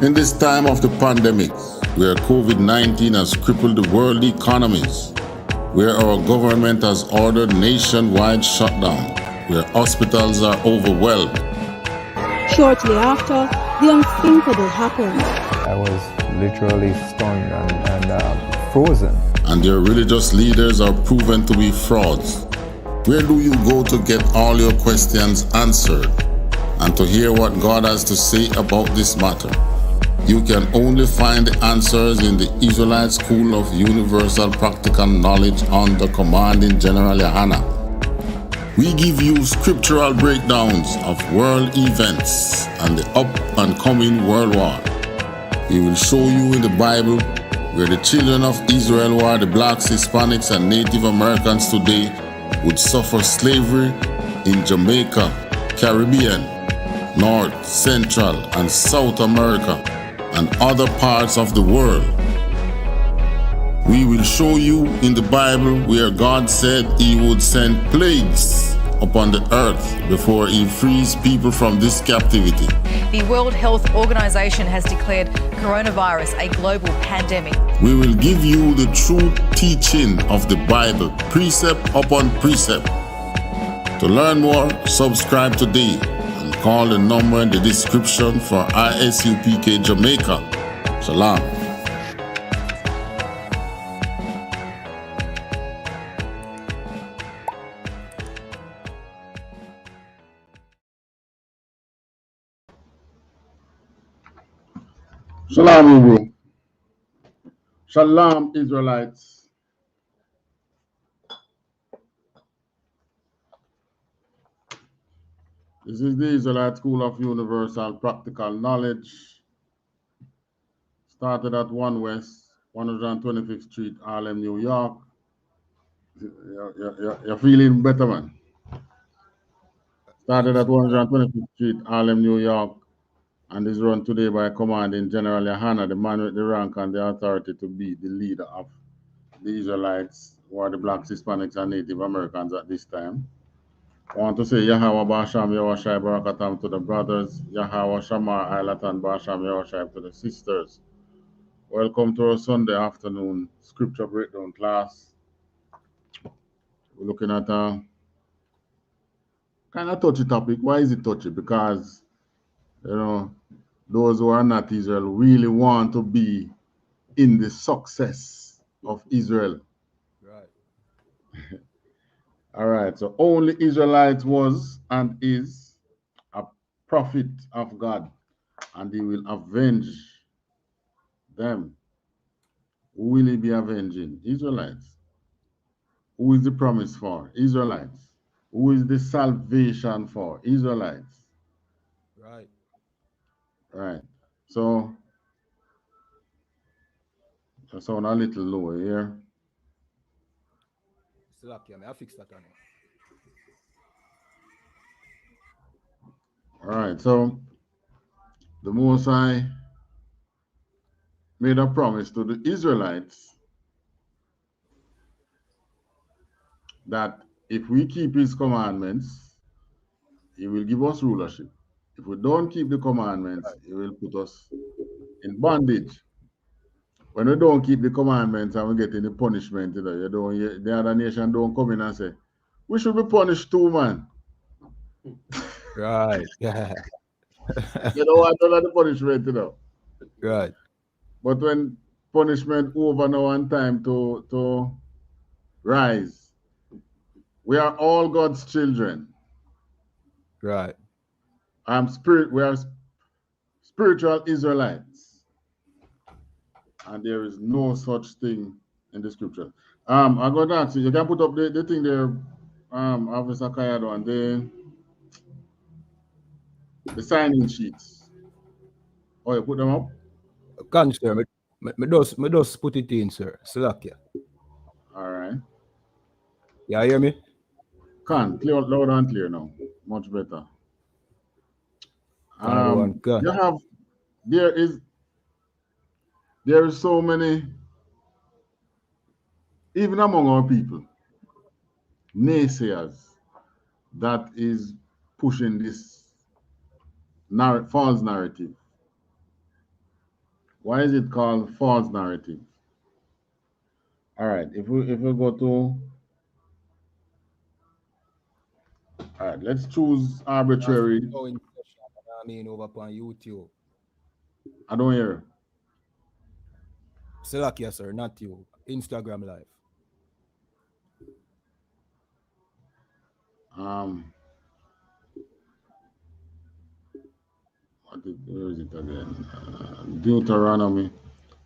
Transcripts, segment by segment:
In this time of the pandemic, where COVID-19 has crippled the world economies, where our government has ordered nationwide shutdown, where hospitals are overwhelmed. Shortly after, the unthinkable happened. I was literally stunned and frozen. And their religious leaders are proven to be frauds. Where do you go to get all your questions answered and to hear what God has to say about this matter? You can only find the answers in the Israelite School of Universal Practical Knowledge under Commanding General YAHANNA. We give you scriptural breakdowns of world events and the up and coming world war. We will show you in the Bible where the children of Israel, who are the blacks, Hispanics, and Native Americans today, would suffer slavery in Jamaica, Caribbean, North, Central, and South America, and other parts of the world. We will show you in the Bible where God said He would send plagues upon the earth before He frees people from this captivity. The World Health Organization has declared coronavirus a global pandemic. We will give you the true teaching of the Bible, precept upon precept. To learn more, subscribe today. Call the number in the description for I.S.U.P.K Jamaica. Shalom. Shalom, Hebrew. Shalom, Israelites. This is the Israelite School of Universal Practical Knowledge. Started at 1 West, 125th Street, Harlem, New York. You're feeling better, man. Started at 125th Street, Harlem, New York, and is run today by Commanding General YAHANNA, the man with the rank and the authority to be the leader of the Israelites, who are the blacks, Hispanics, and Native Americans at this time. I want to say Yahweh Basham Yahushai Barakatam to the brothers, Yahweh Shamar Ailatan Basham Yahushai to the sisters. Welcome to our Sunday afternoon scripture breakdown class. We're looking at a kind of touchy topic. Why is it touchy? Because, you know, those who are not Israel really want to be in the success of Israel. Right. All right, so only Israelite was and is a prophet of God, and He will avenge them. Who will He be avenging? Israelites. Who is the promise for? Israelites. Who is the salvation for? Israelites. Right. Right. So, I sound a little lower here. Still okay, I fix that on. All right, so the Most High made a promise to the Israelites that if we keep His commandments, He will give us rulership. If we don't keep the commandments, He will put us in bondage. When we don't keep the commandments and we get any punishment, you know, the other nation don't come in and say, we should be punished too, man. Right. Yeah. You don't want none of the punishment, you know. Right. But when punishment over now and time to rise, we are all God's children. Right. We are spiritual Israelites. And there is no such thing in the scripture. I'm going to ask you, you can put up the thing there, Officer Kayado, and the sign-in sheets. Oh, you put them up? Can, sir. Me just put it in, sir. Slack. All right. Yeah, hear me? Can, clear, loud and clear now. Much better. Can. You have, there is so many, even among our people, naysayers that is pushing this false narrative Why is it called false narrative? All right, if we go to, all right, let's choose arbitrary. I mean, over on YouTube. I don't hear. Salakia, sir, not you. Instagram Live. Where is it again? Deuteronomy.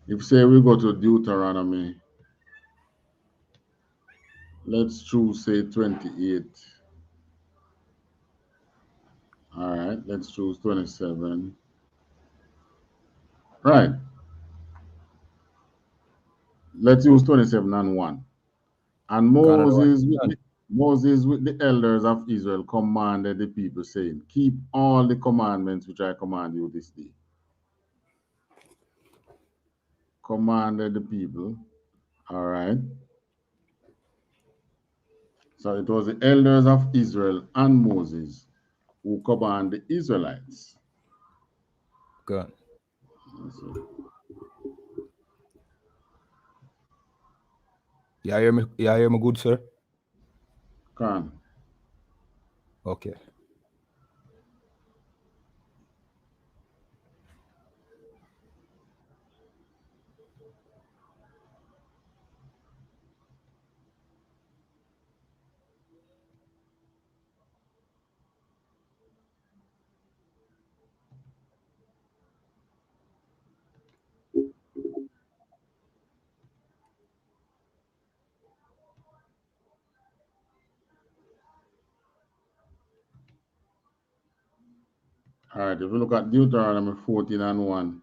If say we go to Deuteronomy, let's choose say 28. All right, let's choose 27. Right. Let's use 27 and 1. And Moses with the elders of Israel commanded the people, saying, keep all the commandments which I command you this day. Commanded the people. All right. So it was the elders of Israel and Moses who command the Israelites. Good. Yeah, hear me good, sir? Can. Okay. All right, if you look at Deuteronomy 14 and 1,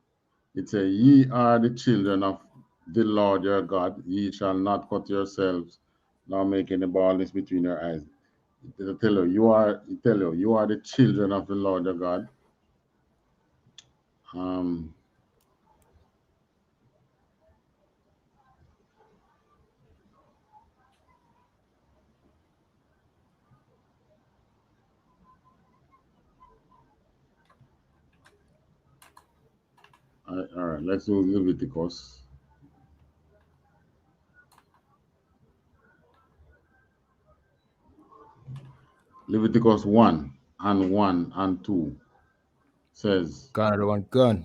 it says, ye are the children of the Lord your God. Ye shall not cut yourselves, nor make any baldness between your eyes. It'll tell you, you are the children of the Lord your God. All right, let's do Leviticus. Leviticus 1 and 2 says, Canada one gun.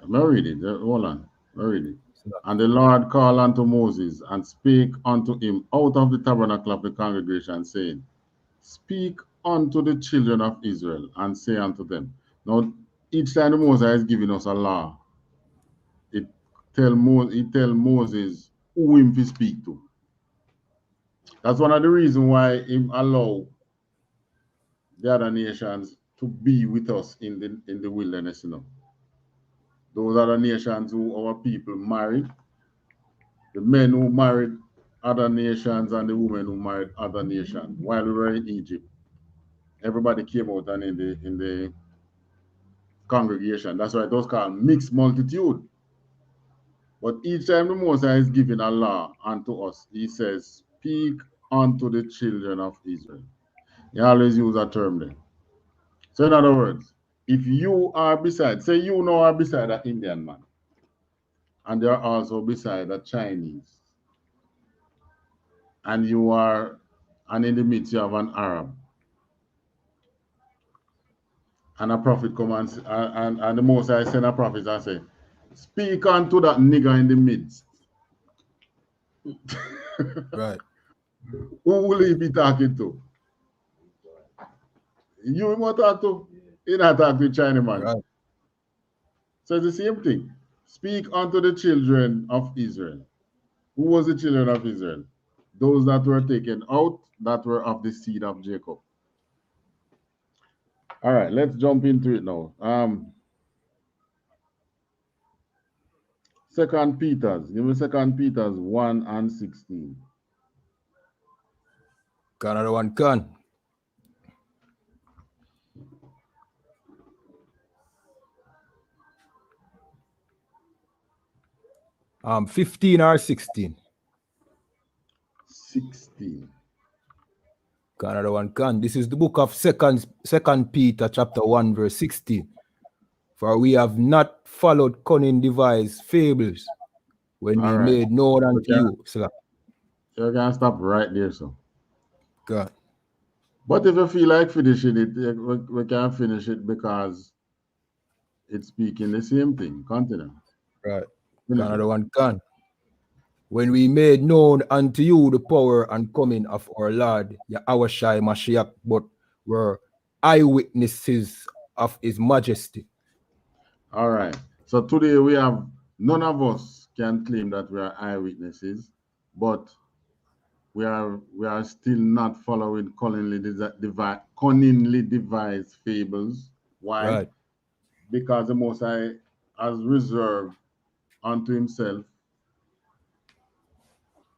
let me read it. Hold on. Let me read it. And the Lord called unto Moses and spake unto him out of the tabernacle of the congregation, saying, speak unto the children of Israel and say unto them. Now, each time the Moses is giving us a law, it tell Moses who him to speak to. That's one of the reasons why him allow the other nations to be with us in the wilderness, you know. Those other nations who our people married, the men who married other nations and the women who married other nations while we were in Egypt. Everybody came out and in the congregation. That's why it was called mixed multitude. But each time the Moses is giving a law unto us, he says, speak unto the children of Israel. He always use a term there. So in other words, if you are beside, say you now are beside an Indian man, and they are also beside a Chinese, and in the midst you have an Arab, and a prophet comes and the Moses send a prophet and say, speak unto that nigger in the midst. Right. Who will he be talking to? You want to talk to? He not talk to Chinaman. Right. So it's the same thing. Speak unto the children of Israel. Who was the children of Israel? Those that were taken out, that were of the seed of Jacob. All right, let's jump into it now. Second Peter's. Give me Second Peter's 1 and 16. Canada one gun. 15 or 16. 16. Canada one gun. This is the book of Second Peter chapter 1 verse 16. For we have not followed cunning devised fables when we All right. made known unto you. So, You can stop right there, so. God. But if you feel like finishing it, we can finish it because it's speaking the same thing. Continue. Right. Finish it. Another one can. When we made known unto you the power and coming of our Lord, Yahawashi Mashiach, but were eyewitnesses of his majesty. All right. So today we have, none of us can claim that we are eyewitnesses, but we are still not following cunningly devised fables. Why? Right. Because the Most High has reserved unto himself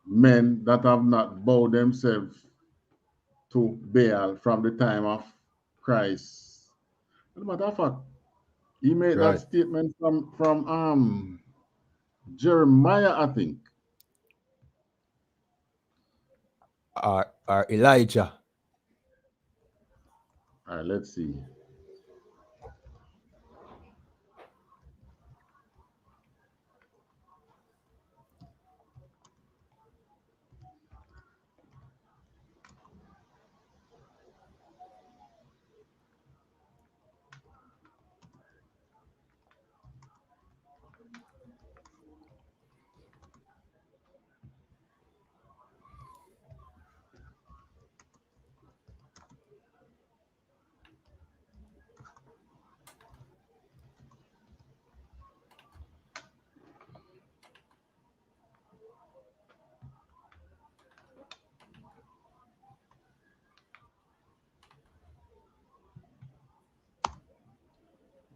men that have not bowed themselves to Baal from the time of Christ. As a matter of fact, he made that Right. statement from Jeremiah, I think. Or Elijah. All right, let's see.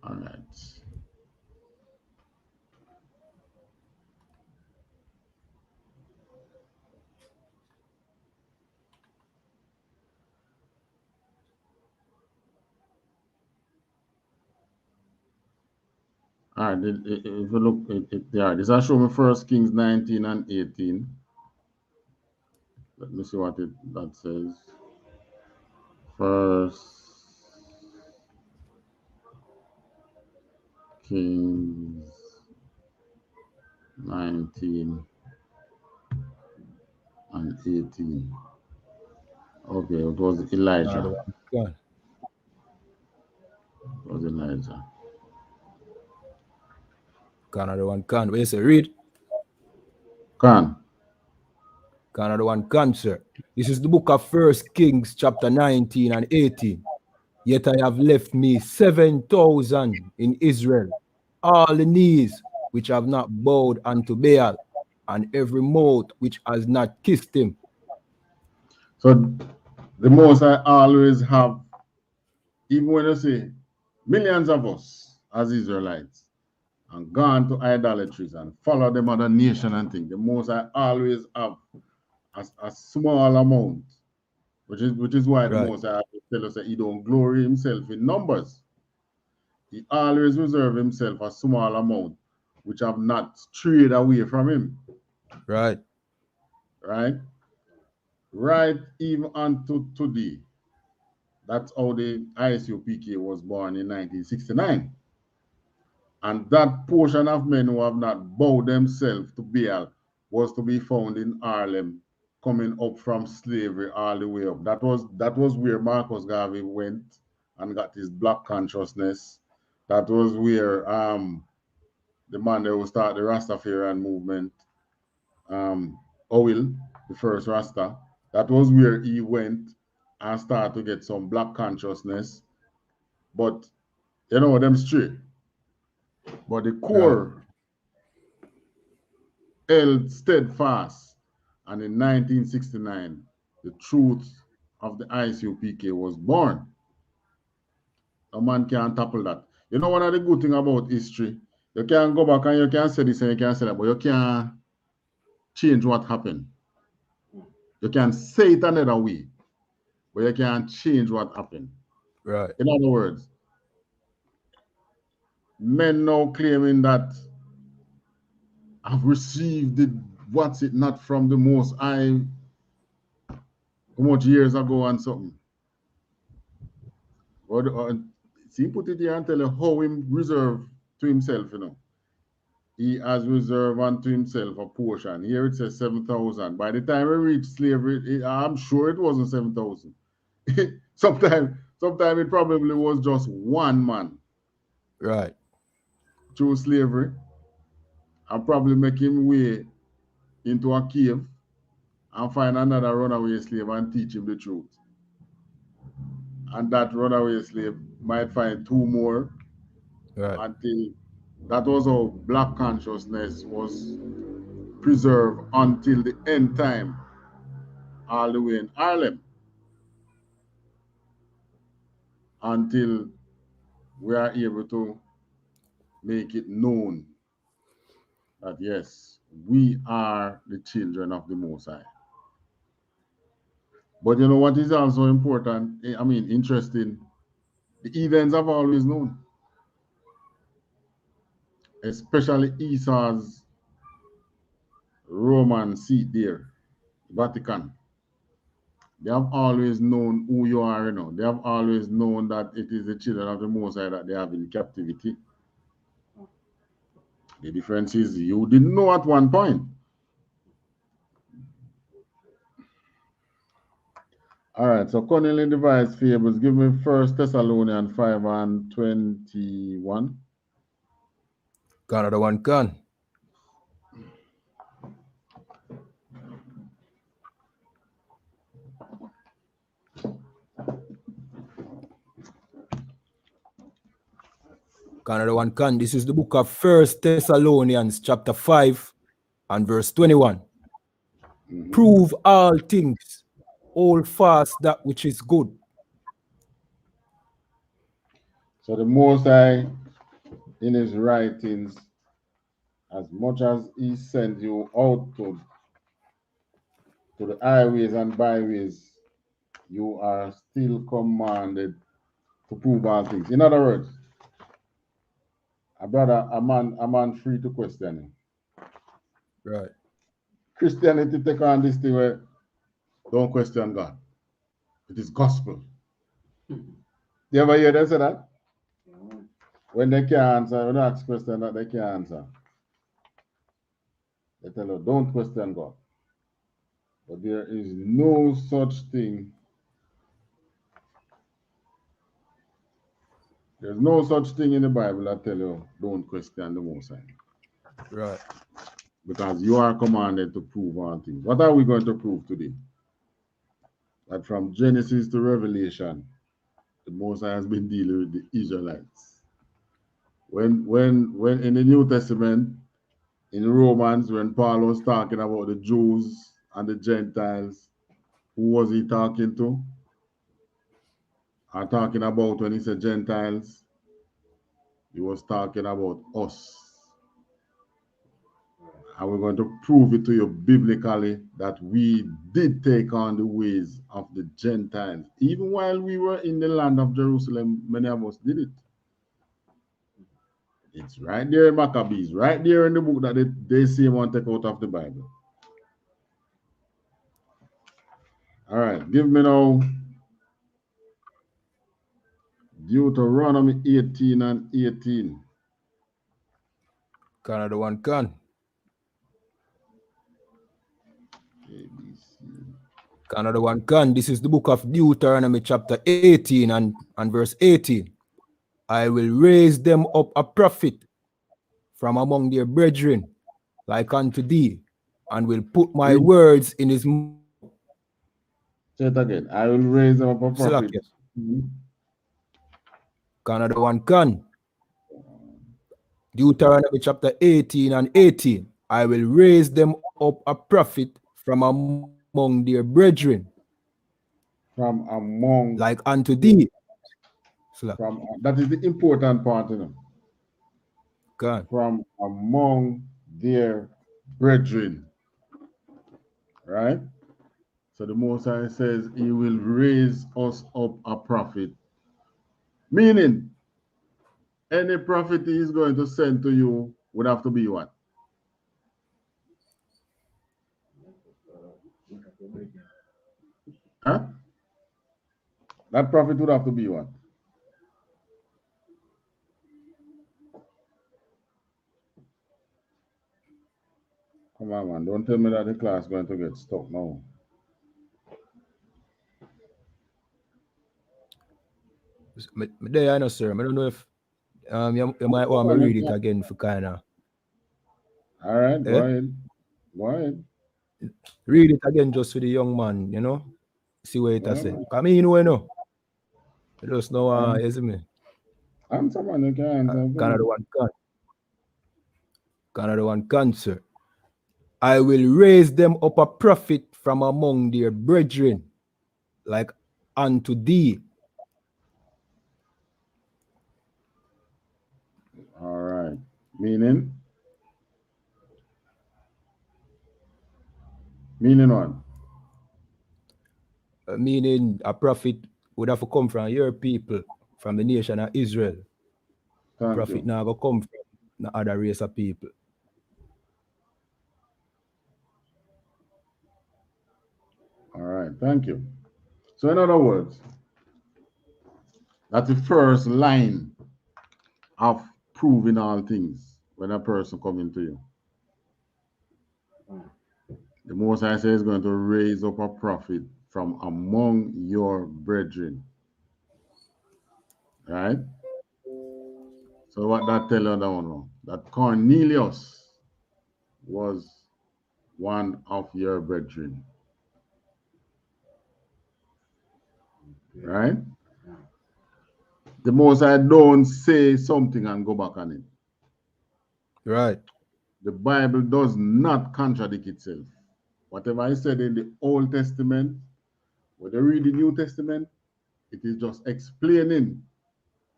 All right. All right, if you look at there, this I show me 1 Kings 19 and 18. Let me see what that says. First Kings 19 and 18. Okay, it was Elijah. Another one can. It was Elijah. Another one can. What you say? Read. Can. Another one can, sir. This is the book of 1 Kings, chapter 19 and 18. Yet I have left me 7,000 in Israel, all the knees which have not bowed unto Baal, and every mouth which has not kissed him. So the Most I always have, even when you say millions of us as Israelites and gone to idolatries and follow them other nation and things, the Most I always have a small amount, which is why the Right. Most I tell us that he don't glory himself in numbers. He always reserve himself a small amount, which have not strayed away from him. Right. Right? Right, even unto today. That's how the I.S.U.P.K was born in 1969. And that portion of men who have not bowed themselves to Baal was to be found in Harlem, coming up from slavery all the way up. That was where Marcus Garvey went and got his black consciousness. That was where the man that will start the Rastafarian movement, Owil, the first Rasta, that was where he went and started to get some black consciousness. But you know them straight. But the core held steadfast, and in 1969, the truth of the I.S.U.P.K was born. No man can topple that. You know, one of the good things about history, you can go back and you can say this and you can say that, but you can't change what happened. You can say it another way, but you can't change what happened. Right. In other words, men now claiming that I've received it, what's it not from the Most High, how much years ago and something. See, put it here and tell you how him reserve to himself, you know. He has reserved unto himself a portion. Here it says 7,000. By the time we reach slavery, I'm sure it wasn't 7,000. sometime it probably was just one man. Right. Through slavery. And probably make him way into a cave and find another runaway slave and teach him the truth. And that runaway slave might find two more. Right. Until that was how black consciousness was preserved until the end time, all the way in Ireland, until we are able to make it known that yes, we are the children of the Most High. But you know what is also important, I mean interesting, the heathens have always known, especially Esau's Roman seat there, Vatican. They have always known who you are, you know. They have always known that it is the children of the Most High that they have in captivity. The difference is you didn't know at one point. All right, so cunningly devised fables. Give me 1 Thessalonians 5 and 21. Another one can. Another one can. This is the book of 1 Thessalonians chapter 5 and verse 21. Prove all things, hold fast that which is good. So the Most High, in his writings, as much as he sends you out to the highways and byways, you are still commanded to prove all things. In other words, a brother, a man free to question him. Right. Christianity take on this thing where don't question God. It is gospel. You ever hear them say that? When they can't answer, when they ask questions that they can't answer, they tell you, don't question God. But there is no such thing. There's no such thing in the Bible that tell you, don't question the Most High. Right. Because you are commanded to prove all things. What are we going to prove today? That from Genesis to Revelation, the Most High has been dealing with the Israelites. When in the New Testament, in Romans, when Paul was talking about the Jews and the Gentiles, who was he talking to? Or talking about when he said Gentiles? He was talking about us. And we're going to prove it to you biblically that we did take on the ways of the Gentiles. Even while we were in the land of Jerusalem, many of us did it. It's right there in Maccabees, right there in the book that they say want to take out of the Bible. All right, give me now Deuteronomy 18 and 18. Another one can. Another one can. This is the book of Deuteronomy chapter 18 and verse 18. I will raise them up a prophet from among their brethren, like unto thee, and will put my words in his mouth. Say it again. I will raise them up a prophet. Another one can. Deuteronomy chapter 18 and 18. I will raise them up a prophet from among their brethren. From among. Like unto thee. That is the important part, you know. God. From among their brethren. Right? So the Most High says he will raise us up a prophet. Meaning, any prophet he is going to send to you would have to be what? Huh? That prophet would have to be what? on, man. Don't tell me that the class is going to get stuck now. There, I know, sir. I don't know if you might want me read it again for kind of. All right, go ahead. Go ahead. Read it again just for the young man, you know. See what it says. Come in, you know. You just know, you see me? Answer, man. You can answer. Canada one cancer. I will raise them up a prophet from among their brethren, like unto thee. All right. Meaning? Meaning what? Meaning a prophet would have to come from your people, from the nation of Israel. Prophet now go come from the other race of people. All right, thank you. So in other words, that's the first line of proving all things when a person coming to you. The Most High says is going to raise up a prophet from among your brethren. Right? So what that tell you now? That Cornelius was one of your brethren. Right? The Most High don't say something and go back on it. Right. The Bible does not contradict itself. Whatever I said in the Old Testament, when they read the New Testament, it is just explaining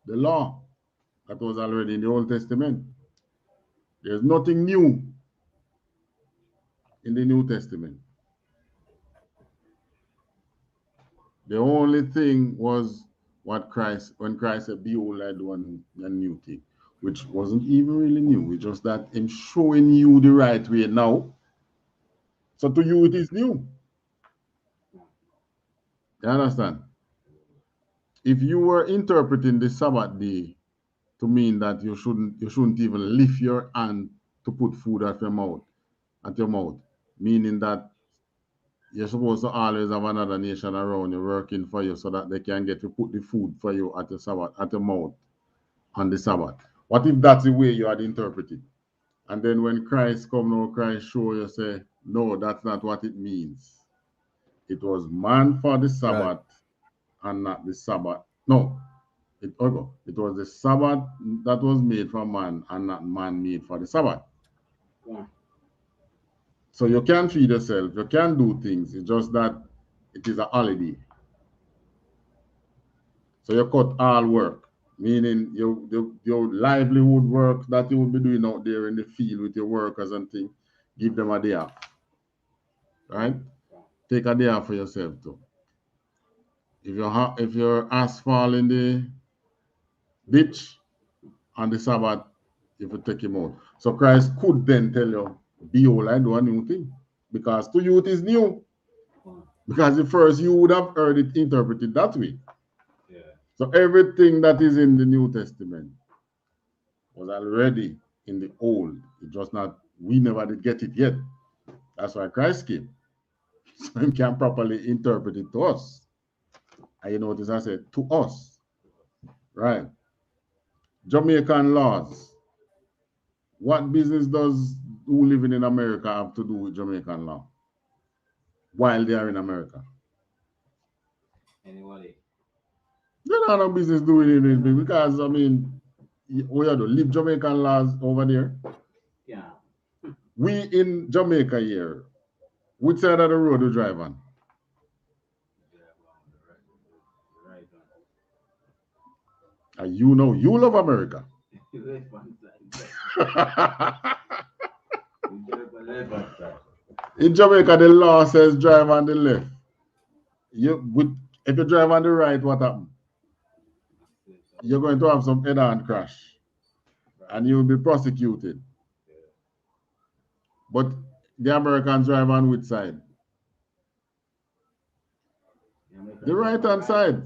the law that was already in the Old Testament. There's nothing new in the New Testament. The only thing was what Christ, when Christ said, behold, I do a new thing, which wasn't even really new. It's just that him showing you the right way now. So to you, it is new. You understand? If you were interpreting the Sabbath day to mean that you shouldn't even lift your hand to put food at your mouth, meaning that you're supposed to always have another nation around you working for you so that they can get to put the food for you at your Sabbath, at your mouth on the Sabbath. What if that's the way you had interpreted? And then when Christ come now, Christ show you, say, no, that's not what it means. It was man for the Sabbath and not the Sabbath. No, it was the Sabbath that was made for man and not man made for the Sabbath. Yeah. So you can feed yourself, you can do things. It's just that it is a holiday. So you cut all work, meaning your livelihood work that you will be doing out there in the field with your workers and things, give them a day off. Right? Take a day off for yourself too. If your ass fall in the ditch on the Sabbath, if you take him out. So Christ could then tell you, behold, I do a new thing. Because to you it is new. Because at first you would have heard it interpreted that way. Yeah. So everything that is in the New Testament was already in the Old. It just not, we never did get it yet. That's why Christ came. So he can properly interpret it to us. And you notice I said, to us. Right. Jamaican laws. What business does who living in America have to do with Jamaican law while they are in America? Anybody? They don't have no business doing anything because, I mean, we have to live Jamaican laws over there. Yeah. We in Jamaica here, which side of the road we drive on? You know, you love America. In Jamaica, the law says drive on the left. If you drive on the right, what happens? You're going to have some head-on crash, and you will be prosecuted. But the Americans drive on which side? The right-hand side.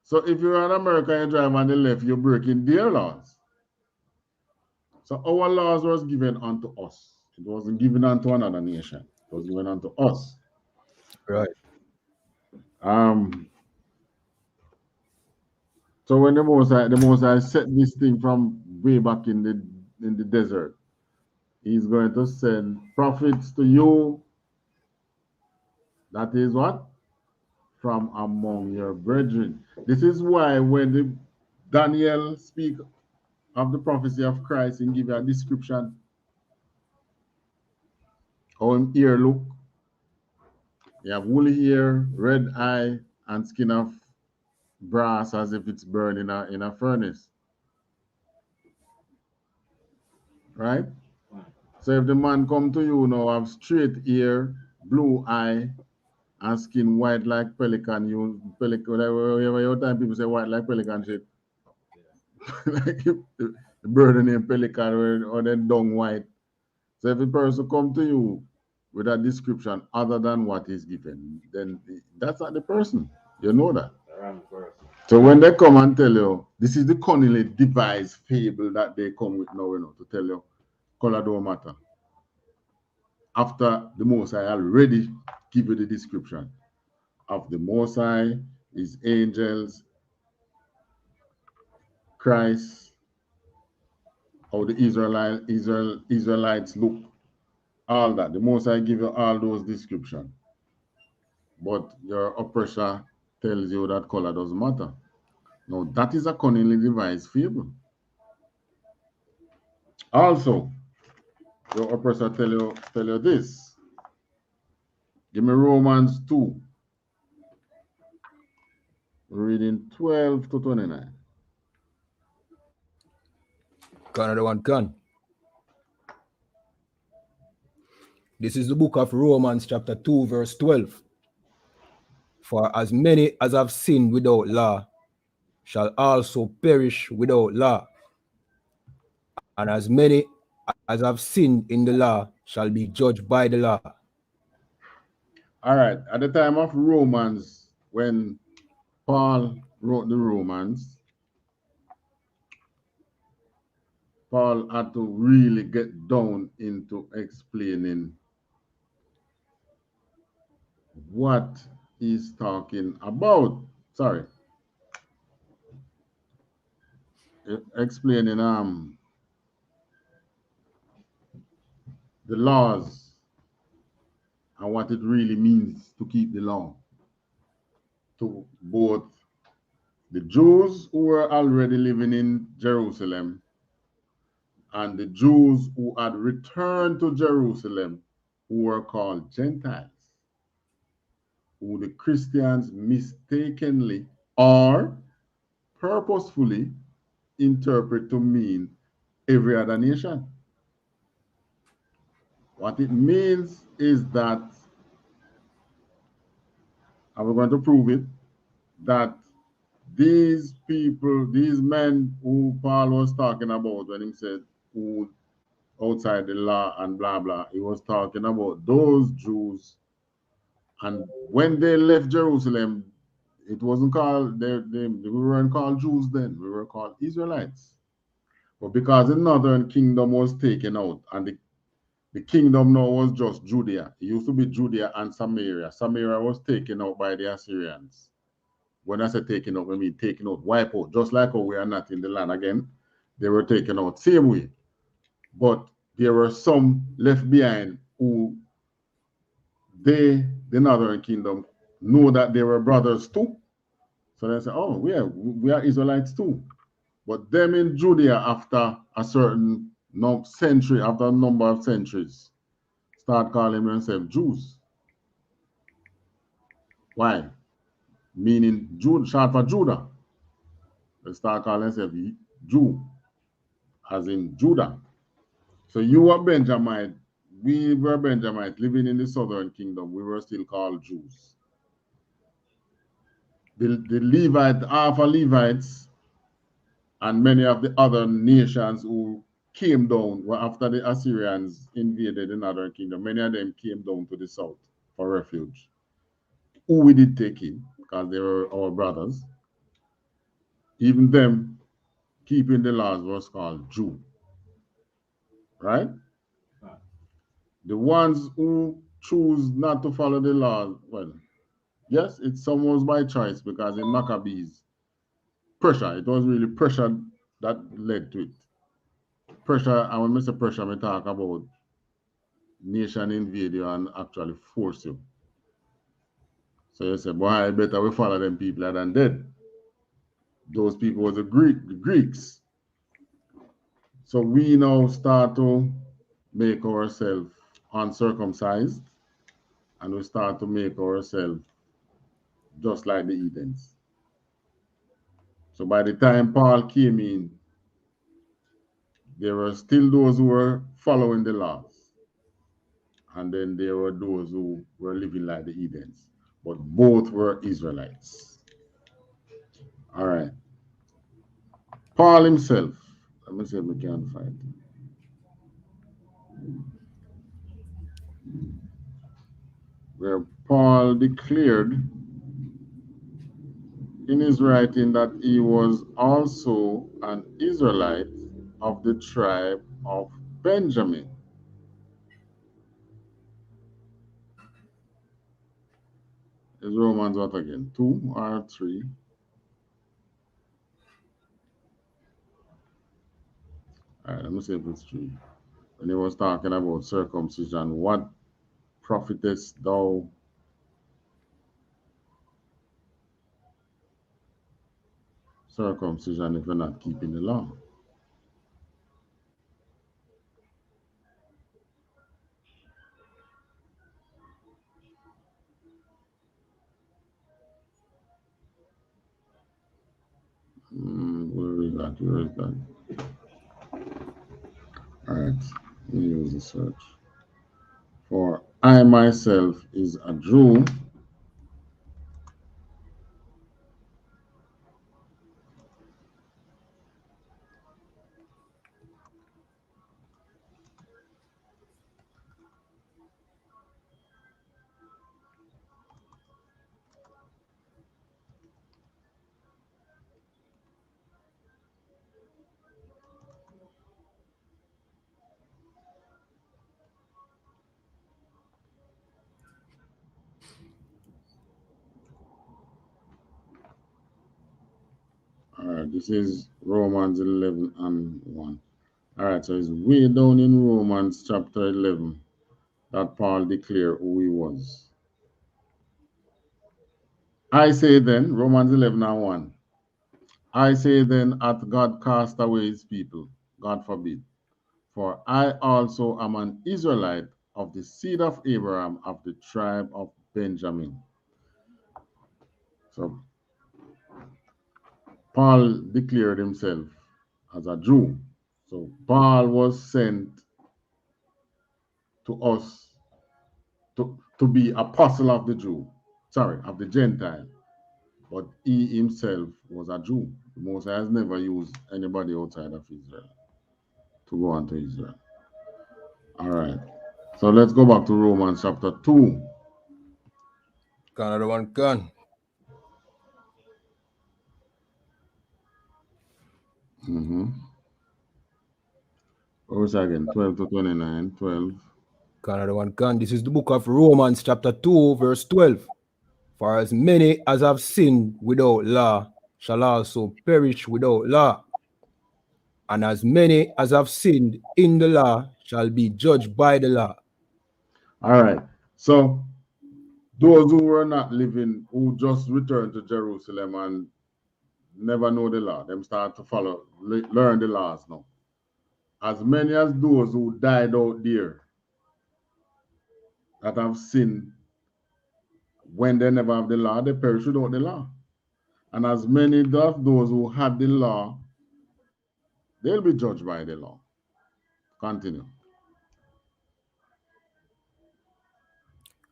So if you're in America and you drive on the left, you're breaking their laws. So our laws was given unto us. It wasn't given unto another nation. It was given unto us. Right. So when the Most High set this thing from way back in the desert, He's going to send prophets to you. That is what? From among your brethren. This is why when Daniel speak of the prophecy of Christ and give you a description how him ear look. You have woolly hair, red eye, and skin of brass as if it's burned in a furnace. Right? So if the man come to you now have straight ear, blue eye, and skin white like pelican, whatever your time people say white like pelican shit. Like the bird named pelican or then dung white. So if a person come to you with a description other than what is given, then that's not the person. You know that. So when they come and tell you, this is the cunningly devised fable that they come with now, to tell you, color don't matter. After the Most High already give you the description of the Most High, His angels, Christ, how the Israelites look, all that. The Most High give you all those descriptions. But your oppressor tells you that color doesn't matter. No, that is a cunningly devised fable. Also, your oppressor tell you this. Give me Romans 2. Reading 12 to 29. Another one can. This is the book of Romans chapter 2 verse 12. For as many as have sinned without law shall also perish without law. And as many as have sinned in the law shall be judged by the law. All right. At the time of Romans, when Paul wrote the Romans, Paul had to really get down into explaining what he's talking about. Sorry. Explaining the laws and what it really means to keep the law to both the Jews who were already living in Jerusalem and the Jews who had returned to Jerusalem, who were called Gentiles, who the Christians mistakenly or purposefully interpret to mean every other nation. What it means is that, and we're going to prove it, that these people, these men who Paul was talking about when he said who outside the law and blah blah, he was talking about those Jews. And when they left Jerusalem, it wasn't called, we weren't called Jews then, we were called Israelites. But because the northern kingdom was taken out and the kingdom now was just Judea. It used to be Judea and Samaria. Samaria was taken out by the Assyrians. When I say taken out, I mean taken out, wipe out. Just like how we are not in the land again, they were taken out same way. But there were some left behind who the northern kingdom, know that they were brothers too. So they say, oh, we are Israelites too. But them in Judea, after a certain century, after a number of centuries, start calling themselves Jews. Why? Meaning Jude, short for Judah. They start calling themselves Jew, as in Judah. So you were Benjamite, we were Benjamite living in the southern kingdom. We were still called Jews. The Levite, half of Levites, and many of the other nations who came down after the Assyrians invaded the northern kingdom. Many of them came down to the south for refuge. Who we did take in, because they were our brothers. Even them keeping the laws was called Jew. Right? The ones who choose not to follow the law, well, yes, it's somewhat by choice because in Maccabees, pressure, it was really pressure that led to it. Pressure, and when I say pressure, I talk about nation invade you and actually force you. So you say, boy, I better we follow them people than dead. Those people was the Greeks. So we now start to make ourselves uncircumcised, and we start to make ourselves just like the Edens. So by the time Paul came in, there were still those who were following the laws. And then there were those who were living like the Edens. But both were Israelites. All right. Paul himself, let me see if we can find him. Where Paul declared in his writing that he was also an Israelite of the tribe of Benjamin. Is Romans what again? 2 or 3? All right, let me see if it's 3. When he was talking about circumcision, what profitest thou circumcision if you're not keeping the law? Where is that? Where is that? All right, let me use the search. For I myself is a Jew. All right, this is Romans 11 and 1. All right, so it's way down in Romans chapter 11 that Paul declared who he was. I say then, Romans 11 and 1. I say then, hath God cast away his people? God forbid. For I also am an Israelite of the seed of Abraham, of the tribe of Benjamin. So Paul declared himself as a Jew. So Paul was sent to us to be apostle of the Jew, of the Gentile. But he himself was a Jew. The Most High has never used anybody outside of Israel to go on to Israel. All right. So let's go back to Romans chapter 2. Another one gone. Verse again, 12 to 29, 12. Another one gone. This is the book of Romans chapter 2 verse 12. For as many as have sinned without law shall also perish without law. And as many as have sinned in the law shall be judged by the law. All right. So those who were not living, who just returned to Jerusalem and never know the law, them start to follow, learn the laws now. As many as those who died out there that have sinned when they never have the law, they perish without the law. And as many of those who had the law, they'll be judged by the law. Continue.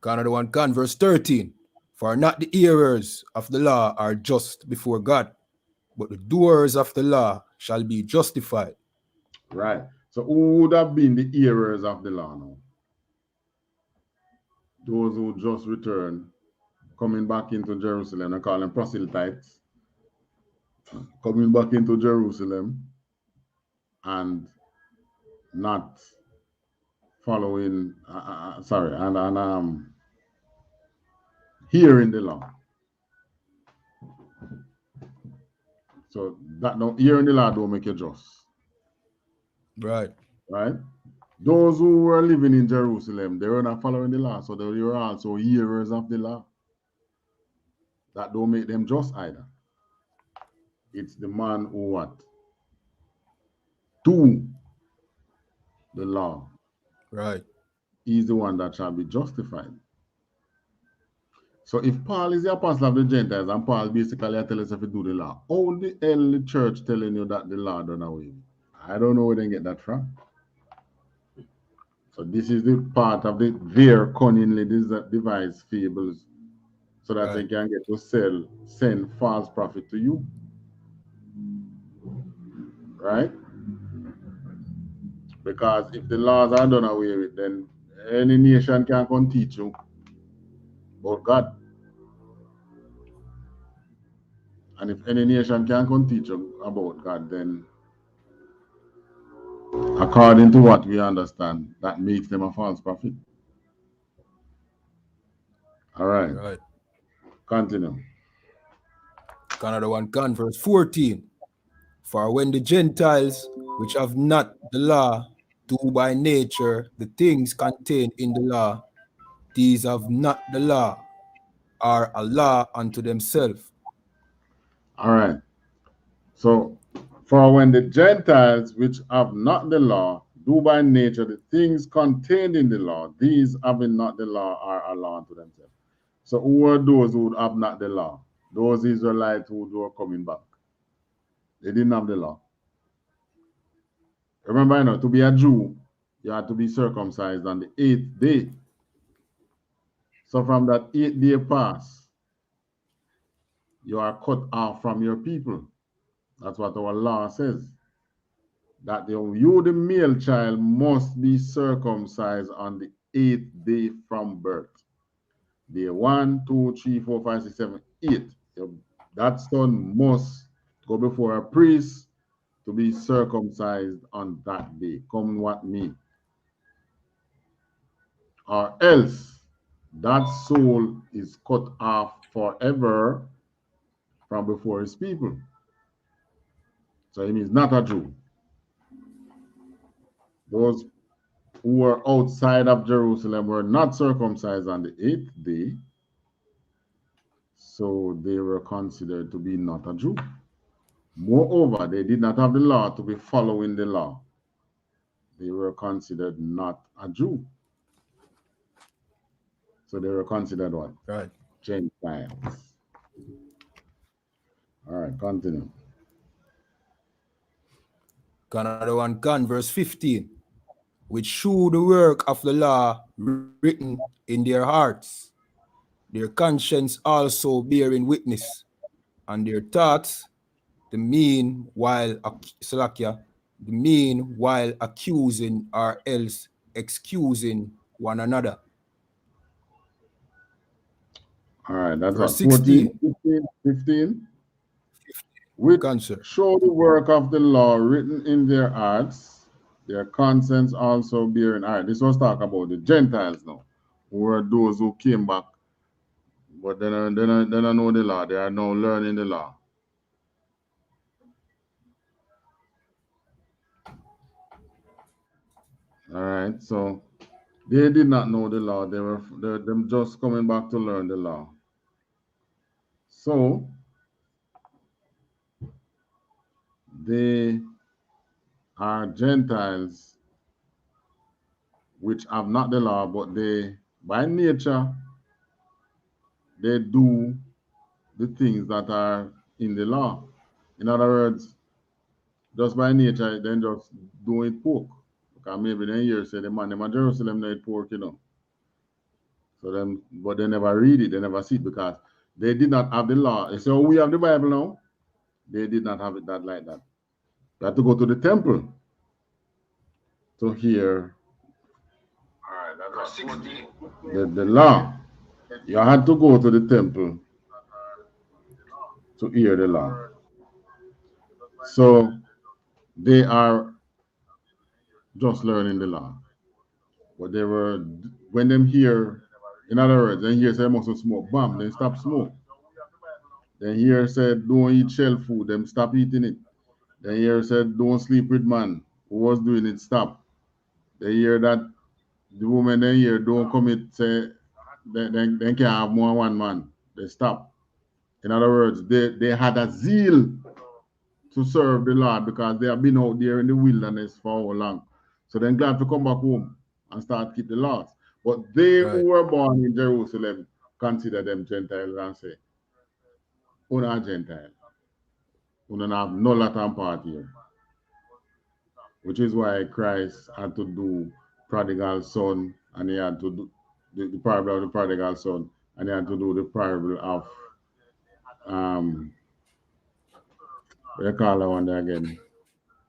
Another one gone. Verse 13. For not the hearers of the law are just before God, but the doers of the law shall be justified. Right. So who would have been the hearers of the law now? Those who just returned, coming back into Jerusalem, I call them proselytes, coming back into Jerusalem and not following, hearing the law. So that don't hearing the law don't make you just. Right. Right? Those who were living in Jerusalem, they were not following the law, so they were also hearers of the law. That don't make them just either. It's the man who what? Do the law. Right. He's the one that shall be justified. So if Paul is the apostle of the Gentiles and Paul basically tells us if you do the law, how the hell the church telling you that the law done away? I don't know where they get that from. So this is the part of their cunningly devised fables so that they can get to send false prophet to you. Right? Because if the laws are done away with, then any nation can come teach you about God. And if any nation can come teach you about God, then according to what we understand, that makes them a false prophet. All right. Right. Continue. Another one, verse 14. For when the Gentiles, which have not the law, do by nature the things contained in the law, these have not the law, are a law unto themselves. All right. So, for when the Gentiles, which have not the law, do by nature the things contained in the law, these having not the law are a law unto themselves. So, who are those who have not the law? Those Israelites who were coming back. They didn't have the law. Remember, to be a Jew, you had to be circumcised on the 8th day. So from that 8th day pass, you are cut off from your people. That's what our law says. That you, the male child, must be circumcised on the 8th day from birth. Day 1, 2, 3, 4, 5, 6, 7, 8. That son must go before a priest to be circumcised on that day. Come what may. Or else that soul is cut off forever from before his people. So he means not a Jew. Those who were outside of Jerusalem were not circumcised on the 8th day, so they were considered to be not a Jew. Moreover, they did not have the law to be following the law. They were considered not a Jew. So they were considered what? Right. Gentiles. All right, continue. Another one, verse 15. Which shew the work of the law written in their hearts, their conscience also bearing witness, and their thoughts the mean while accusing or else excusing one another. All right, that's verse what, 16. 14, 15. Which show the work of the law written in their hearts, their conscience also bearing. All right, this was talk about the Gentiles now, who were those who came back, but they don't know the law. They are now learning the law. All right, so they did not know the law. They were them just coming back to learn the law. So they are Gentiles which have not the law, but they, by nature, they do the things that are in the law. In other words, just by nature, then just do it pork. Because maybe then you say the man in Jerusalem they eat pork, So then, but they never read it, they never see it because they did not have the law. They say, oh, we have the Bible now. They did not have it that like that. You have to go to the temple to hear the law. You had to go to the temple to hear the law. So they are just learning the law. But they were, when them hear, in other words, then hear say must smoke, bam, then stop smoke. Then here said don't eat shell food, them stop eating it. Then here said don't sleep with man who was doing it, stop. They hear that the woman then here don't commit, say they can't have more than one man. They stop. In other words, they had a zeal to serve the Lord because they have been out there in the wilderness for how long. So then glad to come back home and start keep the laws. But they who were born in Jerusalem consider them Gentiles and say, "We're not Gentile. We don't have no lot and part here." Which is why Christ had to do prodigal son, and he had to do the parable of the prodigal son, and he had to do the parable of what you call that one there again?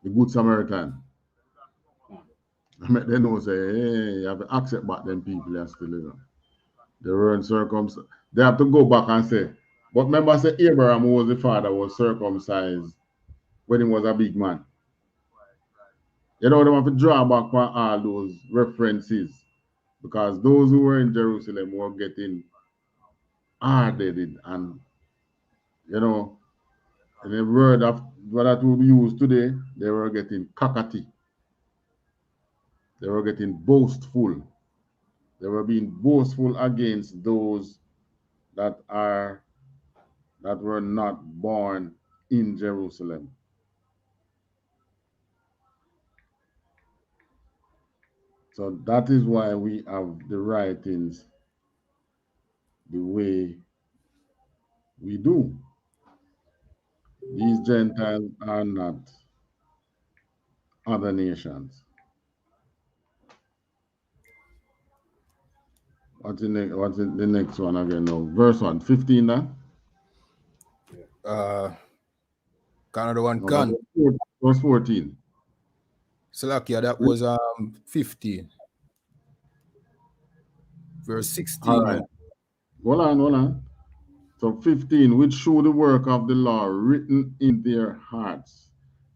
The Good Samaritan. I mean, they know say, hey, you have to accept back them people that still live. They weren't circumcised. They have to go back and say, but remember, say Abraham, who was the father, was circumcised when he was a big man. You know, they have to draw back on all those references because those who were in Jerusalem were getting hard-headed and, you know, in the word of what that would be used today, they were getting cockatoo. They were getting boastful. They were being boastful against those that were not born in Jerusalem. So that is why we have the writings the way we do. These Gentiles are not other nations. What's the next one again now? Verse 1, 15 now? Canada one No, can. verse 14. Salakia, that was 15. Verse 16. All right. Hold on. So 15, which show the work of the law written in their hearts,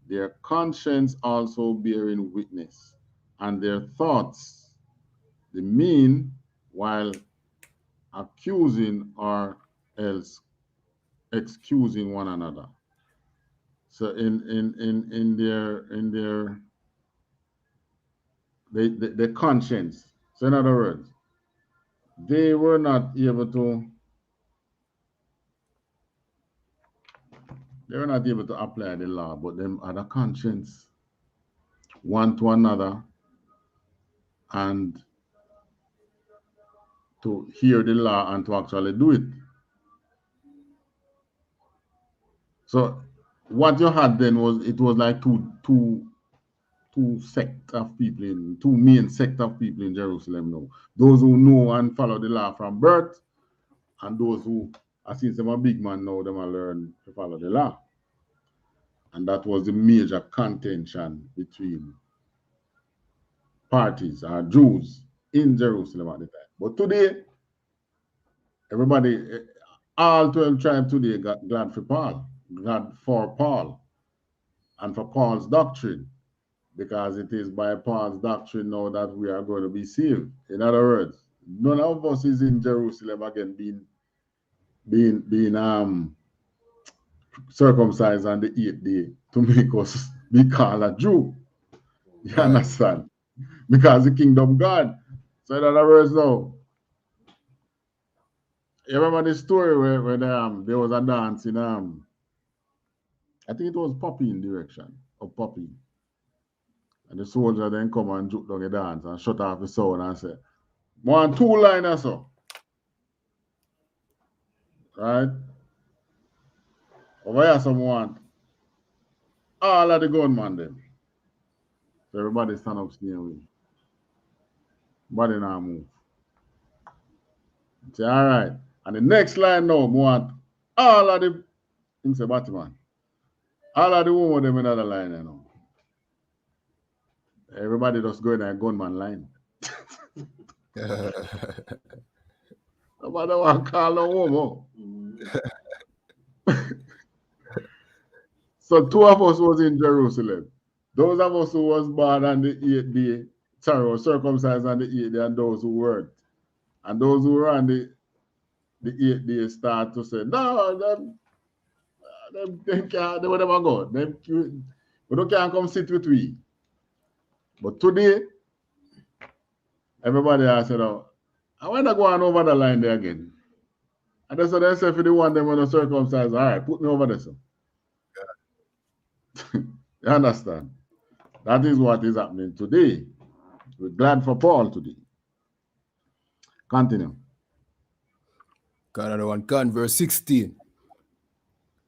their conscience also bearing witness, and their thoughts, the mean, while accusing or else excusing one another. So in their conscience. So in other words, they were not able to apply the law, but them had a conscience one to another and to hear the law and to actually do it. So what you had then was like two sect of people two main sect of people in Jerusalem now. Those who know and follow the law from birth, and those who, since them a big man now, them a learn to follow the law. And that was the major contention between parties or Jews in Jerusalem at the time. But today, everybody, all 12 tribes today got glad for Paul, and for Paul's doctrine, because it is by Paul's doctrine now that we are going to be saved. In other words, none of us is in Jerusalem again being circumcised on the 8th day to make us be called a Jew. You understand? Because the kingdom God. So in other words now, you remember the story where there was a dance in I think it was Poppy in direction of Poppy. And the soldier then come and juke down the dance and shut off the sound and say, "Want 2 liners, so." Right? Over here someone all of the gunman them. So everybody stand up near me. Body now move. Say, all right. And the next line now, want all of the, him say, Batman, all of the women them in another line, you know. Everybody just going in a gunman line. Nobody want to call no woman. So 2 of us was in Jerusalem. Those of us who was born on the 8th day, were circumcised on the 8th day, and those who weren't. And those who were on the 8th day start to say, no, them can't, they will never go. Them, we don't can't come sit with we. But today, everybody has said, oh, I want to go on over the line there again. And that's what they say for the one them when to circumcise. All right, put me over there, sir. You understand? That is what is happening today. We're glad for Paul today. Continue. Another one, verse 16.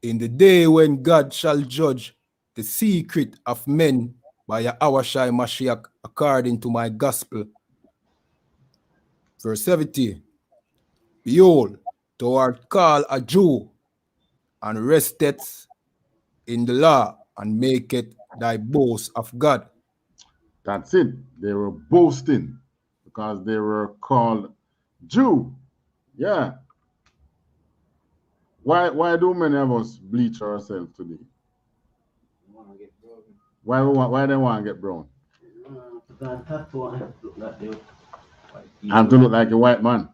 In the day when God shall judge the secret of men by YAHANNA Mashiach according to my gospel. Verse 17. Behold, thou art called a Jew, and restest in the law, and maketh thy boast of God. That's it. They were boasting because they were called Jew. Yeah. Why do many of us bleach ourselves today? Why they want to get brown? And to look like a white man.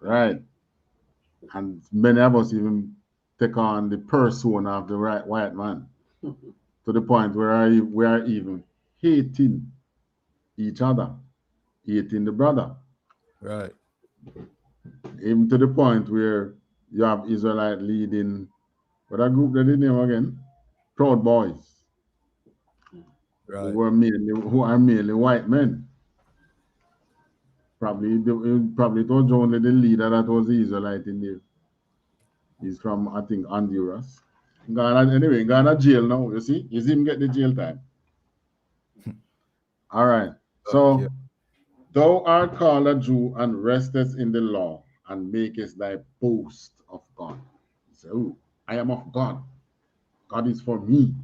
Right. And many of us even take on the persona of the white man to the point where we are even hating each other, hating the brother. Right. Even to the point where you have Israelite leading, what a group they did name again? Proud Boys. Right. Who are mainly white men. Probably it was only the leader that was the Israelite in there. He's from, I think, Honduras. Anyway, Ghana jail now, you see? You see him get the jail time. All right. So, thou art called a Jew and restest in the law and makest thy boast of God. You say, oh, I am of God. God is for me.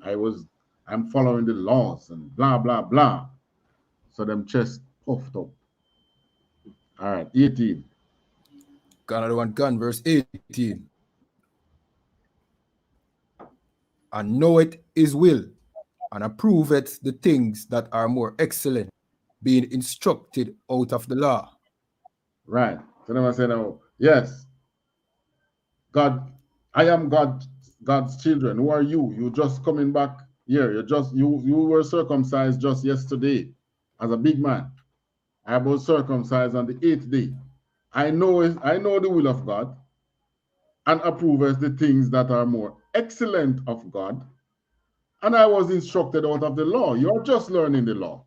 I'm following the laws and blah, blah, blah. So them chest puffed up. All right, 18. Another one, verse 18. And knoweth his will, and approveth the things that are more excellent, being instructed out of the law. Right. So them I say now, yes, God, I am God's children. Who are you? You just coming back here. You were circumcised just yesterday as a big man. I was circumcised on the 8th day. I know the will of God and approveth the things that are more excellent of God. And I was instructed out of the law. You're just learning the law.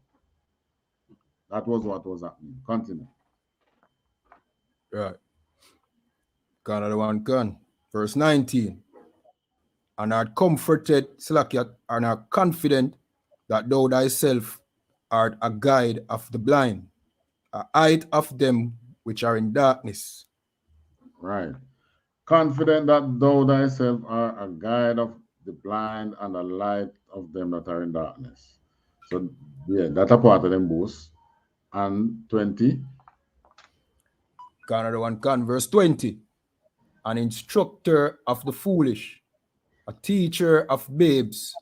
That was what was happening. Continue. Right. Another one, verse 19. And art comforted, Slakiat, and art confident that thou thyself art a guide of the blind, a light of them which are in darkness. Right. Confident that thou thyself art a guide of the blind and a light of them that are in darkness. So, yeah, that's a part of them both. And 20. Another one, verse 20. An instructor of the foolish, a teacher of babes,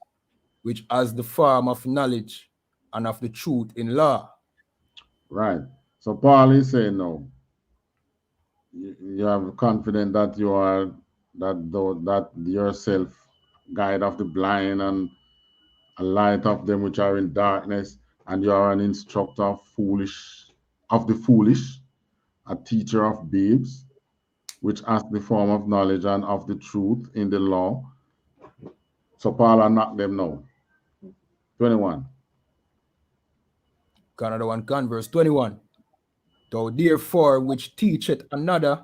which has the form of knowledge and of the truth in law. Right. So Paul is saying no. You have confidence that you are that yourself guide of the blind and a light of them which are in darkness, and you are an instructor of the foolish, a teacher of babes, which has the form of knowledge and of the truth in the law. So Paul knock them now. 21. Another one, verse 21. Thou therefore which teacheth another,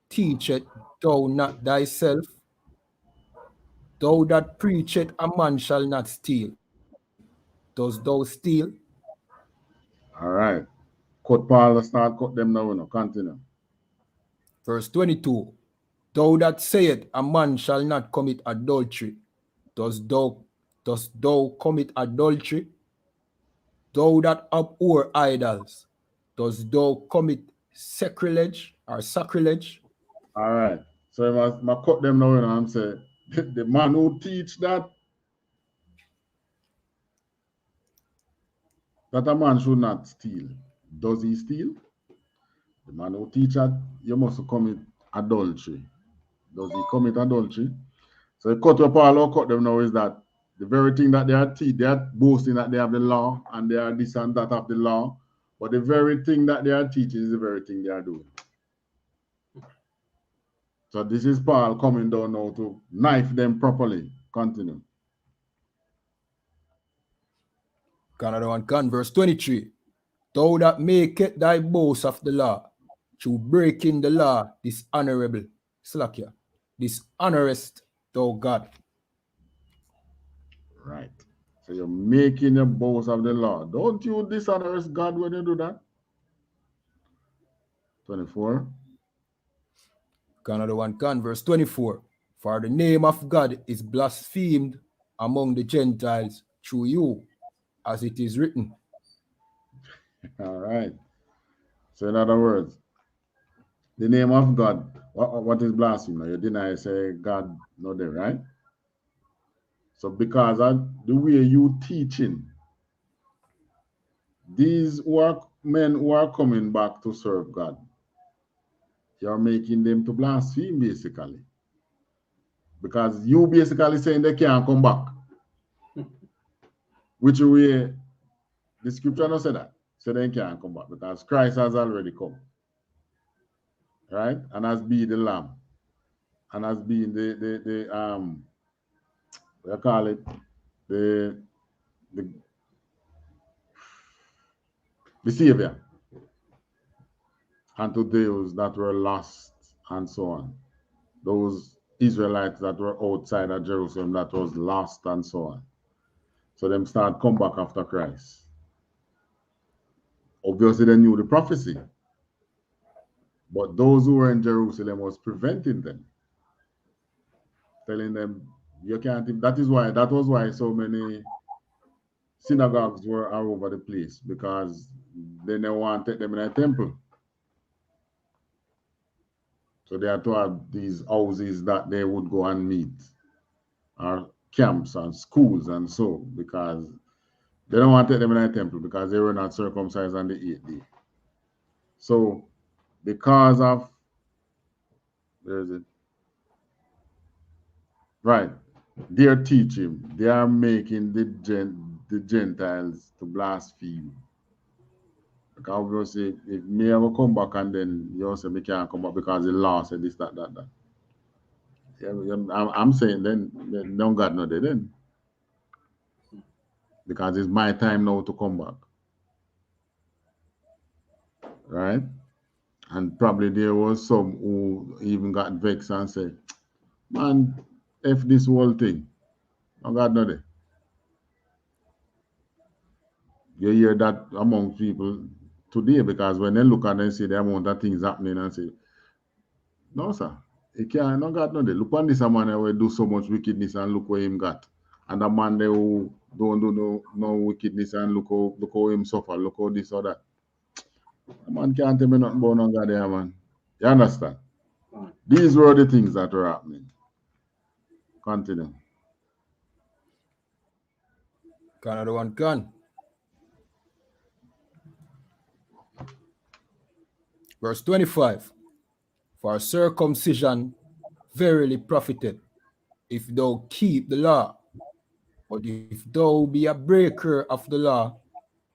teacheth thou not thyself. Thou that preacheth a man shall not steal. Dost thou steal? All right. Quote Paul, start cut them now. Continue. Verse 22. Thou that sayeth a man shall not commit adultery. Dost thou commit adultery? Thou that abhor idols, dost thou commit sacrilege or sacrilege? All right. So I must cut them now, and say the man who teach that that a man should not steal. Does he steal? The man who teach that you must commit adultery. Does he commit adultery? So the cut up all cut them now is that the very thing that they are boasting that they have the law and they are this and that of the law, but the very thing that they are teaching is the very thing they are doing. So this is Paul coming down now to knife them properly. Continue. Canada 1 verse 23. Thou that maketh thy boast of the law, through breaking the law, dishonorable, slacker, dishonorest thou God. Right. So you're making a boast of the law. Don't you dishonor God when you do that? 24. Canada 1 verse 24. For the name of God is blasphemed among the Gentiles through you, as it is written. All right. So in other words, the name of God, what is blasphemy? You deny, say God not there, right? So because of the way you teaching, these men who are coming back to serve God, you're making them to blaspheme basically. Because you basically saying they can't come back. Which way the scripture not say that. So they can't come back because Christ has already come. Right? And has been the lamb. And has been the what you call it? The Savior. And to those that were lost and so on. Those Israelites that were outside of Jerusalem that was lost and so on. So them start come back after Christ. Obviously they knew the prophecy. But those who were in Jerusalem was preventing them. Telling them, you can't, that was why so many synagogues were all over the place, because they never want to take them in a temple. So they had to have these houses that they would go and meet, or camps and schools and so, because they don't want to take them in a temple because they were not circumcised on the 8th day. So because of, where is it? Right, their teaching, they are making the Gentiles to blaspheme. Because obviously, if me ever come back and then you say me can't come back because the law said this, that. Yeah, I'm saying then don't God know they then. Because it's my time now to come back. Right? And probably there was some who even got vexed and said, man, F this whole thing. Don't God know they. You hear that among people today, because when they look and they see the amount of things happening and say, no, sir, he can't, no God, no, they look on this man who do so much wickedness and look what him got. And the man who don't do no wickedness and look how him suffer, look how this or that. The man can't tell me nothing about no God there, man. You understand? These were the things that were happening. Continue. Canada 1 verse 25. For circumcision verily profited, if thou keep the law. But if thou be a breaker of the law,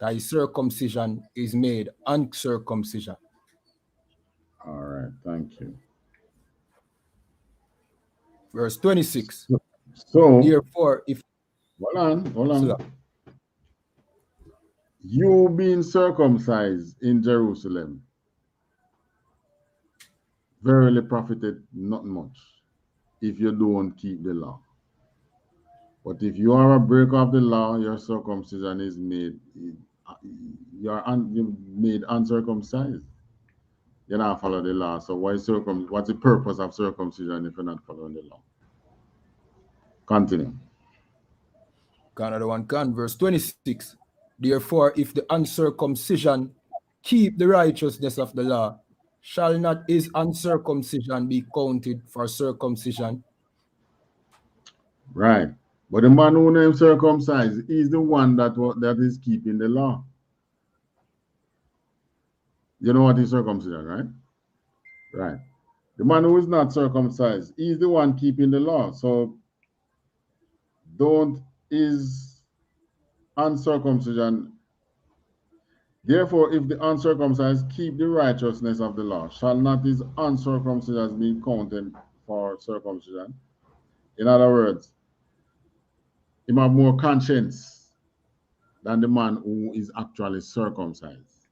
thy circumcision is made uncircumcision. All right, thank you. Verse 26. So, therefore, if hold on. You being circumcised in Jerusalem verily profited not much if you don't keep the law. But if you are a breaker of the law, your circumcision is made, you're made uncircumcised. You're not follow the law. So what's the purpose of circumcision if you're not following the law? Continue. Canada 1 verse 26. Therefore, if the uncircumcision keep the righteousness of the law, shall not his uncircumcision be counted for circumcision? Right. But the man who named circumcised is the one that is keeping the law. You know what is circumcision, right? Right. The man who is not circumcised, he's the one keeping the law. So don't is uncircumcision. Therefore, if the uncircumcised keep the righteousness of the law, shall not his uncircumcision be counted for circumcision? In other words, he have more conscience than the man who is actually circumcised,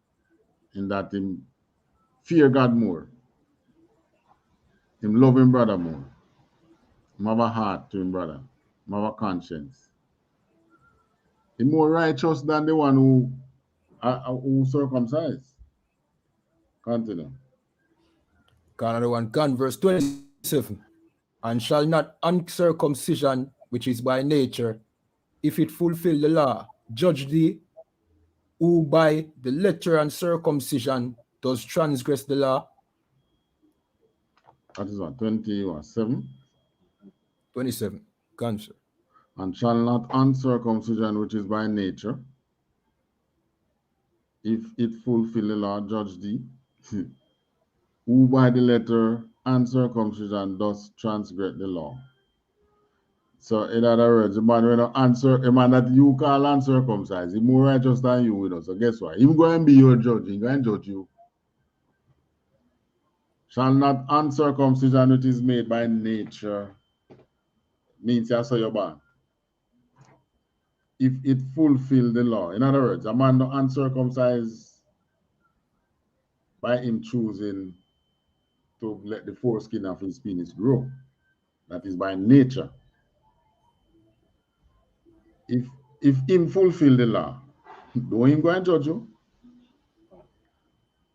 in that him fear God more, him love him brother more, him have a heart to him brother, him have a conscience. He more righteous than the one who circumcised. Continue. Another one, Gun, verse 27. And shall not uncircumcision, which is by nature, if it fulfill the law, judge thee, who by the letter and circumcision does transgress the law? That is what, 27? 27. Gun, sir. And shall not uncircumcision, which is by nature, if it fulfill the law, judge thee, who by the letter and circumcision does transgress the law. So in other words, the man that you call uncircumcised, he's more righteous than you with us. So guess what? He's going to be your judge. He's going to judge you. Shall not uncircumcision, which is made by nature, means you saw your born, if it fulfill the law. In other words, a man not uncircumcised by him choosing to let the foreskin of his penis grow. That is by nature. If him fulfill the law, don't him go and judge you.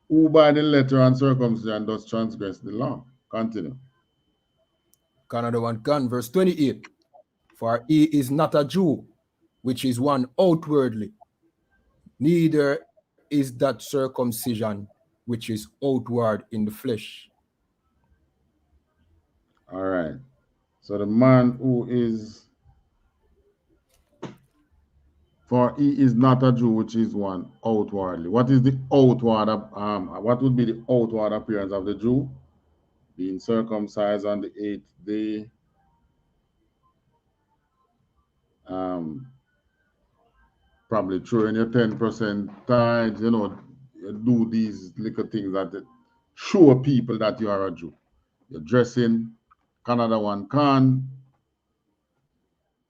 Who by the letter and circumcision does transgress the law? Continue. Another one, Gun, verse 28. For he is not a Jew, which is one outwardly, neither is that circumcision, which is outward in the flesh. All right. So the man who is, for he is not a Jew, which is one outwardly. What is the outward? What would be the outward appearance of the Jew? Being circumcised on the 8th day. Probably throwing your 10% tithes, you do these little things that show people that you are a Jew. You're dressing, Canada one can,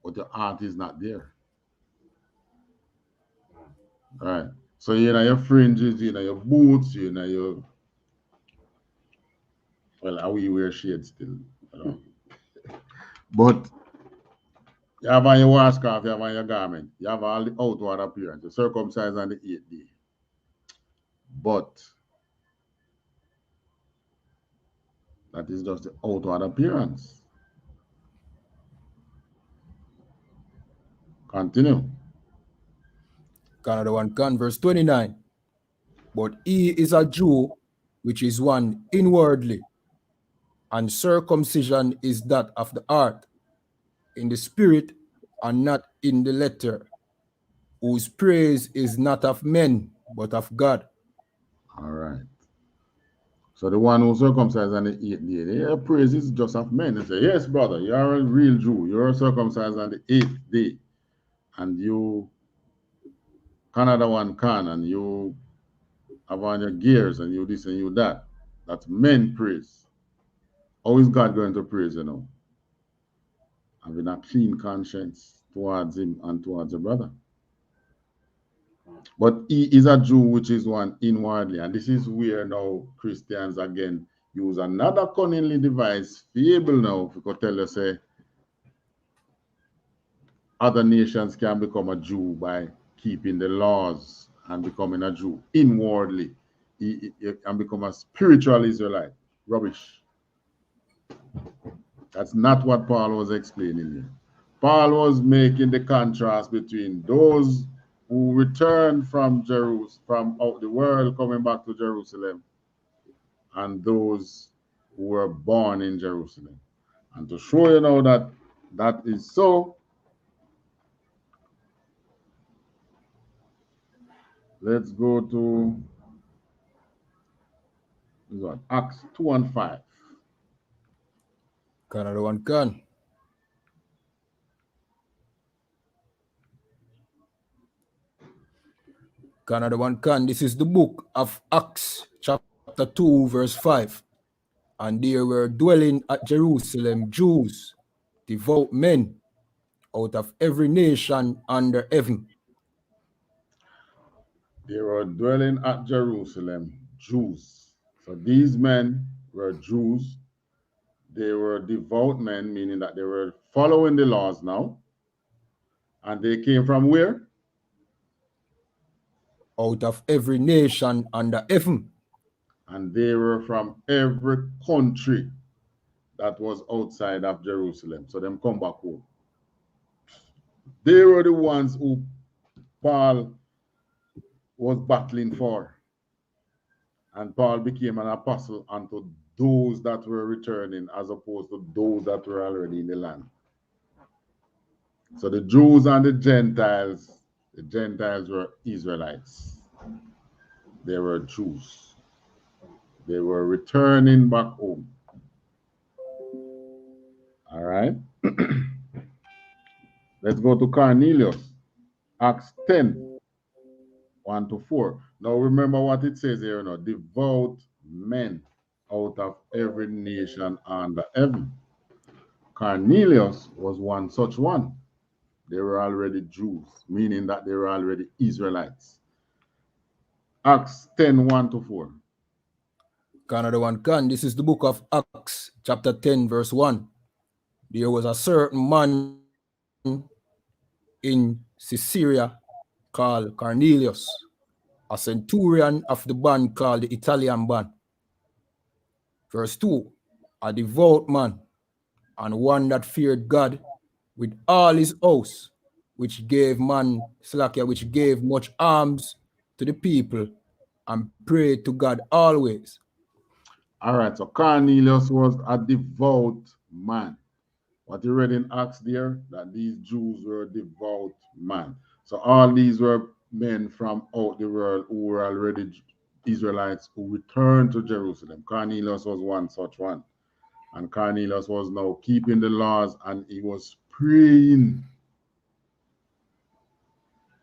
but your heart is not there. All right. So your fringes, your boots, your, well, we wear shades still. But you have on your washcloth, you have on your garment, you have all the outward appearance, you're circumcised on the 8th day. But that is just the outward appearance. Continue. Another one, Gun, verse 29. But he is a Jew, which is one inwardly, and circumcision is that of the heart, in the spirit and not in the letter, whose praise is not of men, but of God. All right. So the one who circumcised on the 8th day, their praise is just of men. They say, yes, brother, you are a real Jew. You're circumcised on the 8th day. And you, Canada one can, and you have on your gears, and you this and you that. That's men praise. How is God going to praise you now? Having a clean conscience towards him and towards your brother. But he is a Jew, which is one inwardly. And this is where now Christians again use another cunningly devised fable now. If you could tell us, say, other nations can become a Jew by keeping the laws and becoming a Jew inwardly and become a spiritual Israelite. Rubbish. That's not what Paul was explaining here. Paul was making the contrast between those who returned from Jerusalem, from out the world coming back to Jerusalem, and those who were born in Jerusalem. And to show you now that that is so, let's go to This one, Acts 2 and 5. Another one can. Another one can. This is the book of Acts, chapter 2, verse 5. And there were dwelling at Jerusalem Jews, devout men, out of every nation under heaven. They were dwelling at Jerusalem Jews. So these men were Jews. They were devout men, meaning that they were following the laws now. And they came from where? Out of every nation under heaven. And they were from every country that was outside of Jerusalem. So them come back home. They were the ones who Paul was battling for. And Paul became an apostle unto those that were returning as opposed to those that were already in the land. So the Jews and the Gentiles were Israelites. They were Jews. They were returning back home. All right. Let's go to Cornelius. Acts 10, 1 to 4. Now remember what it says here, devout men out of every nation under heaven. Cornelius was one such one. They were already Jews, meaning that they were already Israelites. Acts 10, 1 to 4. Another one can. This is the book of Acts, chapter 10, verse 1. There was a certain man in Caesarea called Cornelius, a centurion of the band called the Italian band. Verse 2, a devout man, and one that feared God with all his house, which gave much alms to the people, and prayed to God always. All right, so Cornelius was a devout man. What you read in Acts there, that these Jews were devout men. So all these were men from out the world who were already Israelites who returned to Jerusalem. Cornelius was one such one. And Cornelius was now keeping the laws and he was praying.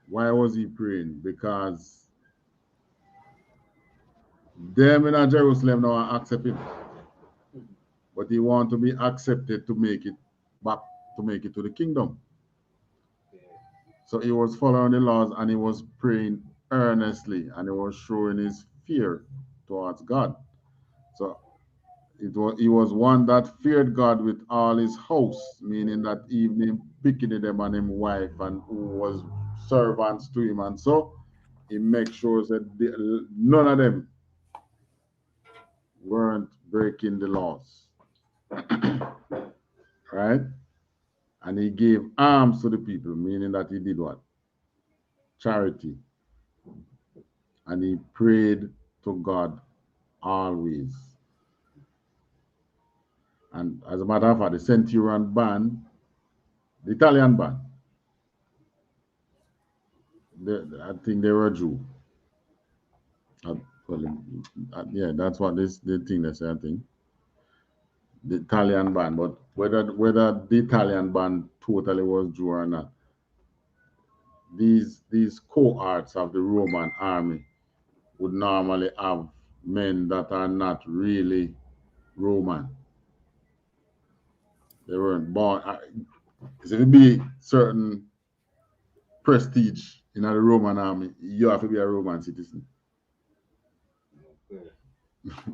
Why was he praying? Because them in Jerusalem now are accepting. But he want to be accepted to make it back, to make it to the kingdom. So he was following the laws and he was praying earnestly and he was showing his fear towards God. So he was one that feared God with all his house, meaning that even him picking them and him wife and who was servants to him. And so he makes sure that none of them weren't breaking the laws. Right? And he gave alms to the people, meaning that he did what? Charity. And he prayed to God always. And as a matter of fact, the centurion band, the Italian band, I think they were Jew. Yeah, that's what the thing they say, I think. The Italian band, but whether the Italian band totally was Jew or not, these cohorts of the Roman army would normally have men that are not really Roman. They weren't born. If it be certain prestige in the Roman army, you have to be a Roman citizen.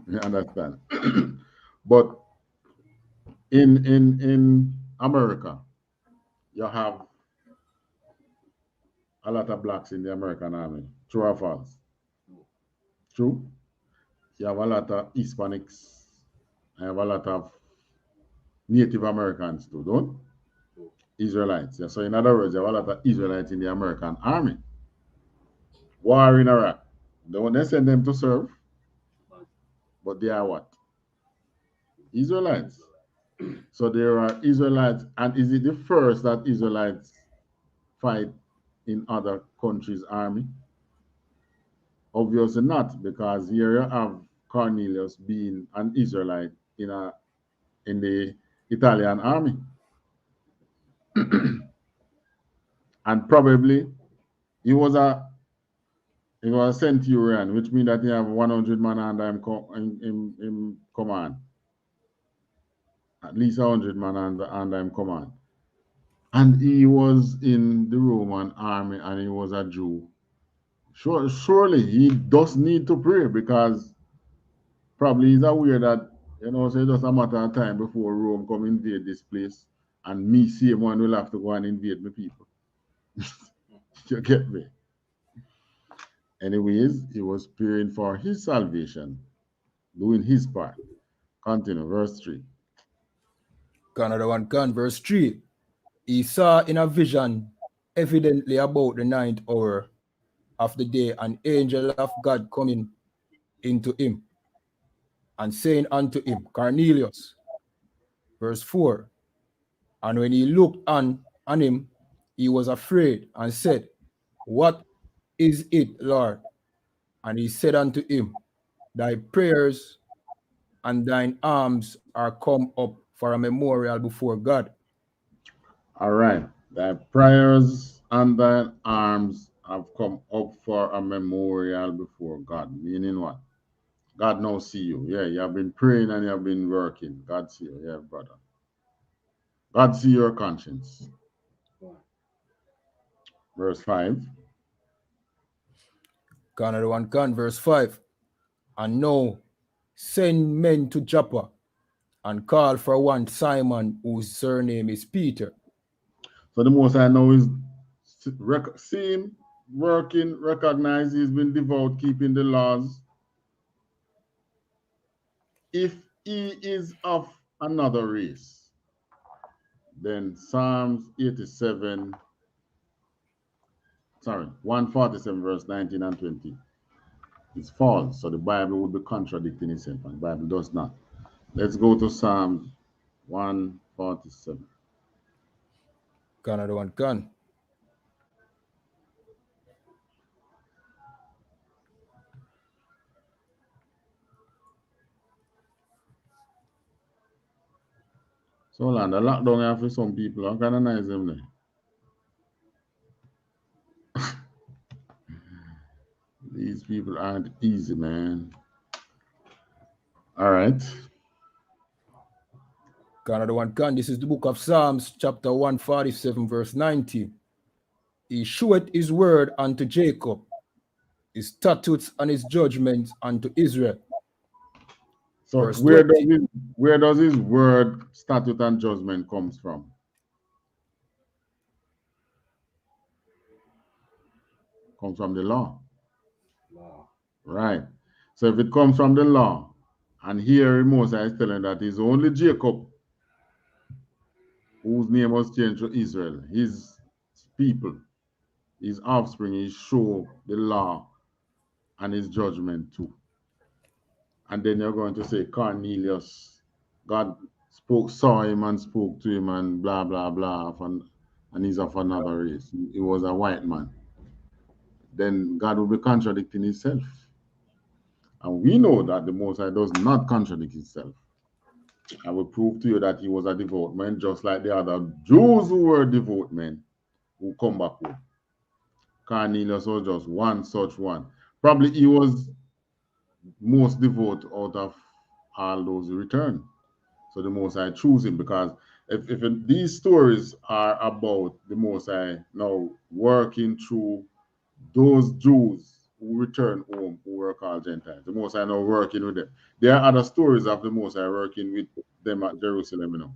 You understand? But in America, you have a lot of blacks in the American army. True or false? True. You have a lot of Hispanics. I have a lot of Native Americans too, don't? Israelites. Yeah. So in other words, you have a lot of Israelites in the American army. War in Iraq. Don't they send them to serve? But they are what? Israelites. So there are Israelites, and is it the first that Israelites fight in other countries' army? Obviously not, because here you have Cornelius being an Israelite in the Italian army. And probably he was a centurion, which means that he have 100 men under him in command. At least 100 men under him command. And he was in the Roman army and he was a Jew. Surely he does need to pray, because probably he's aware that, so it's just a matter of time before Rome come invade this place, and me, same one, will have to go and invade my people. You get me? Anyways, he was praying for his salvation, doing his part. Continue, verse 3. Another one, verse 3. He saw in a vision, evidently about the 9th hour of the day, an angel of God coming into him and saying unto him, Cornelius. Verse 4. And when he looked on him, he was afraid and said, What is it, Lord? And he said unto him, Thy prayers and thine alms are come up for a memorial before God. All right. Thy prayers and thine alms have come up for a memorial before God. Meaning what? God now see you. Yeah, you have been praying and you have been working. God see you. Yeah, brother. God see your conscience. Verse 5. Another one, verse 5. And now send men to Joppa and call for one Simon, whose surname is Peter. So the Most High now is see him working, recognize he's been devout, keeping the laws. If he is of another race, then Psalms 147 verse 19 and 20 is false. So the Bible would be contradicting itself, and the Bible does not. Let's go to Psalms 147. Another one, So land, the lockdown here for some people, how can I nice them there? These people aren't easy, man. All right. Another one, this is the book of Psalms, chapter 147, verse 90. He sheweth his word unto Jacob, his statutes and his judgments unto Israel. So verse where 20. does his word, statute, and judgment comes from? Comes from the law. Right. So if it comes from the law, and here Moses is telling that it's only Jacob whose name was changed to Israel, his people, his offspring, he show the law and his judgment too. And then you're going to say Cornelius, God saw him and spoke to him and blah, blah, blah, and he's of another race. He was a white man. Then God will be contradicting himself. And we know that the Most High does not contradict himself. I will prove to you that he was a devout man, just like the other Jews who were devout men who come back home. Cornelius was just one such one. Probably he was most devout out of all those who returned. So the Most High chose him, because if these stories are about the Most High now working through those Jews who return home, who were called Gentiles, the Most High now working with them. There are other stories of the Most High working with them at Jerusalem,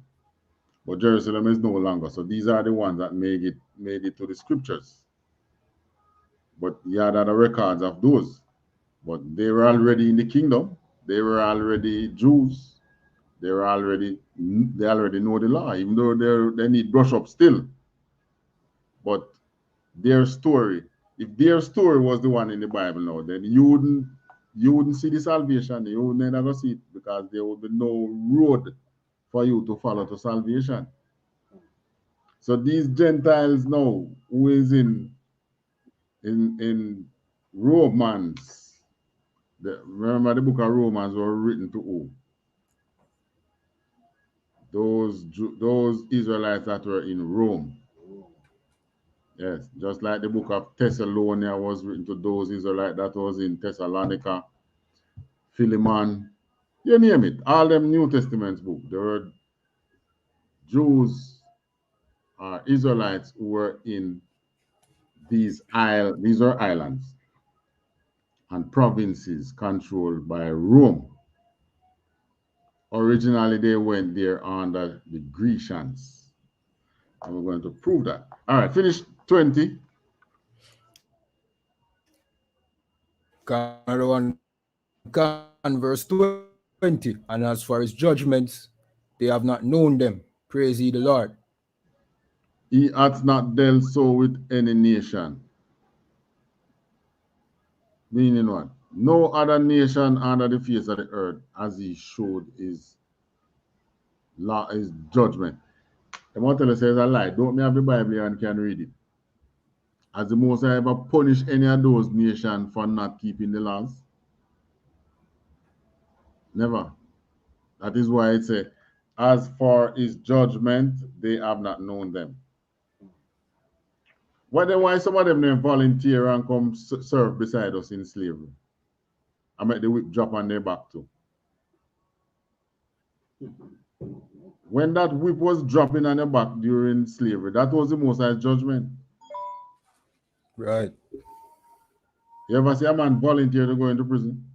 but Jerusalem is no longer. So these are the ones that made it to the scriptures. But you had other records of those. But they were already in the kingdom. They were already Jews. They already know the law, even though they need brush up still. But their story, if their story was the one in the Bible now, then you wouldn't see the salvation. You would never see it, because there would be no road for you to follow to salvation. So these Gentiles now, who is in Romans Remember the book of Romans were written to who? Those Israelites that were in Rome. Yes, just like the book of Thessalonica was written to those Israelites that was in Thessalonica, Philemon, you name it. All them New Testament books. There were Jews or Israelites who were in these are islands and provinces controlled by Rome. Originally, they went there under the Grecians. And we're going to prove that. All right, finish 20. Another one, verse 20. And as for his judgments, they have not known them. Praise ye the Lord. He hath not dealt so with any nation. Meaning what? No other nation under the face of the earth as he showed his law, his judgment. The Motel says a lie. Don't me have the Bible here and can read it. Has the Most High ever punished any of those nations for not keeping the laws? Never. That is why it says, as for his judgment, they have not known them. Why some of them then volunteer and come serve beside us in slavery? I make the whip drop on their back too. When that whip was dropping on your back during slavery, that was the Most High's judgment. Right. You ever see a man volunteer to go into prison?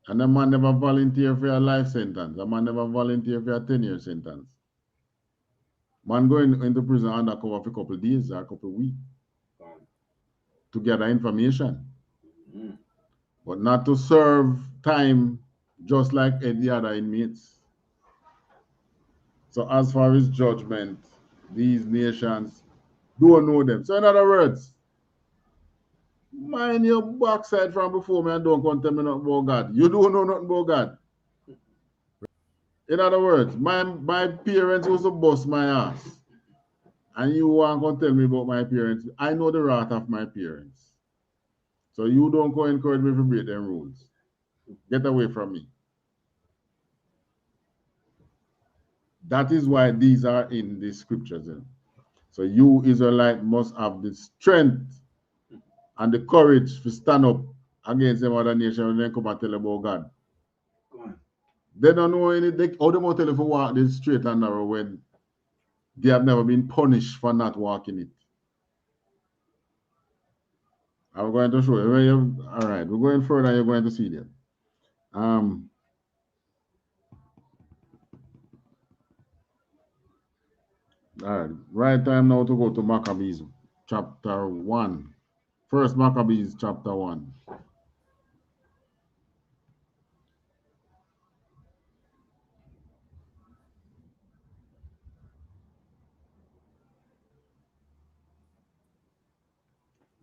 And a man never volunteer for a life sentence. A man never volunteer for a 10-year sentence. Man going into prison undercover for a couple of days or a couple of weeks to gather information. But not to serve time just like any other inmates. So as far as judgment, these nations don't know them. So in other words, mind your backside from before me and don't come tell me nothing about God. You don't know nothing about God. In other words, my parents used to bust my ass. And you want to tell me about my parents. I know the wrath of my parents. So you don't go encourage me to break them rules. Get away from me. That is why these are in the scriptures. So you, Israelite, must have the strength and the courage to stand up against them other nation when they come and tell about God. They don't know anything. How they want to tell you to walk this straight and narrow when they have never been punished for not walking it. I'm going to show you. All right, we're going further. You're going to see them. All right time now to go to Maccabees chapter 1. First Maccabees chapter 1.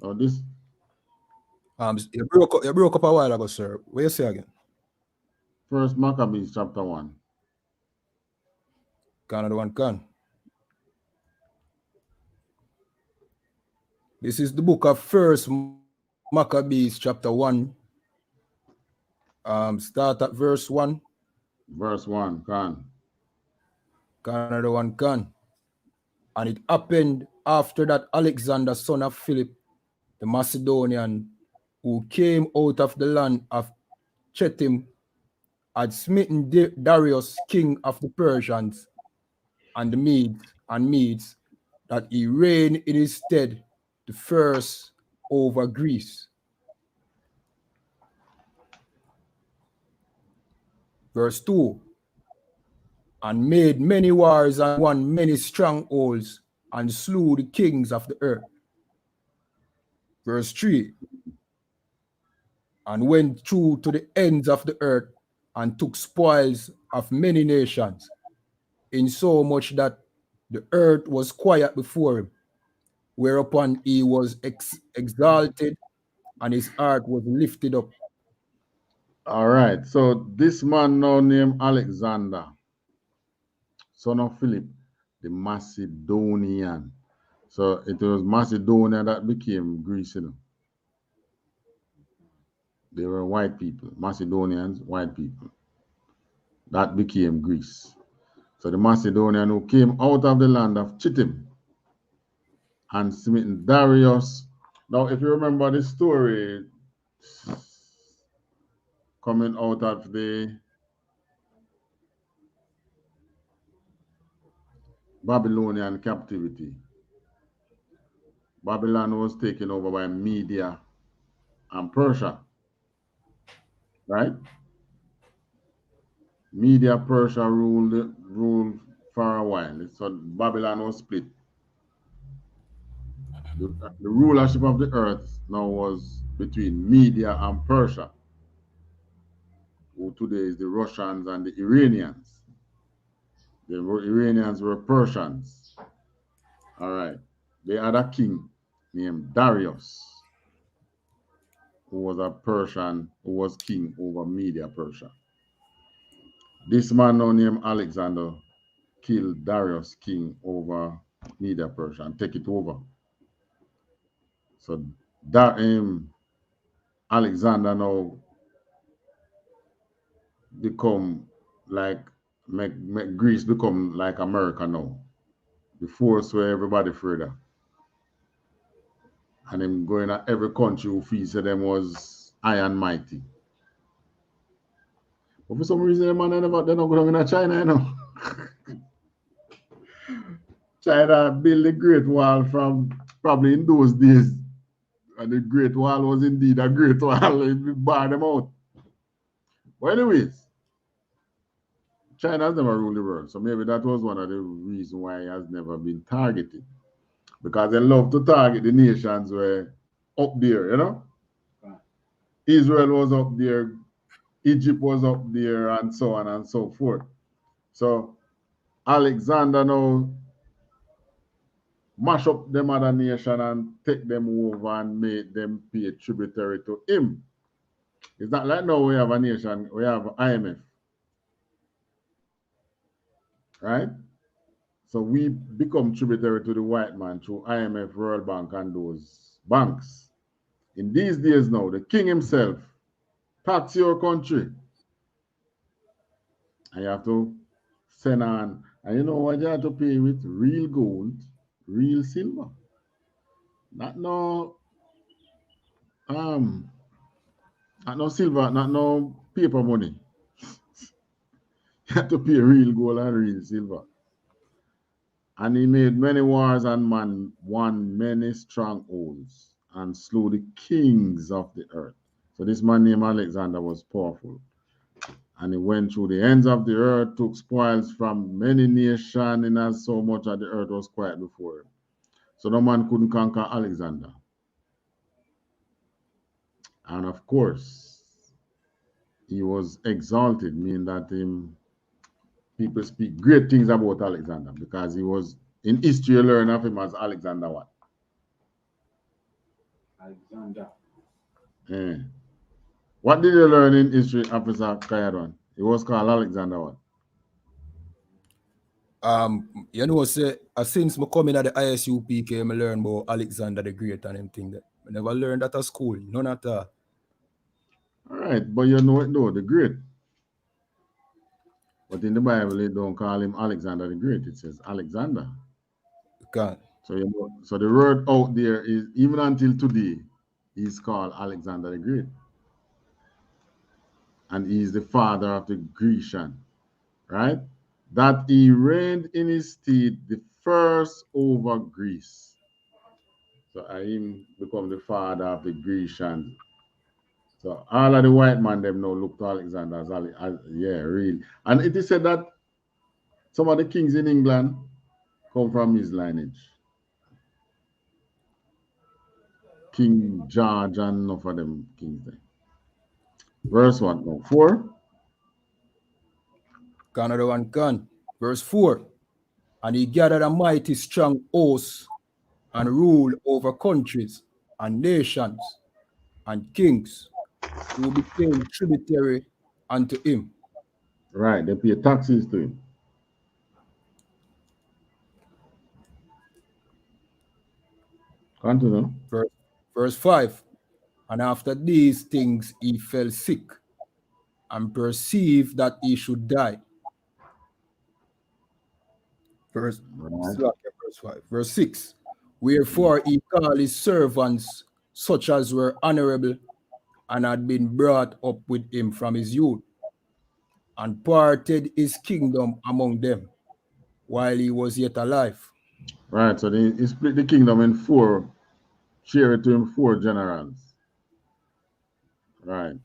Oh, this. You broke up a while ago, sir. What you say again? First Maccabees chapter 1. Another one can. This is the book of First Maccabees chapter 1. Start at verse 1. Verse 1, can. Another one can. And it happened after that Alexander, son of Philip, the Macedonian, who came out of the land of Chittim, had smitten Darius, king of the Persians, and the Medes, that he reigned in his stead the first over Greece. Verse 2, and made many wars and won many strongholds and slew the kings of the earth. Verse 3, and went through to the ends of the earth and took spoils of many nations, in so much that the earth was quiet before him, whereupon he was exalted and his heart was lifted up. All right, so this man now named Alexander, son of Philip, the Macedonian. So it was Macedonia that became Greece, you know. They were white people, Macedonians, white people. That became Greece. So the Macedonian who came out of the land of Chittim and smitten Darius. Now, if you remember the story coming out of the Babylonian captivity, Babylon was taken over by Media and Persia, right? Media Persia ruled for a while. So Babylon was split. The rulership of the earth now was between Media and Persia, who today is the Russians and the Iranians. The Iranians were Persians. All right. They had a king named Darius, who was a Persian, who was king over Media Persia. This man now named Alexander killed Darius, king over Media Persia, and take it over. So that Alexander now become like make Greece become like America now. The force where everybody further. And him going at every country who feels that them was high and mighty. But for some reason, man, they're not going to China, you know. China built the Great Wall from probably in those days. And the Great Wall was indeed a Great Wall. It barred them out. But anyways, China has never ruled the world. So maybe that was one of the reasons why it has never been targeted. Because they love to target the nations where up there, you know. Israel was up there, Egypt was up there, and so on and so forth. So Alexander now mash up them other nation and take them over and make them pay tributary to him. It's not like now we have a nation, we have IMF, right? So we become tributary to the white man through IMF, World Bank, and those banks. In these days now, the king himself tax your country. And you have to send on, and you know what you have to pay with? Real gold, real silver. Not no not no silver, not no paper money. You have to pay real gold and real silver. And he made many wars and won many strongholds and slew the kings of the earth. So this man named Alexander was powerful. And he went through the ends of the earth, took spoils from many nations, and as so much that the earth was quiet before him. So no man couldn't conquer Alexander. And of course, he was exalted, meaning that people speak great things about Alexander because he was in history. You learn of him as Alexander what? Alexander. Yeah. What did you learn in history, Officer Kayadon? He was called Alexander what? You know, say since me coming at the I.S.U.P.K, I learn about Alexander the Great and them thing that I never learned that at school, none at all. All right, but you know it though, the Great. But in the Bible, they don't call him Alexander the Great. It says Alexander. You can't. So you know, so the word out there is even until today, he's called Alexander the Great. And he's the father of the Grecian, right? That he reigned in his stead the first over Greece. So him become the father of the Grecians. So all of the white man them now look to Alexander as yeah, really. And it is said that some of the kings in England come from his lineage. King George and enough of them kings there. Verse what now? 4? Another one gone. Verse 4. And he gathered a mighty strong host and ruled over countries and nations and kings who became tributary unto him. Right, they pay taxes to him. Continue. Verse 5. And after these things he fell sick, and perceived that he should die. Verse, Right. verse 5. Verse 6. Wherefore he called his servants, such as were honorable, and had been brought up with him from his youth, and parted his kingdom among them, while he was yet alive. Right. So he split the kingdom in four, share it to him four generals. Right.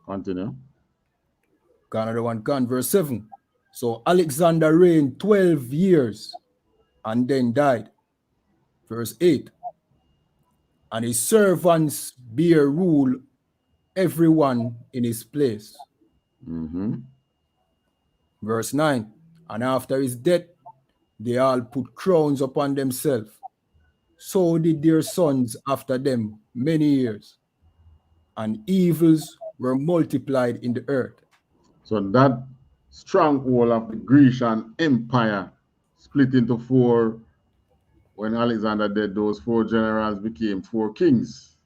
Continue. Another one can. Verse 7. So Alexander reigned 12 years and then died. Verse 8. And his servants bear rule, everyone in his place. Mm-hmm. Verse 9. And after his death, they all put crowns upon themselves. So did their sons after them many years. And evils were multiplied in the earth. So that stronghold of the Grecian Empire split into four. When Alexander dead, those four generals became four kings.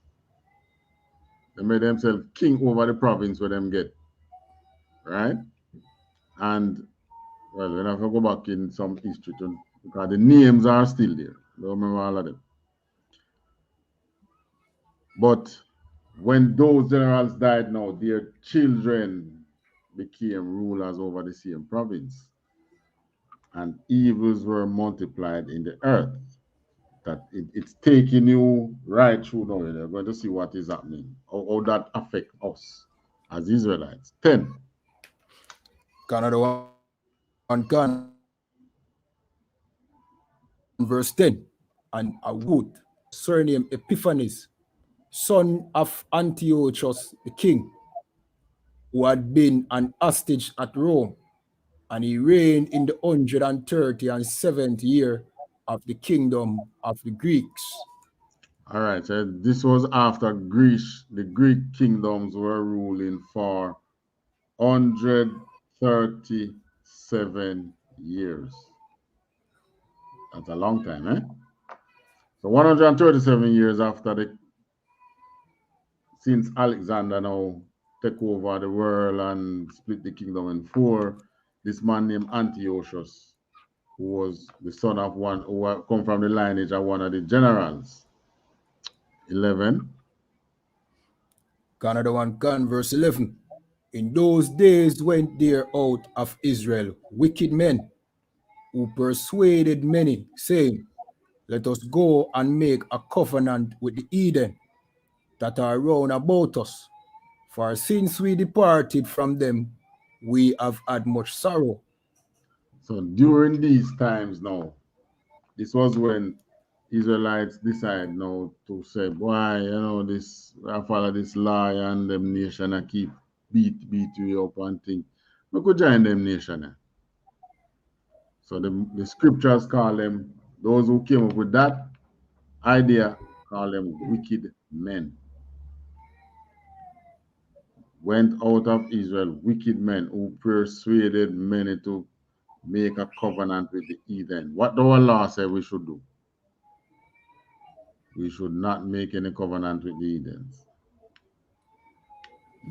They made themselves king over the province where them get. Right? And well, we have to go back in some history because the names are still there. Don't remember all of them. But when those generals died now, their children became rulers over the same province. And evils were multiplied in the earth. That it's taking you right through now. You're going to see what is happening, how that affect us as Israelites. 10. Another one can. Verse 10. And a youth, surnamed Epiphanes, son of Antiochus the king, who had been an hostage at Rome, and he reigned in the 137th year of the kingdom of the Greeks. All right, so this was after Greece. The Greek kingdoms were ruling for 137 years. That's a long time, eh? So 137 years after since Alexander now take over the world and split the kingdom in four, this man named Antiochus, who was the son of one who come from the lineage of one of the generals. 11. Another one can. Verse 11. In those days went there out of Israel wicked men, who persuaded many, saying, let us go and make a covenant with the heathen that are round about us. For since we departed from them, we have had much sorrow. So during these times now, this was when Israelites decide now to say, why, this I follow this lie and them nation I keep beat you up and thing. We could join them nation. So the scriptures call them, those who came up with that idea, call them wicked men. Went out of Israel, wicked men who persuaded many to make a covenant with the heathen. What the law said we should do? We should not make any covenant with the heathens.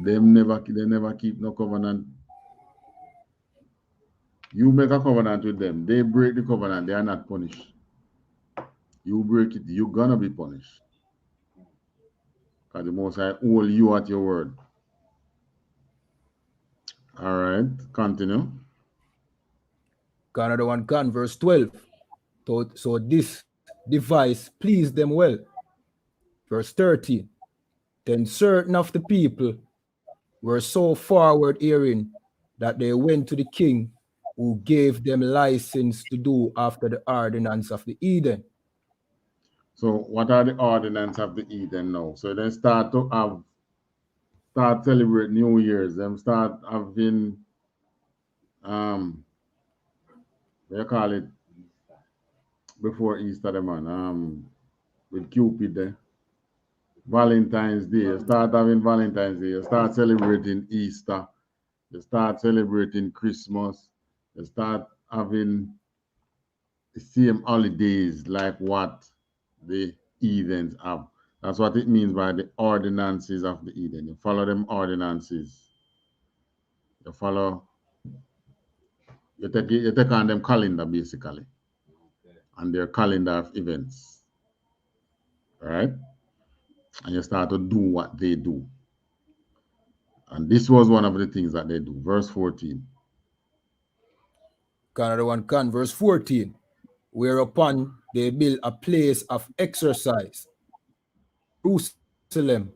They never keep no covenant. You make a covenant with them, they break the covenant, they are not punished. You break it, you're gonna be punished. Because the Most High hold you at your word. All right, continue. Another one can. Verse 12. So this device pleased them well. Verse 13. Then certain of the people were so forward hearing that they went to the king, who gave them license to do after the ordinance of the heathen. So what are the ordinances of the heathen now? So they start celebrate New Year's. Them start having what you call it before Easter, the man. With Cupid there. Valentine's Day. You start having Valentine's Day. You start celebrating Easter. You start celebrating Christmas. You start having the same holidays like what the heathens have. That's what it means by the ordinances of the Eden. You follow them ordinances. You follow, you take on them calendar basically. And their calendar of events. Right? And you start to do what they do. And this was one of the things that they do. Verse 14. Canada 1 can, verse 14. Whereupon they build a place of exercise, Jerusalem,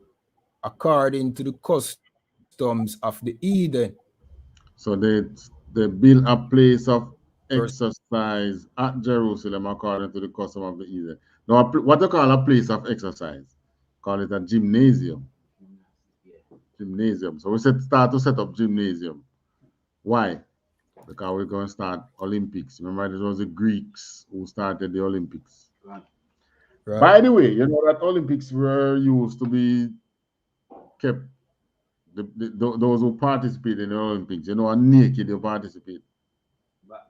according to the customs of the Eden. So they build a place of Verse, exercise at Jerusalem according to the custom of the Eden. Now, what they call a place of exercise? Call it a gymnasium. Gymnasium. So we start to set up gymnasium. Why? Because we're going to start Olympics. Remember, it was the Greeks who started the Olympics. Right. By the way, you know that Olympics were used to be kept, those who participate in the Olympics, you know, are naked to participate. Back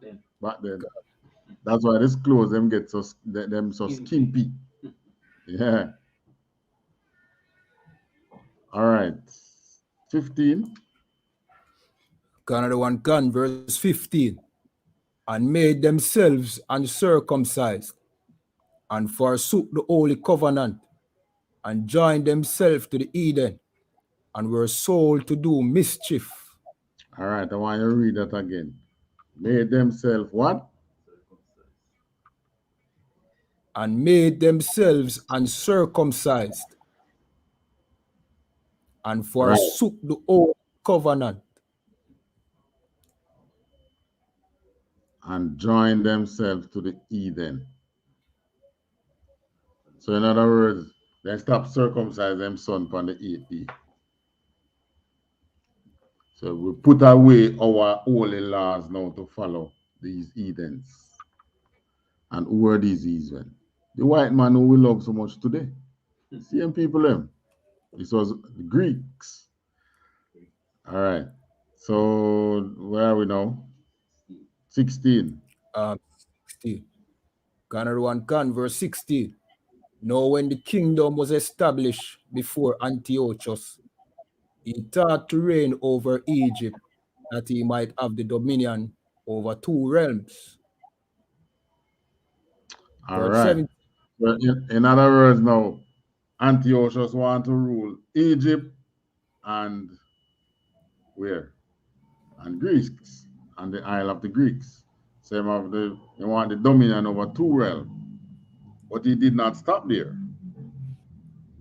then. That's why this clothes them get so skimpy. Yeah. All right. 15. Canada 1 can, verse 15. And made themselves uncircumcised, and forsook the holy covenant, and joined themselves to the Eden, and were sold to do mischief. All right, I want you to read that again. Made themselves what? And made themselves uncircumcised, and forsook the old covenant, and joined themselves to the Eden. So in other words, they stop circumcising them son upon the 8th day. So we put away our holy laws now to follow these Edens. And who are these Israel? The white man who we love so much today. Same people them. This was the Greeks. All right. So where are we now? 16. 16. Canada 1 can, verse 16. Now when the kingdom was established before Antiochus, he thought to reign over Egypt, that he might have the dominion over 2 realms. All right. So in other words, now Antiochus want to rule Egypt and where? And Greeks and the Isle of the Greeks. Same of they want the dominion over 2 realms. But he did not stop there.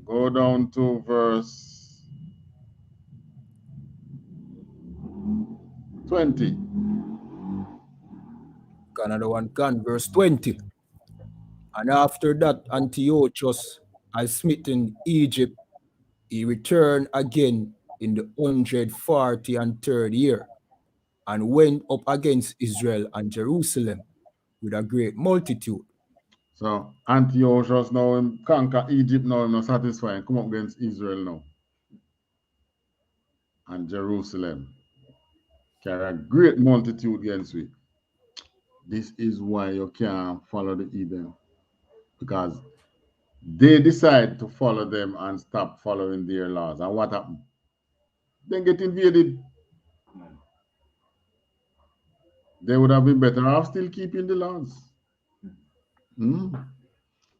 Go down to verse 20. Canada 1 can, verse 20. And after that Antiochus had smitten Egypt, he returned again in the 143rd year, and went up against Israel and Jerusalem with a great multitude. So Antiochus now conquer Egypt now, not satisfied, come up against Israel now. And Jerusalem carry a great multitude against we. This is why you can't follow the Eden. Because they decide to follow them and stop following their laws. And what happened? They get invaded. They would have been better off still keeping the laws.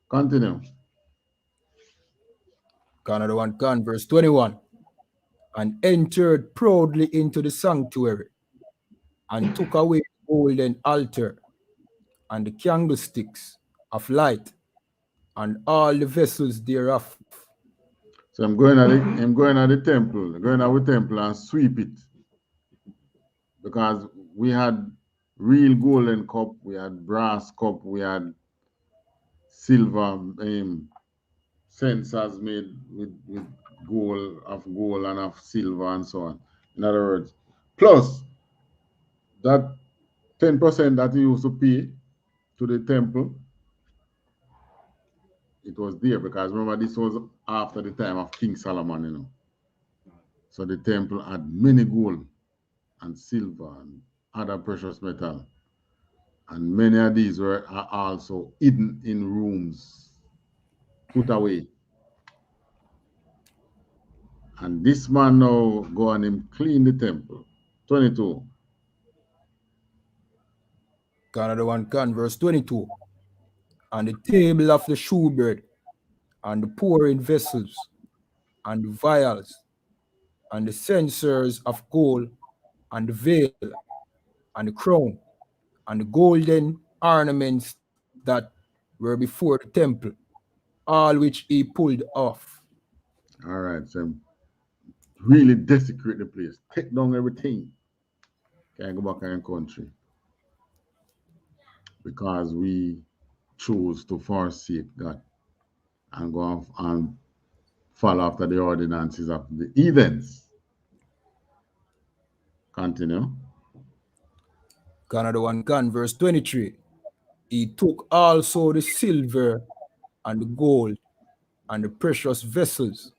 Continue. Canada 1 can, verse 21. And entered proudly into the sanctuary, and took away the golden altar, and the candlesticks of light, and all the vessels thereof. So I'm going at the temple, going at the temple and sweep it. Because we had real golden cup, we had brass cup, we had silver censers made with gold and of silver and so on. In other words, plus that 10% that you used to pay to the temple, it was there because remember this was after the time of King Solomon, you know. So the temple had many gold and silver and other precious metal. And many of these are also hidden in rooms, put away. And this man now go and him clean the temple. 22. Another one can, verse 22. And the table of the shewbread, and the pouring vessels, and the vials, and the censers of gold, and the veil, and the crown, and the golden ornaments that were before the temple, all which he pulled off. All right, so really desecrate the place, take down everything. Can't go back in the country because we chose to forsake God and go off and follow after the ordinances of the heathens. Continue. Another one can, verse 23. He took also the silver and the gold and the precious vessels.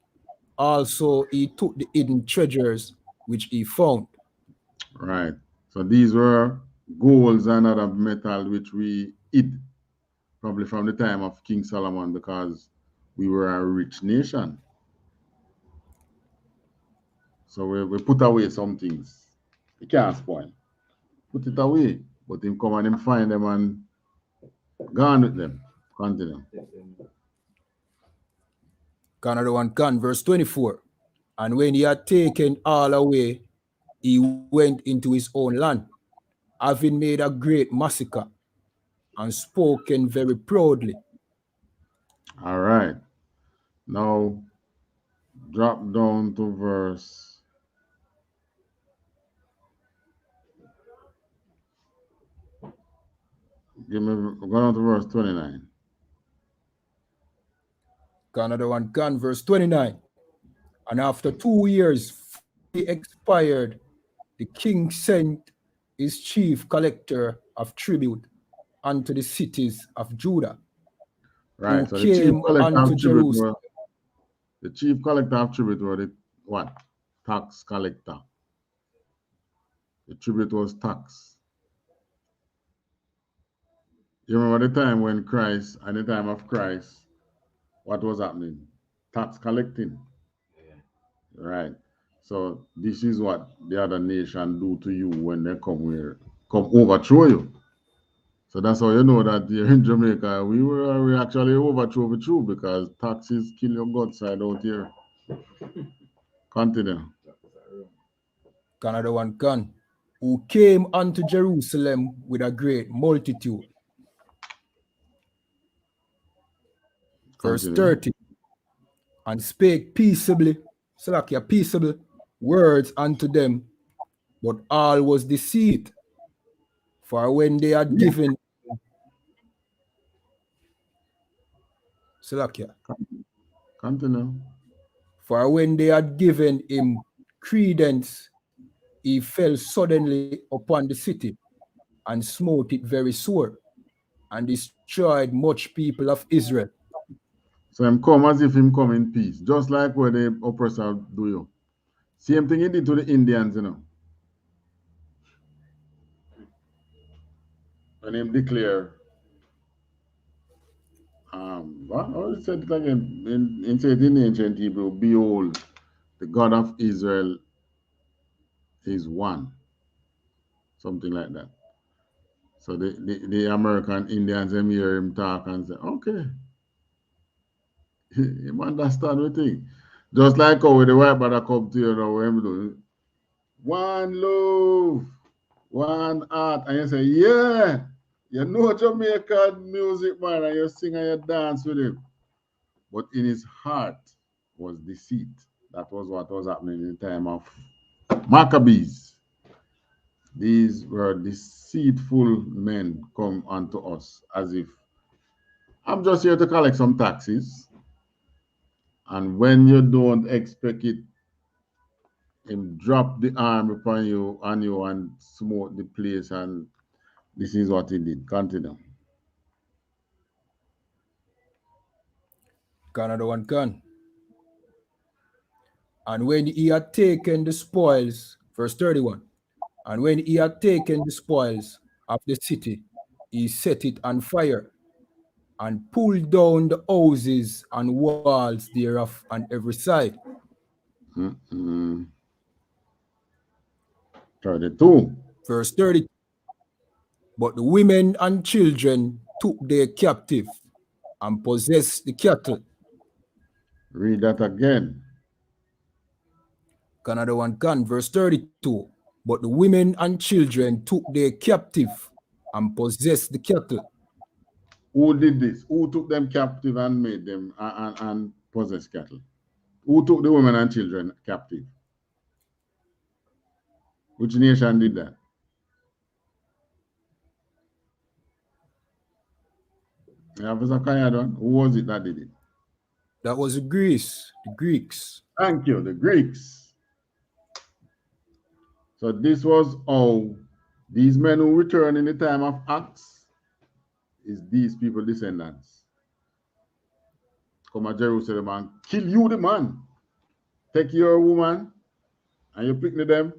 Also, he took the hidden treasures which he found. Right. So these were golds and other metal which we hid probably from the time of King Solomon because we were a rich nation. So we put away some things. You can't spoil. Put it away. But him come and him find them and gone with them. Continue. Another one can, verse 24. And when he had taken all away, he went into his own land, having made a great massacre, and spoken very proudly. All right. Now drop down to verse. Go down to verse 29. Another one can, verse 29. And after 2 years fully expired, the king sent his chief collector of tribute unto the cities of Judah, Right. who So the chief came collector unto of tribute were Jerusalem. the chief collector of tribute were the what? Tax collector. The tribute was tax. You remember the time when Christ, at the time of Christ, what was happening? Tax collecting. Right. So this is what the other nation do to you when they come overthrow you. So that's how you know that here in Jamaica we actually overthrow the true because taxes kill your God side out here. Continue. Another one can, who came unto Jerusalem with a great multitude. Verse Continue. 30. And spake peaceably, Salakia, peaceable words unto them, but all was deceit. For when they had given, Salakia, Continue. for when they had given him credence, he fell suddenly upon the city and smote it very sore, and destroyed much people of Israel. So him come as if him come in peace, just like what the oppressor do you. Same thing he did to the Indians, you know. When him declare, what? How he said it again? In said in ancient Hebrew, behold, the God of Israel is one. Something like that. So the American Indians them hear him talk and say, okay, him understand what thing. Just like how the white brother come to you now, him do one love, one heart, and you say, yeah, you know Jamaican music, man, and you sing and you dance with him. But in his heart was deceit. That was what was happening in the time of Maccabees. These were deceitful men come unto us as if I'm just here to collect some taxes. And when you don't expect it, him drop the arm upon you and smote the place, and this is what he did. Continue. Another one can. And when he had taken the spoils, verse 31, and when he had taken the spoils of the city, he set it on fire, and pulled down the houses and walls thereof on every side. 32. Verse 30. But the women and children took their captive and possessed the cattle. Read that again. Another one can. Verse 32. But the women and children took their captive and possessed the cattle. Who did this? Who took them captive and made them and possessed cattle? Who took the women and children captive? Which nation did that? Yeah, Zachariah done. Who was it that did it? That was Greece, the Greeks. Thank you, the Greeks. So this was how these men who returned in the time of Acts is these people descendants. Come to Jerusalem and kill you the man. Take your woman and you pick them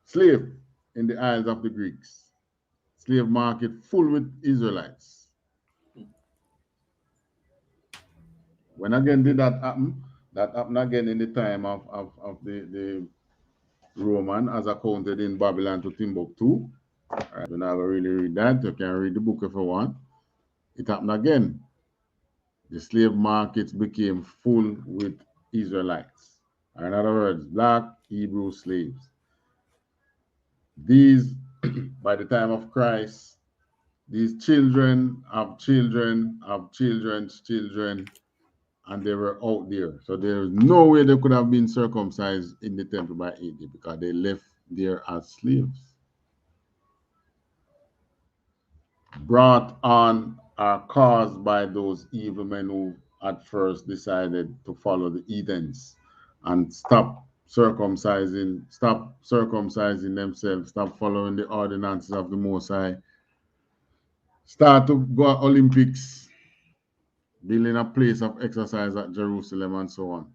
slave in the isles of the Greeks. Slave market full with Israelites. When again did that happen? That happened again in the time of the Roman, as accounted in Babylon to Timbuktu. All right, we're not going to really read that. You can read the book if you want. It happened again. The slave markets became full with Israelites. In other words, black Hebrew slaves. These, by the time of Christ, these children have children have children's children, and they were out there. So there's no way they could have been circumcised in the temple by AD because they left there as slaves. Brought on or caused by those evil men who at first decided to follow the heathens and stop circumcising themselves, stop following the ordinances of the Most High, start to go to Olympics, building a place of exercise at Jerusalem and so on.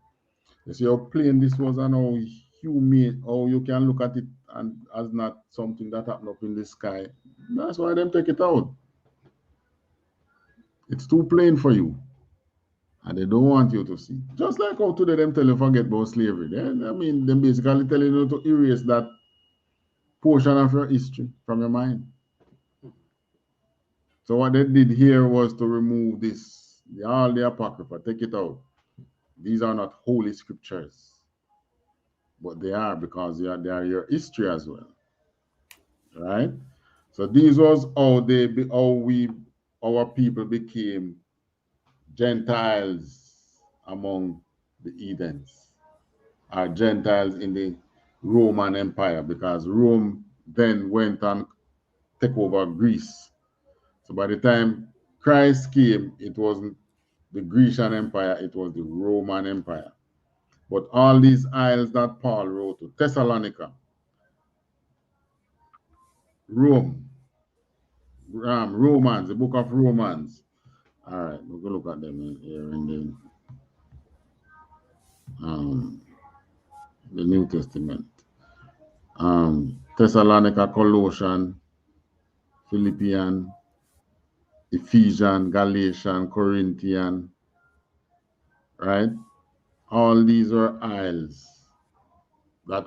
You see how plain this was and how humane, how you can look at it and as not something that happened up in the sky. That's why them take it out. It's too plain for you. And they don't want you to see. Just like how today them tell you forget about slavery. I mean, them basically telling you to erase that portion of your history from your mind. So what they did here was to remove this, all the Apocrypha, take it out. These are not holy scriptures, but they are because they are your history as well, right? So these was how our people became Gentiles among the heathens, are Gentiles in the Roman Empire, because Rome then went and took over Greece. So by the time Christ came, it wasn't the Grecian Empire, it was the Roman Empire. But all these isles that Paul wrote to, Thessalonica, Rome, Romans, the book of Romans. All right, we'll go look at them here in the New Testament. Thessalonica, Colossians, Philippians, Ephesians, Galatians, Corinthians, right? All these are isles that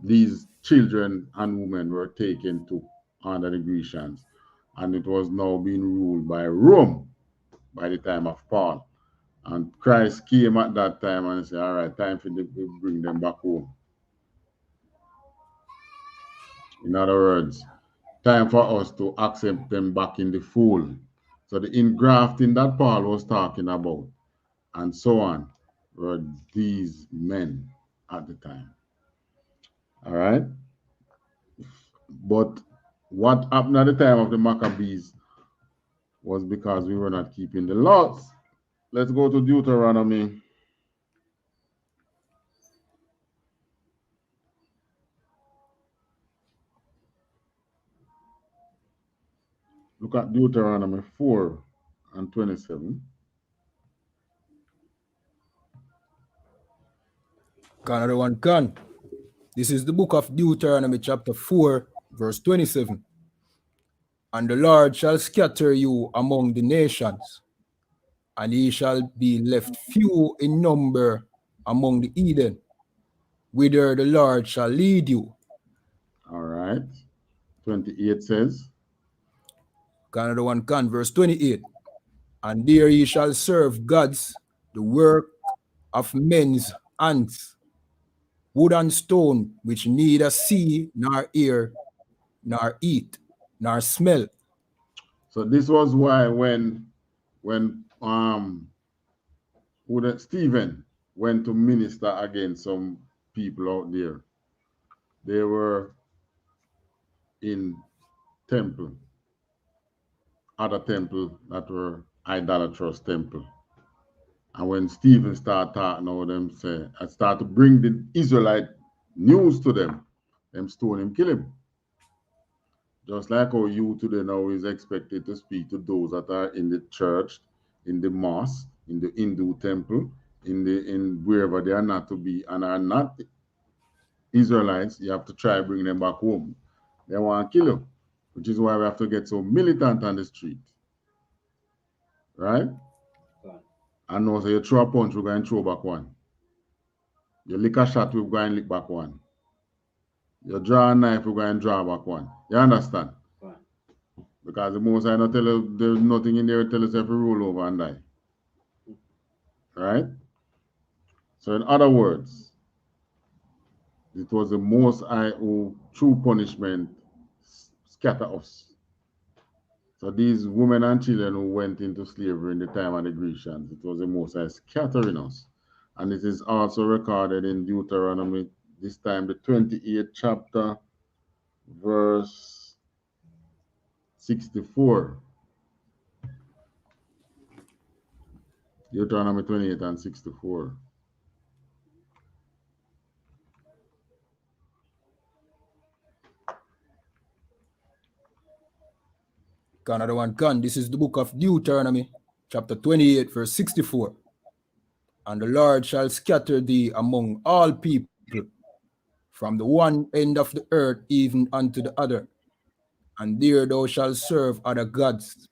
these children and women were taken to under the Grecians, and it was now being ruled by Rome by the time of Paul. And Christ came at that time and said, all right, time for them to bring them back home. In other words, time for us to accept them back in the fold. So the ingrafting that Paul was talking about and so on were these men at the time. All right? But what happened at the time of the Maccabees was because we were not keeping the laws. Let's go to Deuteronomy. Look at Deuteronomy 4 and 27. Another one can. This is the book of Deuteronomy chapter 4, verse 27. And the Lord shall scatter you among the nations, and he shall be left few in number among the heathen, whither the Lord shall lead you. All right. 28 says, Another one can, verse 28. And there ye shall serve gods, the work of men's hands, wood and stone, which neither see, nor hear, nor eat, nor smell. so this was why when Stephen went to minister against some people out there, they were in temple, other temple that were idolatrous temple. And when Stephen started talking about them, say, I start to bring the Israelite news to them stone him, kill him. Just like how you today now is expected to speak to those that are in the church, in the mosque, in the Hindu temple, in wherever they are not to be and are not Israelites, you have to try bring them back home. They want to kill you, which is why we have to get so militant on the street. Right? And now so you throw a punch, we're going to throw back one. You lick a shot, we're going to lick back one. You draw a knife, we're going to draw back one. You understand? Because the most I not tell you, there's nothing in there to tell us if we roll over and die. Right? So in other words, it was the Most High who, through punishment, scatter us. So these women and children who went into slavery in the time of the Grecians, it was the Most High scattering us. And it is also recorded in Deuteronomy, this time the 28th chapter, verse 64. Deuteronomy 28 and 64. Another one can. This is the book of Deuteronomy, chapter 28, verse 64. And the Lord shall scatter thee among all people, from the one end of the earth even unto the other. And there thou shalt serve other gods,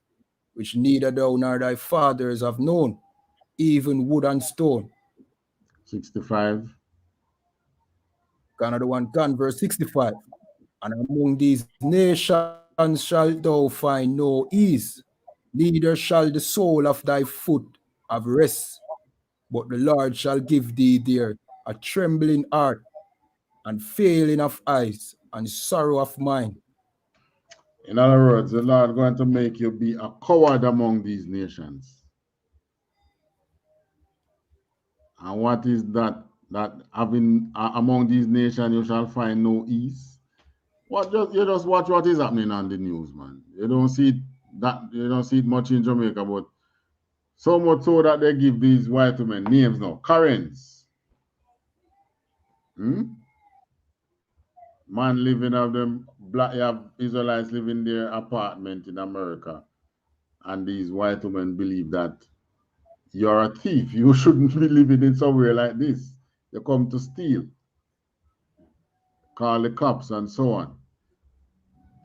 which neither thou nor thy fathers have known, even wood and stone. 65. Another one can, verse 65. And among these nations shalt thou find no ease, neither shall the sole of thy foot have rest, but the Lord shall give thee there a trembling heart, and failing of eyes, and sorrow of mind. In other words, the Lord is going to make you be a coward among these nations. And what is that? That having among these nations you shall find no ease. You just watch what is happening on the news, man. You don't see it much in Jamaica, but so much so that they give these white women names now. Karens. Man living of them black, you have Israelites living in their apartment in America, and these white women believe that you're a thief. You shouldn't be living in somewhere like this. You come to steal, call the cops, and so on.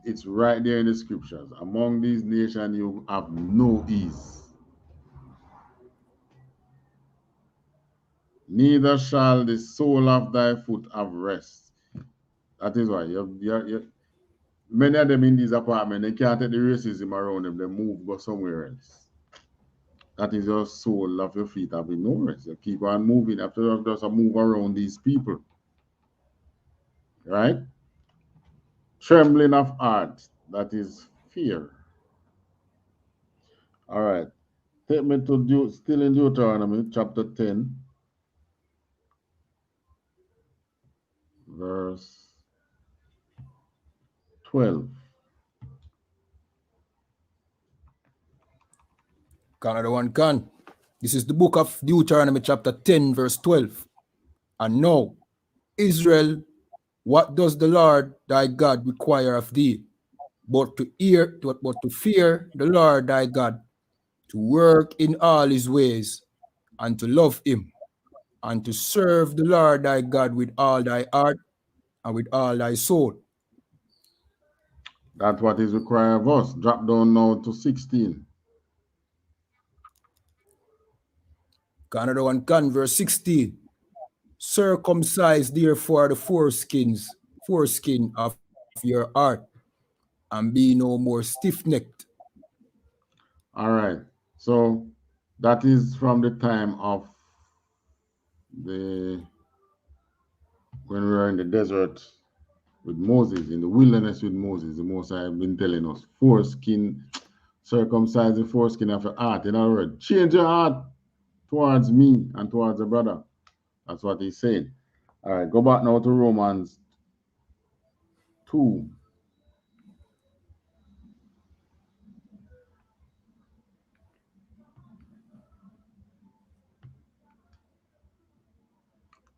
It's right there in the scriptures. Among these nations, you have no ease. Neither shall the sole of thy foot have rest. That is why many of them in these apartments, they can't take the racism around them. They move, go somewhere else. That is your sole of your feet having no rest. You keep on moving. After you just move around these people. Right? Trembling of heart. That is fear. All right. Take me to still in Deuteronomy chapter 10, verse 12. Another one can. This is the book of Deuteronomy chapter 10, verse 12. And now, Israel, what does the Lord thy God require of thee? But to fear the Lord thy God, to work in all his ways, and to love him, and to serve the Lord thy God with all thy heart and with all thy soul. That's what is required of us. Drop down now to 16. Another one, can verse 16. Circumcise therefore the foreskin of your heart, and be no more stiff-necked. All right. So that is from the time of when we were in the desert with Moses, in the wilderness with Moses. The Most High have been telling us, foreskin, circumcise the foreskin of your heart. In other words, change your heart towards me and towards the brother. That's what he's saying. All right, go back now to Romans 2.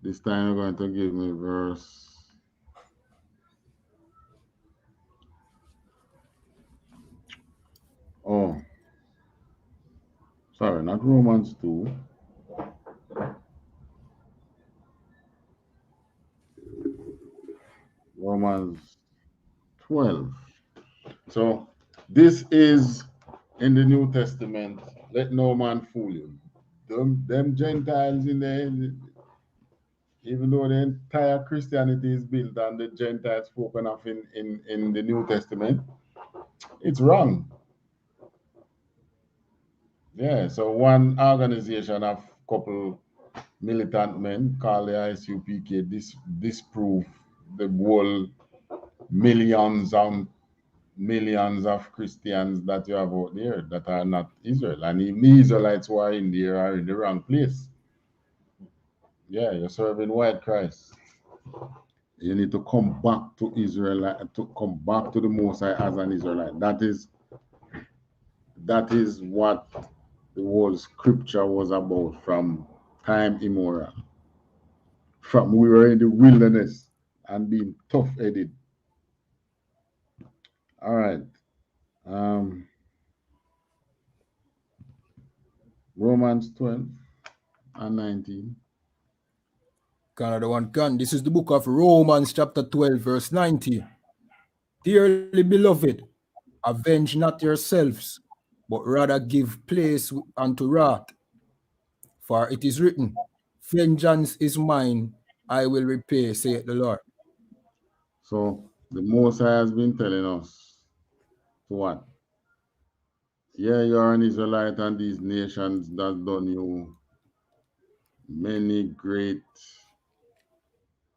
This time you're going to give me verse. Oh, sorry, not Romans 2. Romans 12. So this is in the New Testament. Let no man fool you. Them Gentiles in there, even though the entire Christianity is built on the Gentiles spoken of in the New Testament, it's wrong. Yeah, so one organization of couple militant men called the I.S.U.P.K disprove the whole millions and millions of Christians that you have out there that are not Israel. And even the Israelites who are in there are in the wrong place. Yeah, you're serving white Christ. You need to come back to Israel, to come back to the Most High as an Israelite. That is what the whole scripture was about from time immemorial. From we were in the wilderness and being tough-headed. All right. Romans 12 and 19. Another one, can. This is the book of Romans chapter 12 verse 19. Dearly beloved, avenge not yourselves, but rather give place unto wrath. For it is written, vengeance is mine, I will repay, saith the Lord. So the Most High has been telling us to what? Yeah, you are an Israelite, and these nations that done you many great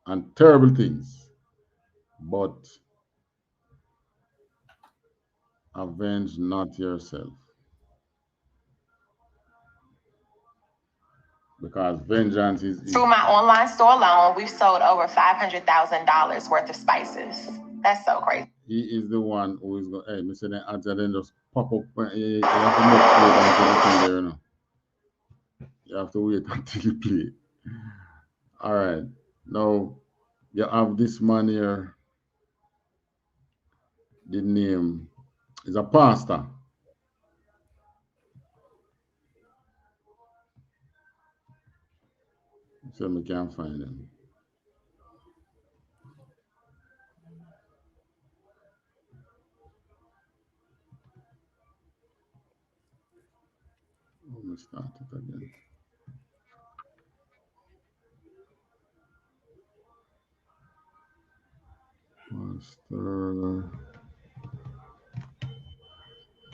and terrible things, but avenge not yourself, because vengeance is Through my online store alone, we've sold over $500,000 worth of spices. That's so crazy. He is the one who is going. Hey, Mr. Then ads then just pop up. You have to wait until you come there, you know. You have to wait until you play. All right. Now you have this man here. The name is a pastor. So we can't find him. Let me start it again. Pastor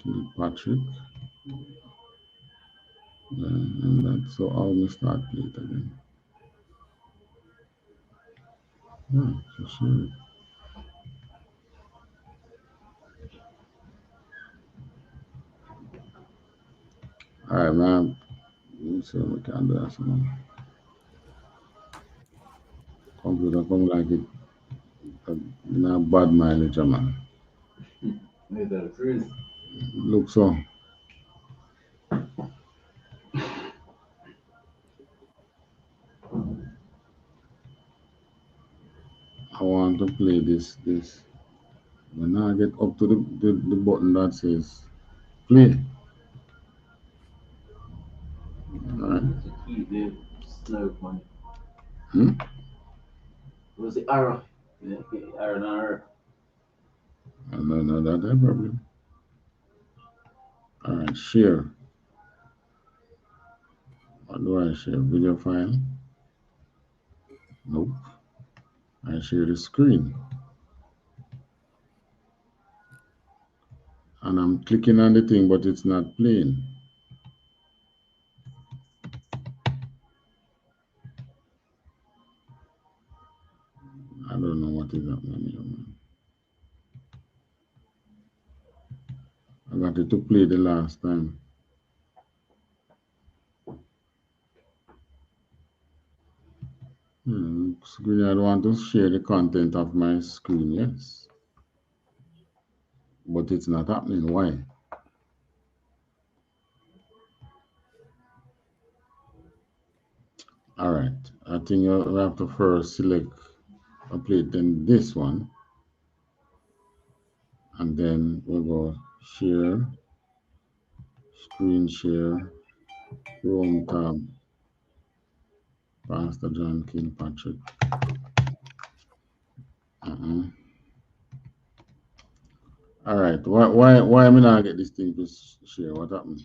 Kilpatrick. And that's so I'll start it again. Yeah, for sure. All right, man. So we can do that. Computer come like it. Not bad mileage, man. Look so. I want to play this. When I get up to the button that says play. All right. It was the arrow. Yeah, arrow. No, that's a problem. All right, share. What do I share? Video file? Nope. I share the screen. And I'm clicking on the thing, but it's not playing. I don't know what is happening here, man. I got it to play the last time. Screen, I don't want to share the content of my screen, yes. But it's not happening. Why? All right. I think you have to first select a plate, then this one. And then we'll go share, screen share, Chrome tab, Pastor John King Patrick. All right. Why am I not get this thing to share? What happened?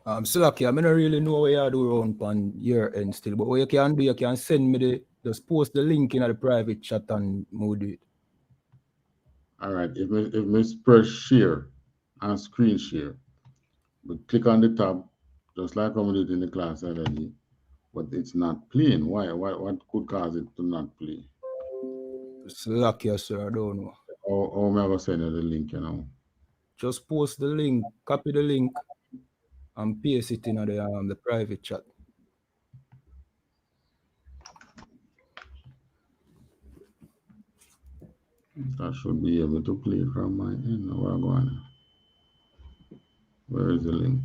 Slacky, I don't really know what you do around on your end still, but what you can do, you can send me just post the link in the private chat and we'll do it. All right. If we press share and screen share, but click on the tab, just like I did in the class already, but it's not playing. Why? What could cause it to not play? Slacky, sir, I don't know. How am I going to send you the link, you know? Just post the link, copy the link, and paste it in the private chat. That should be able to play from my end. Now we're going. Where is the link?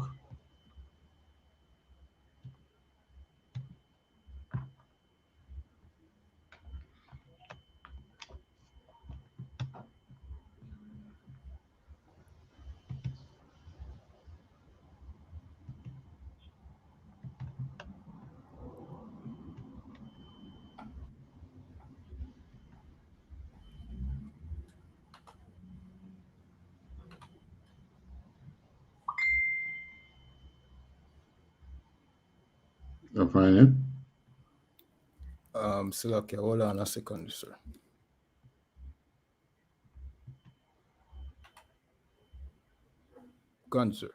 You find it? Slacky, hold on a second, sir. Gone, sir.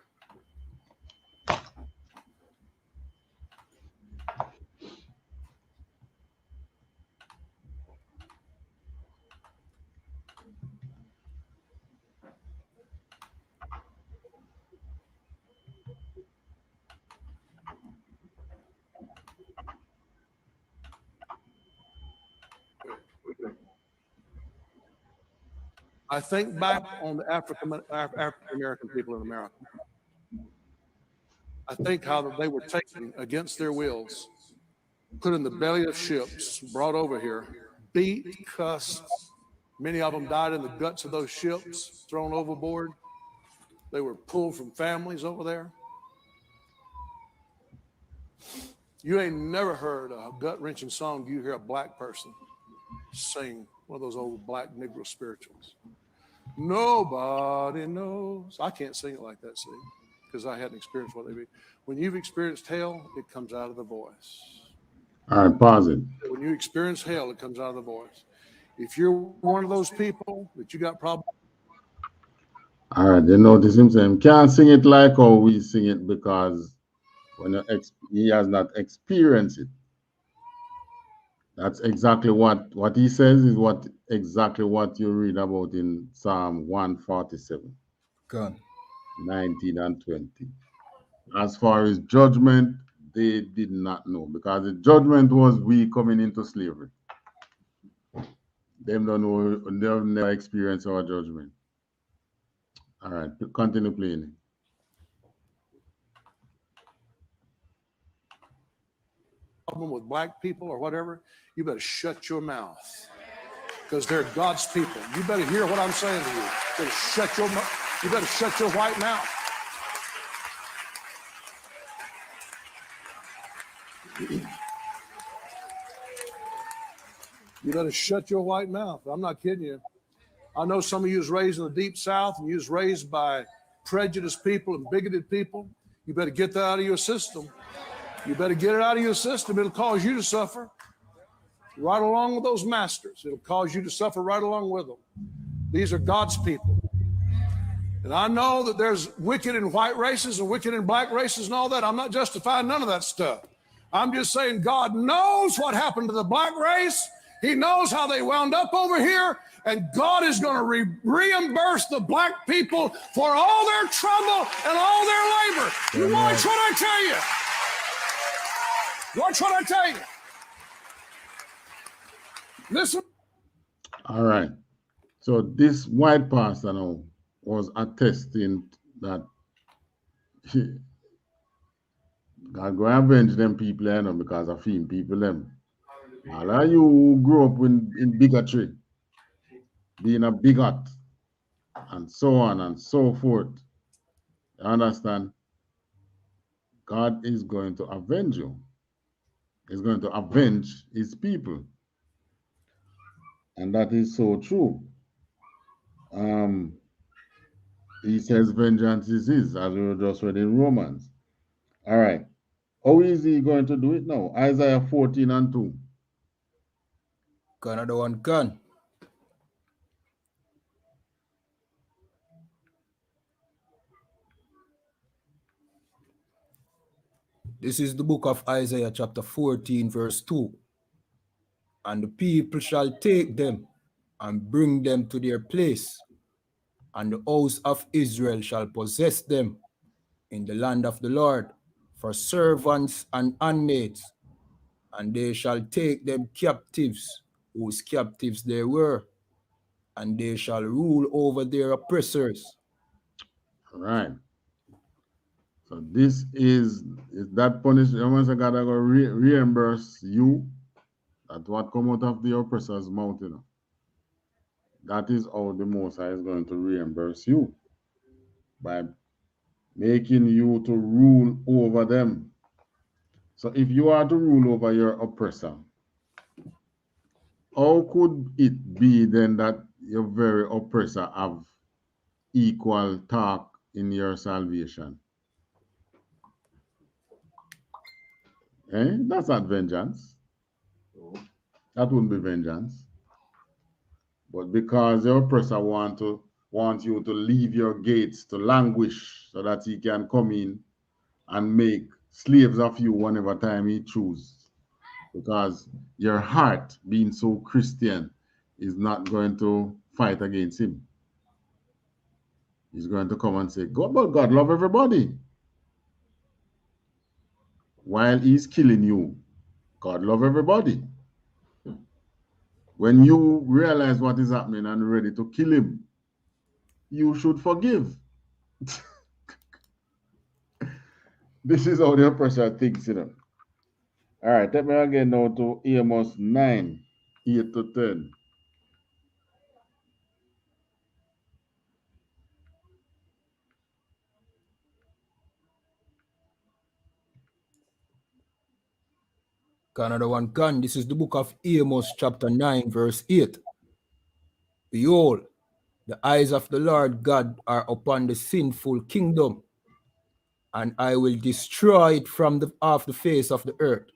I think back on the African American people in America. I think how they were taken against their wills, put in the belly of ships, brought over here, beat, cussed. Many of them died in the guts of those ships, thrown overboard. They were pulled from families over there. You ain't never heard a gut-wrenching song. You hear a black person sing one of those old black Negro spirituals. Nobody knows. I can't sing it like that, see, because I hadn't experienced what they be. When you've experienced hell, it comes out of the voice. All right, pause it. When you experience hell, it comes out of the voice. If you're one of those people that you got problems. All right, you notice him saying, can't sing it like how we sing it because when he has not experienced it. That's exactly what he says is exactly what you read about in Psalm 147. Gone. 19 and 20. As far as judgment, they did not know because the judgment was we coming into slavery. Them don't know, they've never experienced our judgment. All right, continue playing. Problem with black people or whatever, you better shut your mouth because they're God's people. You better hear what I'm saying to you. You better shut your mouth. You better shut your white mouth. You better shut your white mouth. I'm not kidding you. I know some of you was raised in the deep South and you was raised by prejudiced people and bigoted people. You better get that out of your system. You better get it out of your system. It'll cause you to suffer right along with those masters. It'll cause you to suffer right along with them. These are God's people. And I know that there's wicked in white races and wicked in black races and all that. I'm not justifying none of that stuff. I'm just saying God knows what happened to the black race. He knows how they wound up over here. And God is going to reimburse the black people for all their trouble and all their labor. You watch what I tell you. Watch what I tell you. Listen. All right. So this white pastor now was attesting that God go avenge them people, you know, because of him, people them. All of you who grew up in bigotry, being a bigot, and so on and so forth. You understand? God is going to avenge you. He's going to avenge his people. And that is so true. He says vengeance is his, as we just read in Romans. All right. How is he going to do it now? Isaiah 14:2. Another one gun. This is the book of Isaiah chapter 14 verse 2. And the people shall take them and bring them to their place, and the house of Israel shall possess them in the land of the Lord for servants and handmaids, and they shall take them captives, whose captives they were, and they shall rule over their oppressors. All right. So this is that punishment. Once God are going to reimburse you, that's what come out of the oppressor's mouth, you know. That is how the Most High is going to reimburse you, by making you to rule over them. So if you are to rule over your oppressor, how could it be then that your very oppressor have equal talk in your salvation? That's not vengeance. That wouldn't be vengeance. But because your oppressor wants you to leave your gates to languish so that he can come in and make slaves of you whenever time he chooses. Because your heart, being so Christian, is not going to fight against him. He's going to come and say, God, but God love everybody. While he's killing you, God love everybody. When you realize what is happening and ready to kill him, you should forgive. This is how the oppressor thinks, you know. All right, let me again now to Amos 9:8-10. Another one gun. This is the book of Amos chapter 9 verse 8. Behold, the eyes of the Lord God are upon the sinful kingdom, and I will destroy it from off the face of the earth,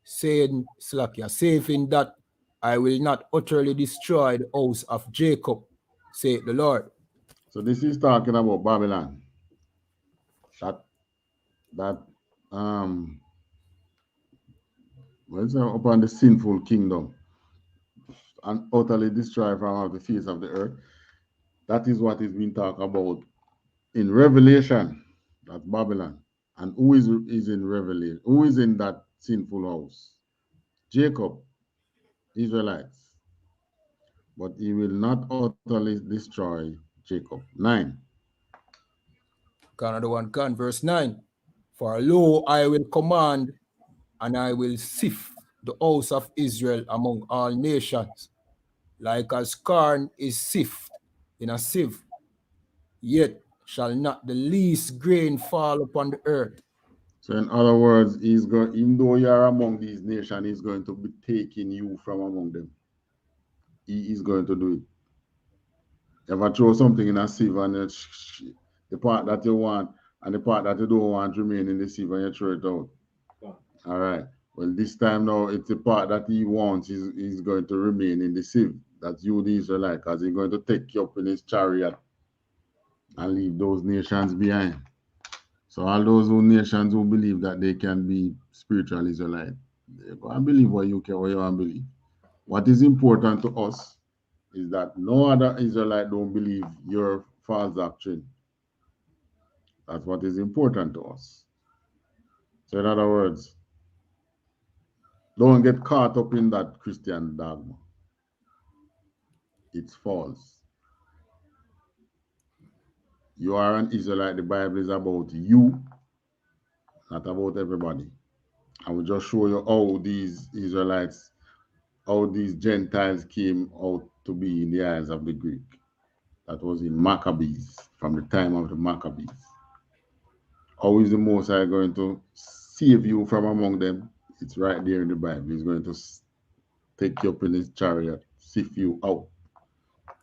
saying that I will not utterly destroy the house of Jacob, saith the Lord. So this is talking about Babylon. Upon the sinful kingdom and utterly destroy from off the face of the earth. That is what is being talked about in Revelation. That's Babylon. And who is in Revelation? Who is in that sinful house? Jacob, Israelites. But he will not utterly destroy Jacob. 9. Another one can, verse 9. For lo, I will command, and I will sift the house of Israel among all nations, like as corn is sifted in a sieve, yet shall not the least grain fall upon the earth. So in other words, he's going, even though you are among these nations, he's going to be taking you from among them. He is going to do it. Ever throw something in a sieve and the part that you want and the part that you don't want remain in the sieve and you throw it out? All right. Well, this time now, it's the part that he wants. He's going to remain in the sieve. That's you, the Israelite, because he's going to take you up in his chariot and leave those nations behind. So all those nations who believe that they can be spiritual Israelite, they go and believe what you can, what you want to believe. What is important to us is that no other Israelite don't believe your false doctrine. That's what is important to us. So in other words, don't get caught up in that Christian dogma. It's false. You are an Israelite. The Bible is about you, not about everybody. I will just show you how these Israelites, how these Gentiles came out to be in the eyes of the Greek. That was in Maccabees, from the time of the Maccabees. How is the Most High going to save you from among them? It's right there in the Bible. He's going to take you up in his chariot, sift you out,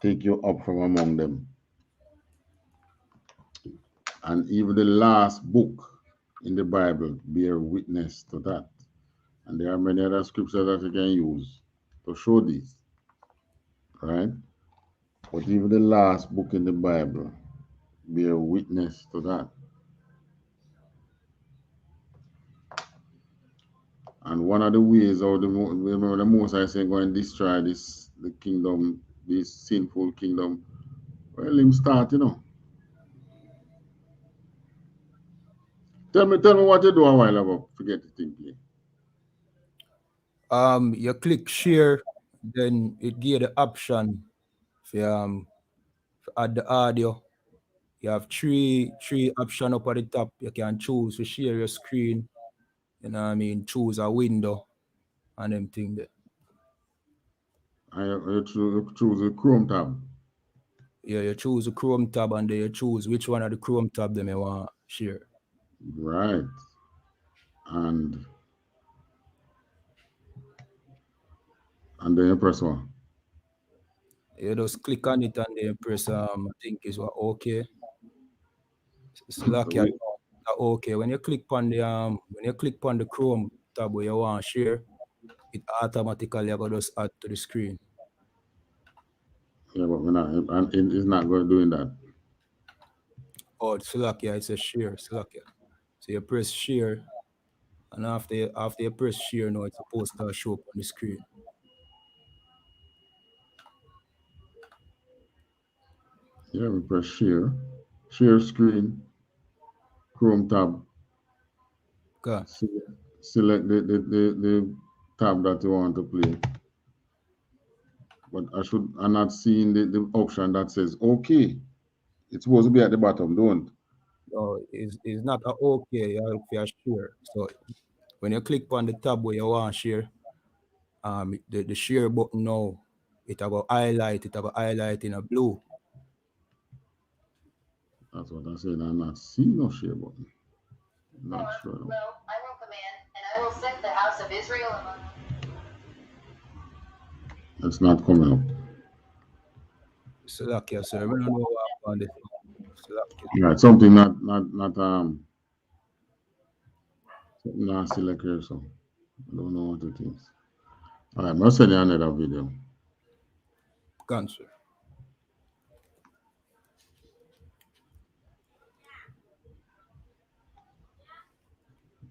take you up from among them. And even the last book in the Bible bear witness to that. And there are many other scriptures that you can use to show this, right? But even the last book in the Bible bear witness to that. And one of the ways, or remember the Most High saying, go and destroy the kingdom, this sinful kingdom. Well, him start, you know. Tell me what you do a while ago. Forget the thing, please. You click share, then it give the option for add the audio. You have three options up at the top. You can choose to share your screen. You know what I mean? Choose a window and them thing there. You choose the Chrome tab. Yeah, you choose the Chrome tab and then you choose which one of the Chrome tab them you want to share. Right. And then you press one. You just click on it and then you press I think it's what okay. Select okay. When you click on the Chrome tab where you want to share, it automatically go just add to the screen. Yeah, but we're not, and it's not going doing that. Oh, select it says share, select it. So you press share, and after you press share now, it's supposed to show up on the screen. Yeah, we press share screen, Chrome tab. Okay. Select the tab that you want to play. But I'm not seeing the option that says okay. It's supposed to be at the bottom, don't? No, it's not a okay, you have to share. So when you click on the tab where you want to share, the share button now, it will highlight in a blue. That's what I said. I'm not seeing no share button. Not sure. Well, I will command, and I will set the house of Israel among them. It's not coming up. Select here, sir. We don't know what happened. Right, something not something not select here, so I don't know what it is. All right, I'll send you another video. Cancel.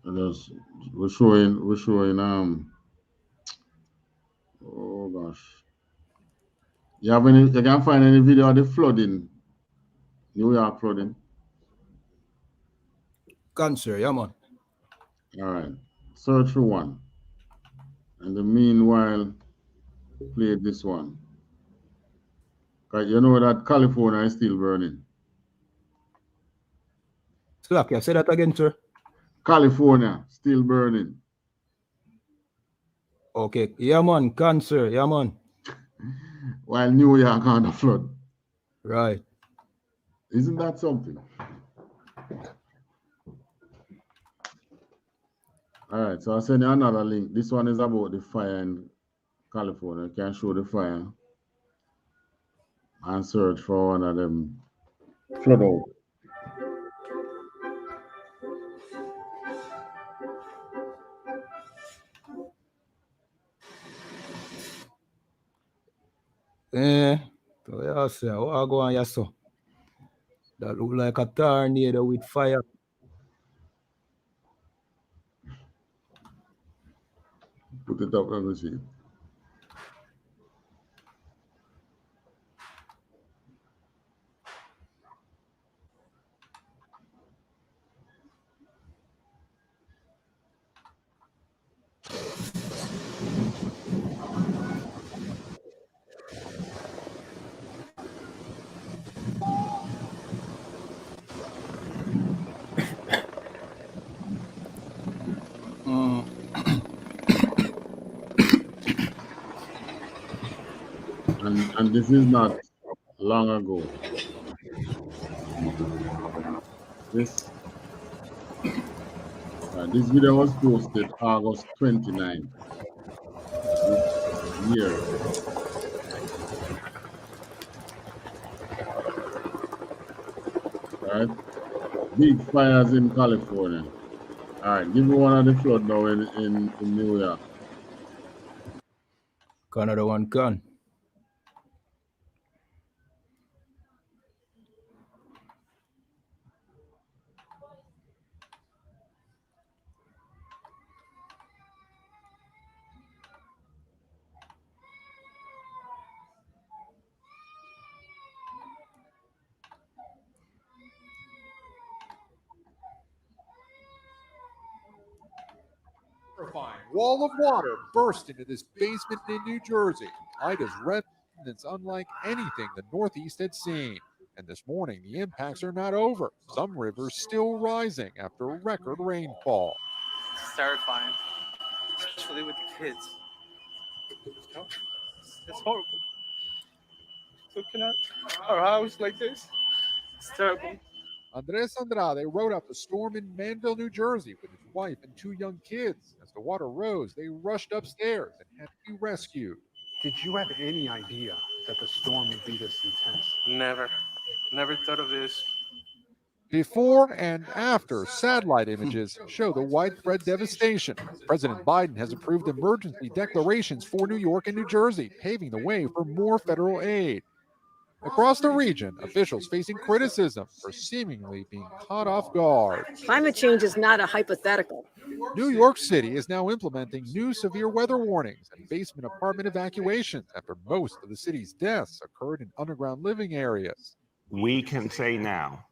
We're showing oh gosh. You can find any video of the flooding, New York flooding? Cancel, yeah man. All right, search for one. And the meanwhile, play this one. You know that California is still burning. Slack, say that again, sir. California still burning. Okay, yeah man, cancer, yeah man. While New York on the flood. Right. Isn't that something? All right, so I'll send you another link. This one is about the fire in California. You can show the fire and search for one of them flood out. So yeah, sir, what go on, yes, sir? That look like a tornado with fire. Put it up, let me see. And this is not long ago. This video was posted August 29 this year. All right, big fires in California. All right, give me one of the flood now in New York. Another one can. Terrifying wall of water burst into this basement in New Jersey. Ida's residents unlike anything the Northeast had seen. And this morning, the impacts are not over. Some rivers still rising after record rainfall. It's terrifying, especially with the kids. It's horrible. Looking at our house like this, it's terrible. Andres Andrade rode out the storm in Manville, New Jersey with his wife and two young kids. As the water rose, they rushed upstairs and had to be rescued. Did you have any idea that the storm would be this intense? Never thought of this. Before and after satellite images show the widespread devastation. President Biden has approved emergency declarations for New York and New Jersey, paving the way for more federal aid. Across the region, officials facing criticism for seemingly being caught off guard. Climate change is not a hypothetical. New York City is now implementing new severe weather warnings and basement apartment evacuations after most of the city's deaths occurred in underground living areas. We can say now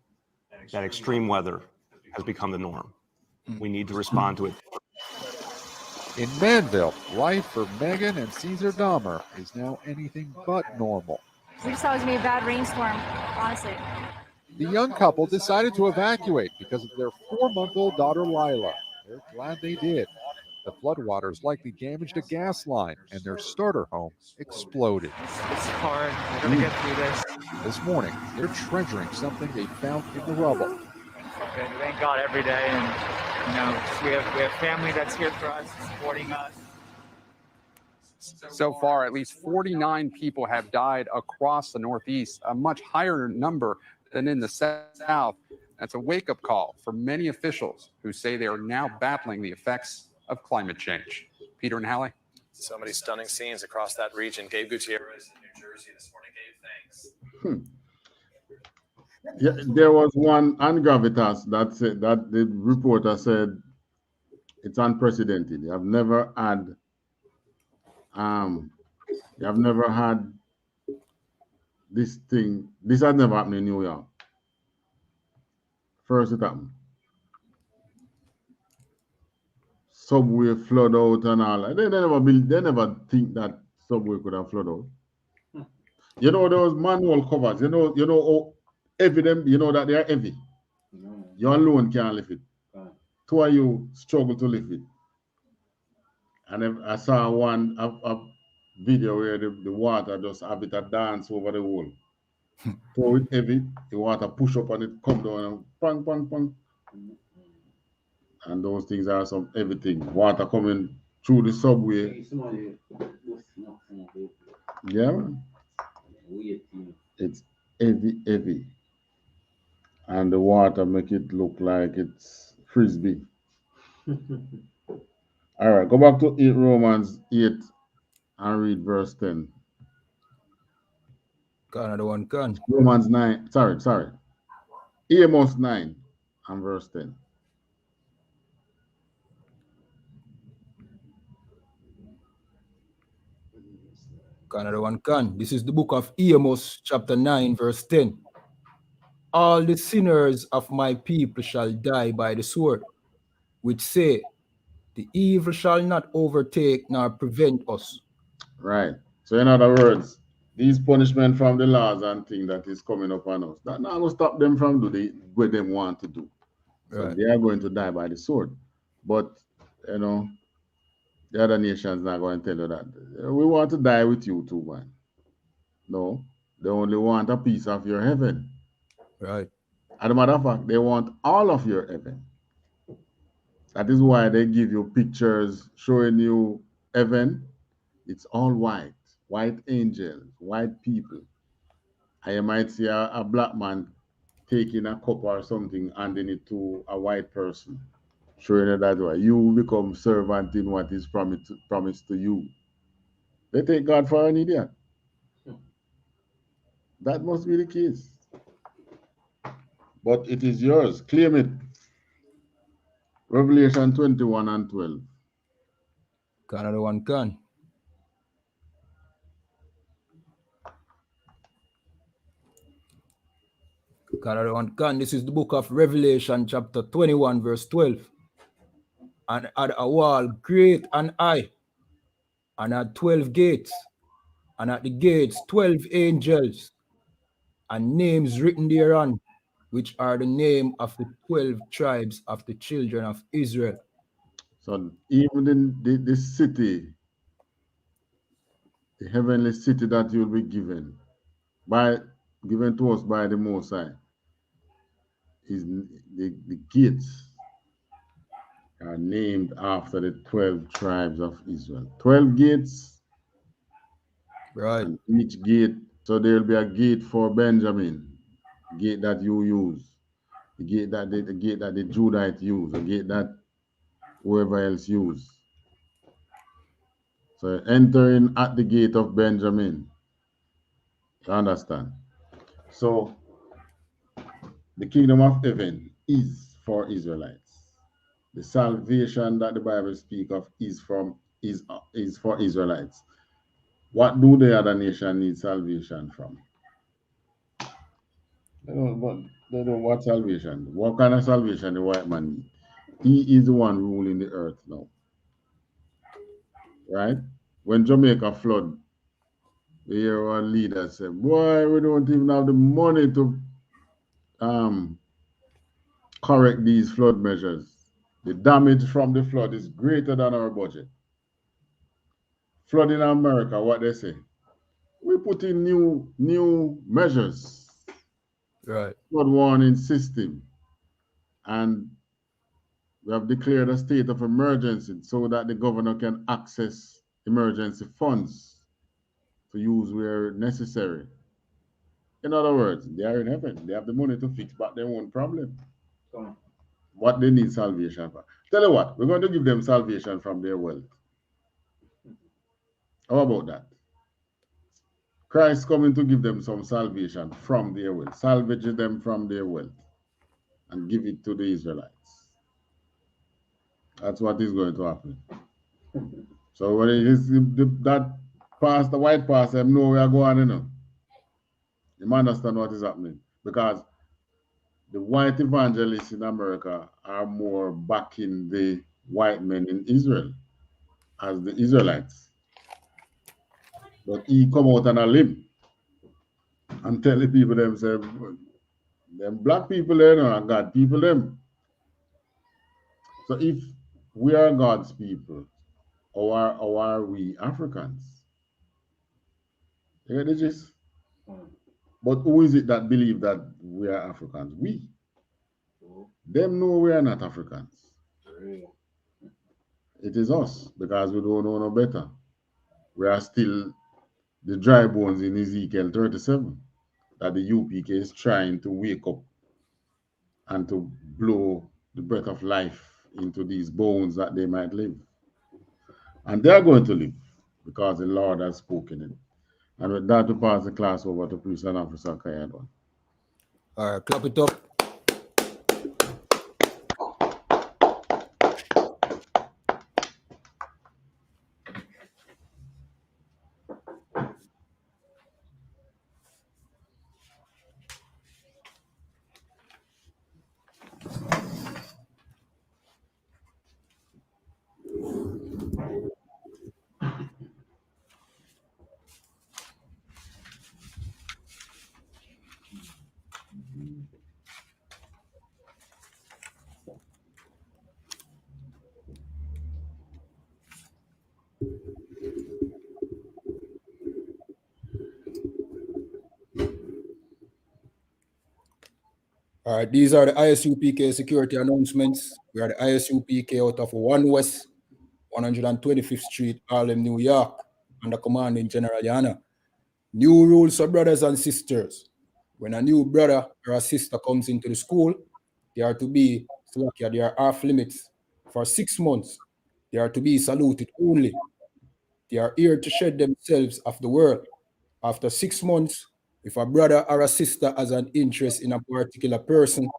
that extreme weather has become the norm. We need to respond to it. In Manville, life for Megan and Caesar Dahmer is now anything but normal. We just thought it was going to be a bad rainstorm, honestly. The young couple decided to evacuate because of their 4-month-old daughter, Lila. They're glad they did. The floodwaters likely damaged a gas line, and their starter home exploded. It's hard. We're going to get through this. This morning, they're treasuring something they found in the rubble. And thank God every day, and we have family that's here for us, supporting us. So far, at least 49 people have died across the Northeast, a much higher number than in the South. That's a wake-up call for many officials who say they are now battling the effects of climate change. Peter and Hallie. So many stunning scenes across that region. Gabe Gutierrez in New Jersey this morning. Gabe, thanks. Yeah, there was one on Gravitas that said that the reporter said it's unprecedented. You have never had this thing. This had never happened in New York. First it happened. Subway flood out and all. They never think that subway could have flood out. You know those manual covers. You know how heavy them. You know that they are heavy. You alone can't lift it. Two of you struggle to lift it. And I saw a video where the water just have it a dance over the wall. Throw it heavy, the water push up and it come down and pang, pang, pang. And those things are some heavy things. Water coming through the subway. Yeah, man. It's heavy. And the water make it look like it's frisbee. All right, go back to Romans 8 and read verse 10. Another one can. Romans 9, sorry. Amos 9 and verse 10. Another one can. This is the book of Amos, chapter 9, verse 10. All the sinners of my people shall die by the sword, which say, the evil shall not overtake nor prevent us. Right. So in other words, these punishment from the laws and things that is coming upon us, that not going to stop them from doing what they want to do. So Right. they are going to die by the sword. But, you know, the other nations not going to tell you that. We want to die with you too, man. No, they only want a piece of your heaven. Right. As a matter of fact, they want all of your heaven. That is why they give you pictures showing you heaven. It's all white, white angels, white people. And you might see a black man taking a cup or something, handing it to a white person, showing you that way. You become servant in what is promised to you. They take God for an idiot. That must be the case. But it is yours. Claim it. Revelation 21 and 12. Another one can. Another one can. This is the book of Revelation, chapter 21, verse 12. And had a wall great and high, and had 12 gates, and at the gates 12 angels, and names written thereon, which are the name of the 12 tribes of the children of Israel. So even in this city, the heavenly city that you will be given to us by the Most High, is the gates are named after the 12 tribes of Israel. 12 gates. Right. And each gate, so there will be a gate for Benjamin, gate that you use, the gate that the Judite use, the gate that whoever else use. So entering at the gate of Benjamin. You understand? So the kingdom of heaven is for Israelites. The salvation that the Bible speaks of is for Israelites. What do the other nation need salvation from? They don't know what salvation. What kind of salvation the white man need? He is the one ruling the earth now. Right? When Jamaica flood, we hear our leaders say, boy, we don't even have the money to correct these flood measures. The damage from the flood is greater than our budget. Flood in America, what they say? We put in new measures. Right. Flood warning system. And we have declared a state of emergency so that the governor can access emergency funds to use where necessary. In other words, they are in heaven. They have the money to fix back their own problem. What they need salvation for. Tell you what, we're going to give them salvation from their wealth. How about that? Christ coming to give them some salvation from their wealth, salvage them from their wealth, and give it to the Israelites. That's what is going to happen. So when it is that pastor, white pastor, know we are going, you know. You understand what is happening. Because the white evangelists in America are more backing the white men in Israel as the Israelites. But he come out on a limb and tell the people themselves, them black people there, you know, and God people them. So if we are God's people, or are we Africans? You get the gist? But who is it that believe that we are Africans? We. Them know we are not Africans. It is us, because we don't know no better. We are still the dry bones in Ezekiel 37, that the UPK is trying to wake up and to blow the breath of life into these bones that they might live. And they are going to live, because the Lord has spoken it. And with that, we pass the class over to Priest and Officer Kayadwan. All right, clap it up. All right, these are the ISUPK security announcements. We are the I.S.U.P.K out of 1 West, 125th Street, Harlem, New York, under commanding General YAHANNA. New rules for brothers and sisters. When a new brother or a sister comes into the school, they are to be, they are off limits for 6 months. They are to be saluted only. They are here to shed themselves of the world. After 6 months, if a brother or a sister has an interest in a particular person,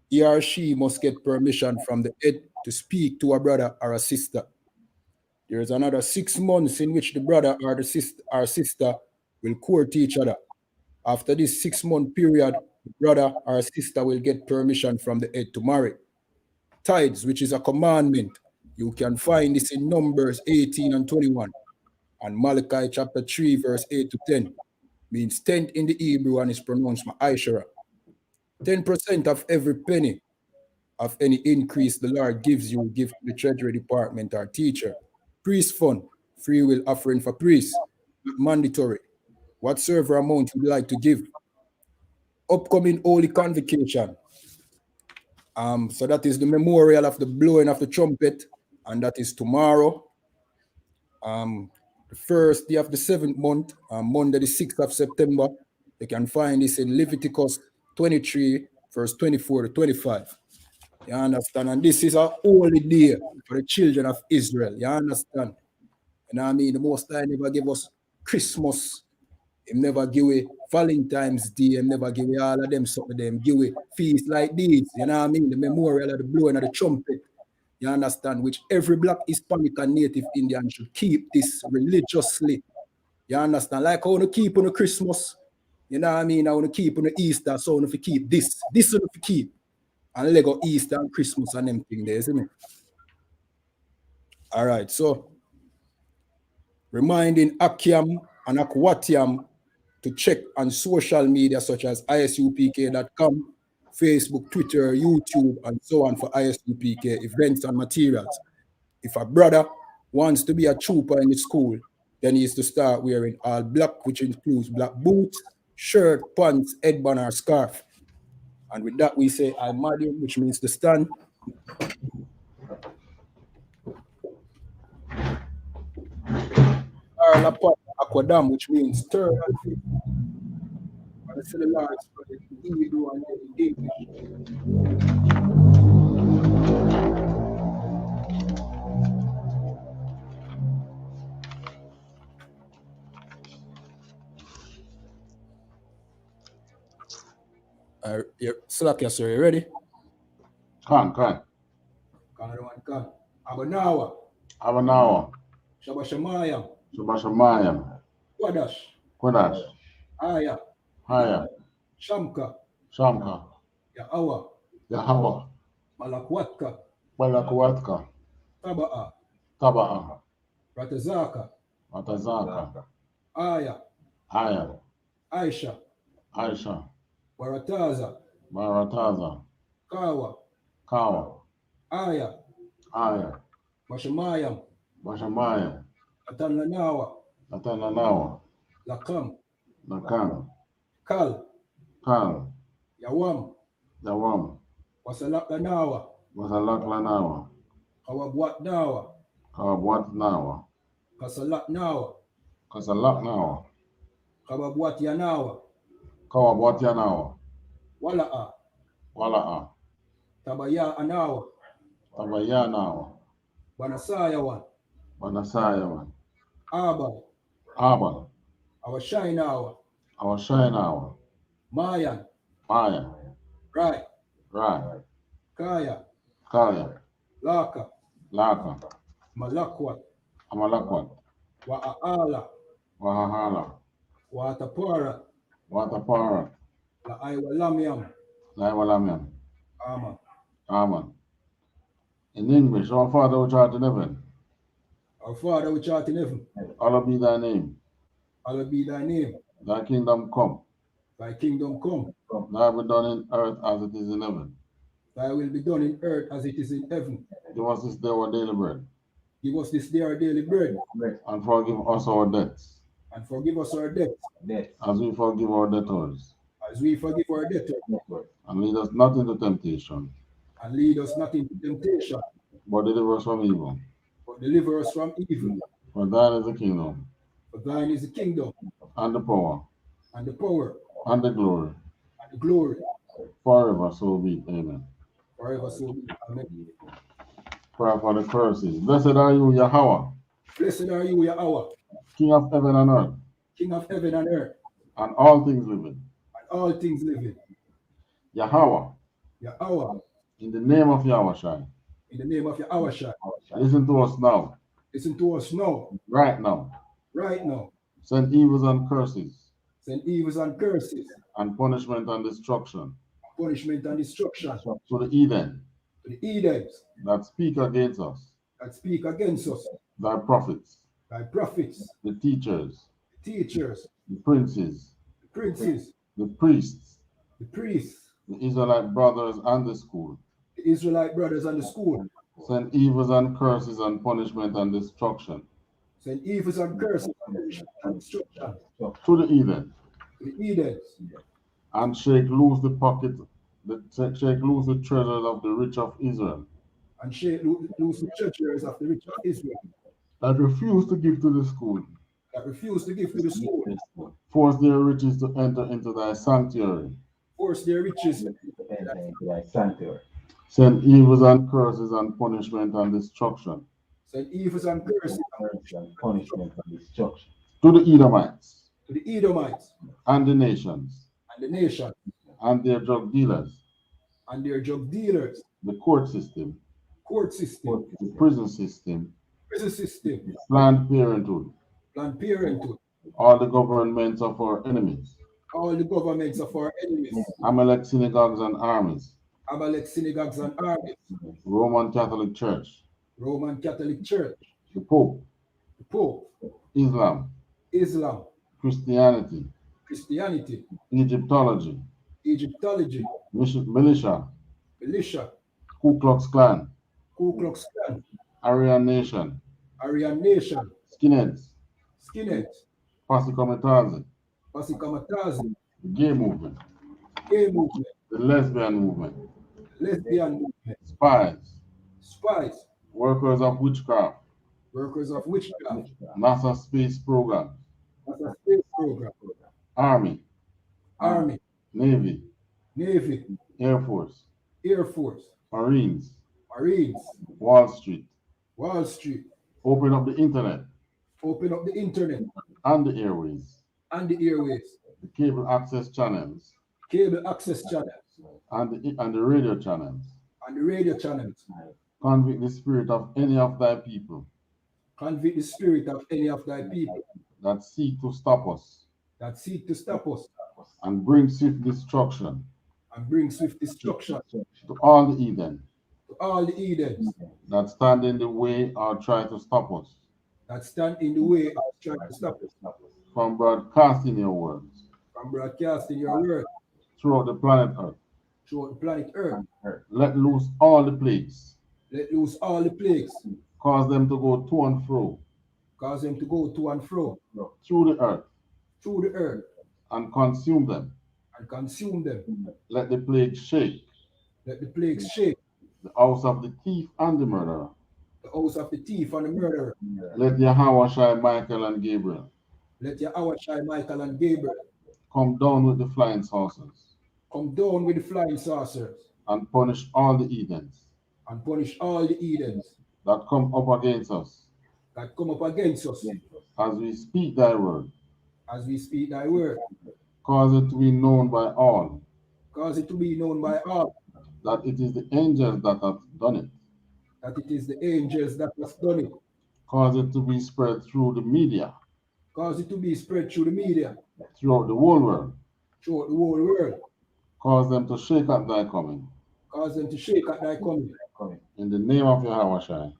he or she must get permission from the head to speak to a brother or a sister. There is another 6 months in which the brother or the sister will court each other. After this 6-month period, the brother or sister will get permission from the head to marry. Tithes, which is a commandment, you can find this in Numbers 18 and 21, and Malachi chapter 3, verse 8 to 10. Means tenth in the Hebrew and is pronounced ma'aishara. 10% of every penny of any increase the Lord gives you, give to the Treasury Department or teacher. Priest fund, free will offering for priests, not mandatory. Whatsoever amount you'd like to give. Upcoming Holy Convocation. So that is the memorial of the blowing of the trumpet, and that is tomorrow. The first day of the 7th month, Monday the 6th of September. You can find this in Leviticus 23, verse 24 to 25. You understand? And this is a holy day for the children of Israel. You understand? You know what I mean? The Most High never gave us Christmas. He never give away Valentine's Day. He never give away all of them something. Them give away feasts like these. You know what I mean? The memorial of the blowing of the trumpet. You understand? Which every Black, Hispanic, and Native Indian should keep this religiously. You understand? Like I want to keep on the Christmas. You know what I mean? I want to keep on the Easter. So I want to keep this. This I want to keep. And Lego Easter and Christmas and them thing there, isn't it? All right, so reminding Akiam and Akwatiam to check on social media such as ISUPK.com, Facebook, Twitter, YouTube, and so on for I.S.U.P.K events and materials. If a brother wants to be a trooper in the school, then he is to start wearing all black, which includes black boots, shirt, pants, headband, or scarf. And with that, we say Al-Mahdi, which means to stand. Lapat Aquadam, which means turn. And the cellular is in Hebrew and in English. Slakia, sir, you ready? Come. Abanawa. Shabashamayam. Kwadash. Aya. Shamka. Yahawa. Malakwatka. Taba'a. Ratazaka. Aya. Aisha. Barataza. Kawa. Aya. Mashamayam. Atananawa. Lakam. Kal. Yawam. Wasalak lanawa. Kawabwat nawa. Kasalak nawa. Kababwat yanawa. Wala'a. Tabaya anawa. Banasayawan. Abal. our shine hour, our shine hour, Mayan, Maya, Right, Right, Kaya, Kaya, Laka, Laka, Malakwat, Amalakwat, Wa'ala, Wahahala, Watapara, Watapara, La'aiwalamiam, Laiwalamiam, Ama. Amen. In English, our Father which art in heaven, Our Father which art in heaven, hallowed be thy name. hallowed be thy name. Thy kingdom come. Thy kingdom come. Thy will be done in earth as it is in heaven. Thy will be done in earth as it is in heaven. Give us this day our daily bread. Give us this day our daily bread. And forgive us our debts. And forgive us our debts. As we forgive our debtors. As we forgive our debtors. And lead us not into temptation. And lead us not into temptation. But deliver us from evil. But deliver us from evil. For thine is the kingdom. For thine is the kingdom. And the power. And the power. And the glory. And the glory. Forever so be it. Amen. Forever so be it. Amen. Prayer for the curses. Blessed are you, Yahweh. Blessed are you, Yahweh. King of heaven and earth. King of heaven and earth. And all things living. And all things living. Yahweh. Yahweh. In the name of Yahweh. In the name of Yahweh. Listen to us now. Listen to us now. Right now. Right now. Send evils and curses. Send evils and curses. And punishment and destruction. Punishment and destruction. To the heathen. To the heathens. That speak against us. That speak against us. Thy prophets. Thy prophets. The teachers. The teachers. The princes. The princes. The priests. The priests. The Israelite brothers and the school. The Israelite brothers and the school. Send evils and curses and punishment and destruction. Send evils and curses and destruction. To the heathen. To the heathens. And shake loose the pocket, shake loose the treasures of the rich of Israel. And shake loose the treasures of the rich of Israel. That refuse to give to the school. That refuse to give to the school. Force their riches to enter into thy sanctuary. Force their riches into thy sanctuary. Send evils and curses and punishment and destruction. Send evils and curses and punishment and destruction. To the Edomites. To the Edomites. And the nations. And the nation. And their drug dealers. And their drug dealers. The court system. Court system. The prison system. Prison system. Planned Parenthood. Planned Parenthood. All the governments of our enemies. All the governments of our enemies. Amalek synagogues and armies. Amalek synagogues and armies. Roman Catholic Church. Roman Catholic Church. The Pope. The Pope. Islam. Islam. Christianity. Christianity. Egyptology. Egyptology. Militia. Militia. Ku Klux Klan. Ku Klux Klan. Aryan Nation. Aryan Nation. Skinheads. Skinheads. Posse Comitazi. Posse Comitazi. The gay movement. Gay movement. The lesbian movement. Lesbian movement. Spies. Spies. Workers of witchcraft. Workers of witchcraft. NASA space program. NASA space program. Army. Army. Navy. Navy. Air Force. Air Force. Marines. Marines. Wall Street. Wall Street. Open up the internet. Open up the internet. And the airways. And the airways. The cable access channels. Cable access channels. And the radio channels. And the radio channels. Convict the spirit of any of thy people. Convict the spirit of any of thy people. That seek to stop us. That seek to stop us. And bring swift destruction. And bring swift destruction. To all the heathen. To all the heathens. That stand in the way or try to stop us. That stand in the way or try to stop us. From broadcasting your words. From broadcasting your word. Throughout the planet Earth. Throughout the planet Earth. Let loose all the plagues. Let loose all the plagues. Cause them to go to and fro. Cause them to go to and fro. Through the earth. Through the earth. And consume them. And consume them. Let the plague shake. Let the plagues shake. The house of the thief and the murderer. The house of the thief and the murderer. Let Yahweh, Michael, and Gabriel. Let Yahweh, Michael, and Gabriel. Come down with the flying saucers. Come down with the flying saucers. And punish all the heathens. And punish all the heathens. That come up against us. That come up against us. As we speak thy word. as we speak thy word. Cause it to be known by all. Cause it to be known by all. That it is the angels that have done it. That it is the angels that have done it. Cause it to be spread through the media. Cause it to be spread through the media. Throughout the whole world. Throughout the whole world. Cause them to shake at thy coming. Cause them to shake at thy coming. In the name of Yahweh.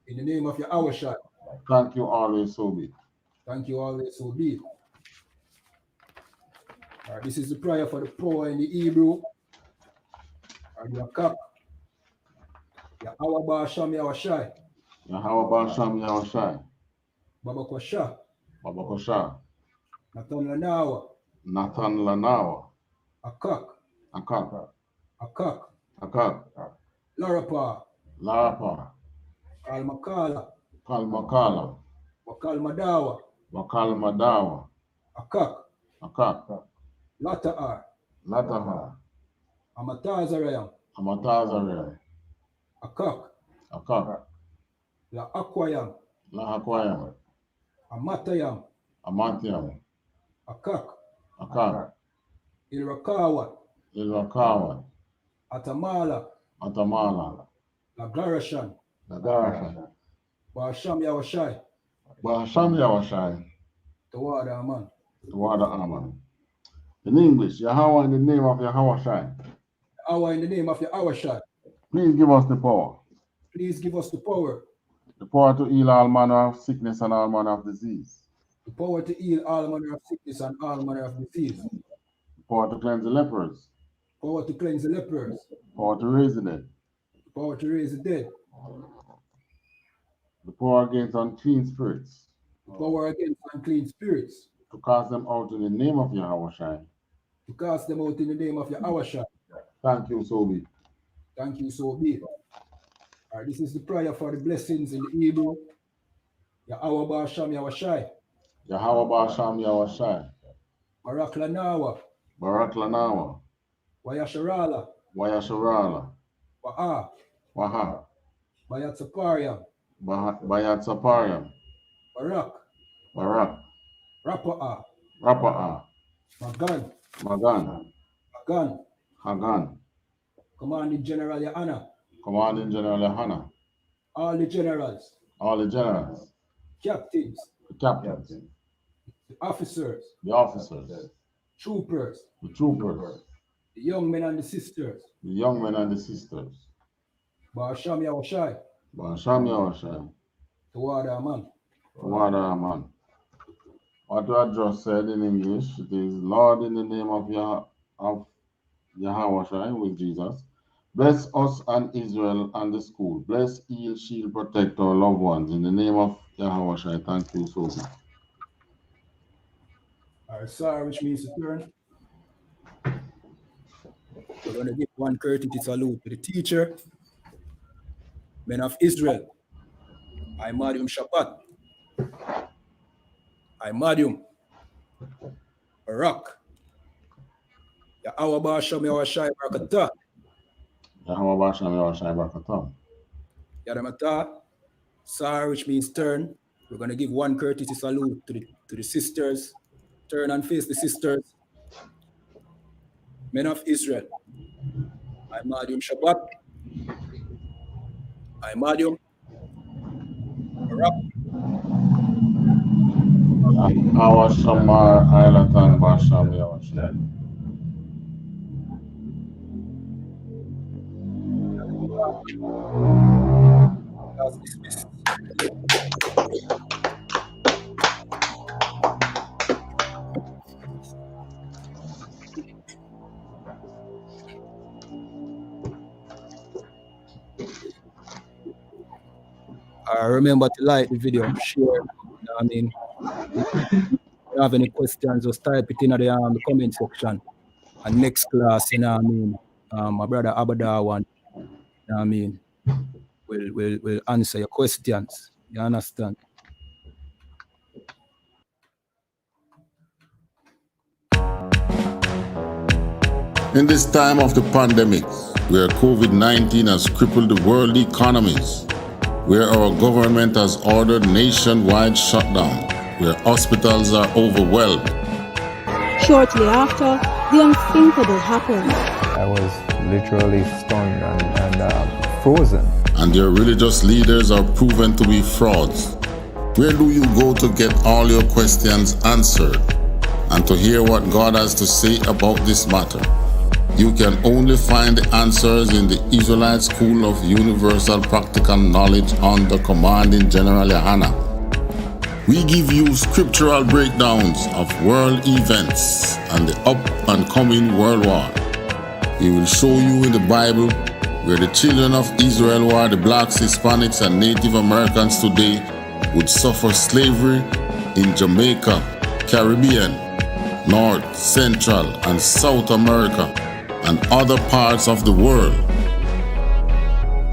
In the name of Yahweh. Thank you always, so be. Thank you always, so be. All right, this is the prayer for the poor in the Hebrew. Or the Akak. Yahweh Ba'asham Yahweh. Yahweh Ba'asham Yahweh. Baba Kosha. Baba Kosha. Nathan Lanawa. Nathan Lanawa. Akak. Akak. Akak. Akak. Larapa. Larapa. Kalmakala. Kalmakala. Wakalmadawa. Wakalmadawa. Akak. Akak. Lata'ar. Lata'ar. Amatazarayam. Amatazarayam. Akak. Akak. La Akwayam. La Akwayam. Amatayam. Amatayam. Akak. Akak. Ilrakawa. Ilrakawa. Atamala. Atamala. La Garashan. La Garashan. Ba'asham Yahweh. Ba'asham Yahweh. Tawada Aman. Tawada Aman. In English, Yahweh in the name of Yahweh. Yahweh in the name of Yahweh. Please give us the power. Please give us the power. The power to heal all manner of sickness and all manner of disease. The power to heal all manner of sickness and all manner of disease. The power to cleanse the lepers. Power to cleanse the lepers. Power to raise the dead. The power to raise the dead. The power against unclean spirits. The power against unclean spirits. To cast them out in the name of Yahweh. To cast them out in the name of Yahweh. Thank you, so be. Thank you, so be. All right, this is the prayer for the blessings in the Hebrew. Yahweh Ba'asham Yahweh. Yahweh Ba'asham Yahweh. Barak Lanawa. Barak Lanawa. Wayasharala. Wayasharala. Wa'a. Waha. Bayat Sapariam. Bayat Sapariam. Barak. Barak. Rapa'a. Rapa'a. Magan. Magan. Hagan. Hagan. Commanding General YAHANNA. Commanding General YAHANNA. All the generals. All the generals. Captains. The captains. The officers. The officers. Troopers. The troopers. The young men and the sisters. The young men and the sisters. Ba'asham Yahweh. Ba'asham Yahweh. Tawada Aman. Tawada Aman. What I just said in English, it is Lord in the name of Yahweh with Jesus. Bless us and Israel and the school. Bless, heal, shield, protect our loved ones. In the name of Yahweh, thank you, so much. All right, sir, which means to turn. We're going to give one courtesy salute to the teacher, men of Israel. I Marium Shabbat. I Marium. Barak. Yahweh Ba'asham Yahweh Barakatah. Yahweh Ba'asham Yahweh Barakatah. Yadamata. Sar, which means turn. We're going to give one courtesy salute to the sisters. Turn and face the sisters. Men of Israel. I Marium Shabbat. I Marium. Barak. Our Shamar Ailatan Ba'asham Yahweh. That's dismissed. Remember to like the video, share. You know what I mean? If you have any questions, just type it in the comment section. And next class, you know what I mean? My brother Abada one, you know what I mean? We'll answer your questions. You understand? In this time of the pandemic, where COVID-19 has crippled the world economies, where our government has ordered nationwide shutdown, where hospitals are overwhelmed, Shortly after, the unthinkable happened. I was literally stunned and frozen. And their religious leaders are proven to be frauds. Where do you go to get all your questions answered and to hear what God has to say about this matter? You can only find the answers in the Israelite School of Universal Practical Knowledge under Commanding General YAHANNA. We give you scriptural breakdowns of world events and the up and coming world war. We will show you in the Bible where the children of Israel were the blacks, Hispanics, and Native Americans today would suffer slavery in Jamaica, Caribbean, North, Central, and South America, and other parts of the world.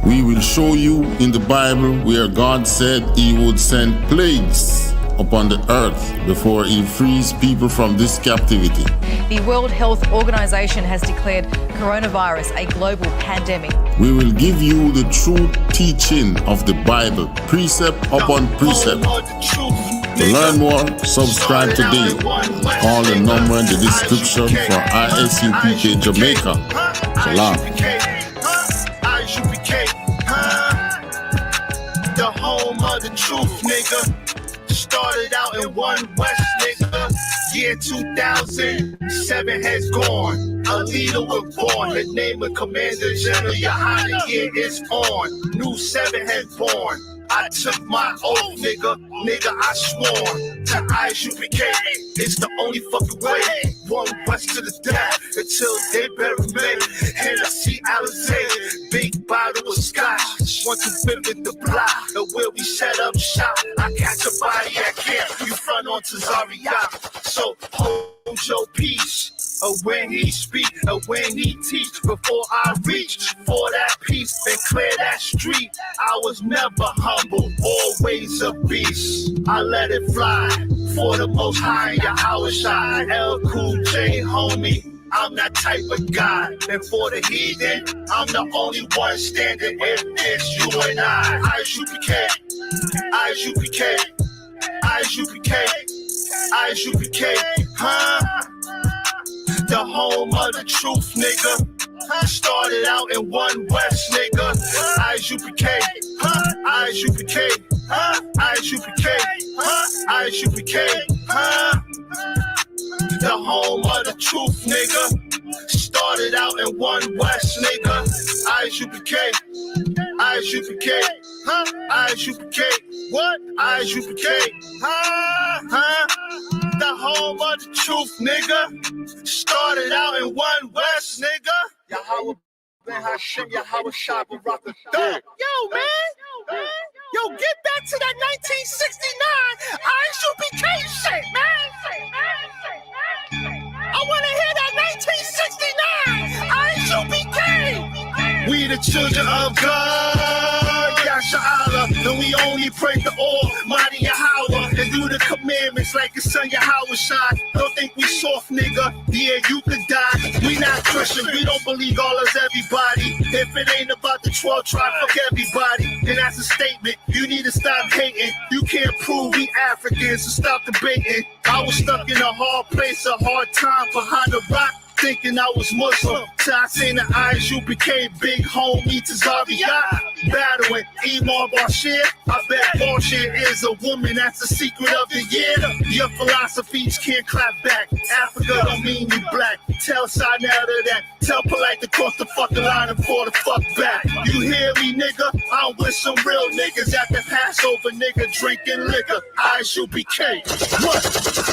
We will show you in the Bible where God said he would send plagues upon the earth before he frees people from this captivity. The World Health Organization has declared coronavirus a global pandemic. We will give you the true teaching of the Bible, precept upon precept. To learn more, subscribe today. Call the number in the description for I.S.U.P.K Jamaica. Shalom. I.S.U.P.K, the home of the truth, nigga. Started out in one West, nigga. Year 2007 has gone. A leader was born. The name of Commander General YAHANNA, year is on. New 7 has born. I took my oath, nigga, I swore to I.S.U.P.K. It's the only fucking way. One West to the death until they bury me. Hennessy, Alizé, big bottle of scotch. Want to visit the block, the where we set up shop. I catch a body at camp, you front onto Zaria. So hold your peace. When he speak, when he teach, before I reach for that peace and clear that street, I was never humble, always a beast. I let it fly for the most high, YAHANNA, L Cool J, homie. I'm that type of guy, and for the heathen, I'm the only one standing. If it's you and I.S.U.P.K, I.S.U.P.K, I.S.U.P.K, I.S.U.P.K, huh? The home of the truth, nigga. Started out in one West, nigga. I.S.U.P.K, I.S.U.P.K, I.S.U.P.K, I.S.U.P.K, the home of the truth, nigga. Started out in one West, nigga. I.S.U.P.K, I.S.U.P.K, I.S.U.P.K, what? I.S.U.P.K, the home of the truth, nigga. Started out in one West, nigga. Yahweh Ben Hashem, Yahweh Shah, Barak the Third. Yo, man. Yo, get back to that 1969 I.S.U.P.K shit, man. I want to hear that 1969 I.S.U.P.K. We the children of God, Yashala, and we only pray to Almighty Yahweh and do the commandments like his son Yahweh Shai. Don't think we soft, nigga. Yeah, you could die. We not Christian. We don't believe all of everybody. If it ain't about the 12 tribe, fuck everybody. And that's a statement. You need to stop hating. You can't prove we Africans, so stop debating. I was stuck in a hard place, a hard time behind the rock, thinking I was Muslim. So I seen the I.S.U.P.K big homie to Zaria, battling Imam Bashir. I bet Bashir is a woman, that's the secret of the year. Your philosophies can't clap back. Africa don't mean you black. Tell Sinetta that. Tell Polite to cross the fucking line and fall the fuck back. You hear me, nigga? I'm with some real niggas at the Passover, nigga, drinking liquor. I.S.U.P.K. What?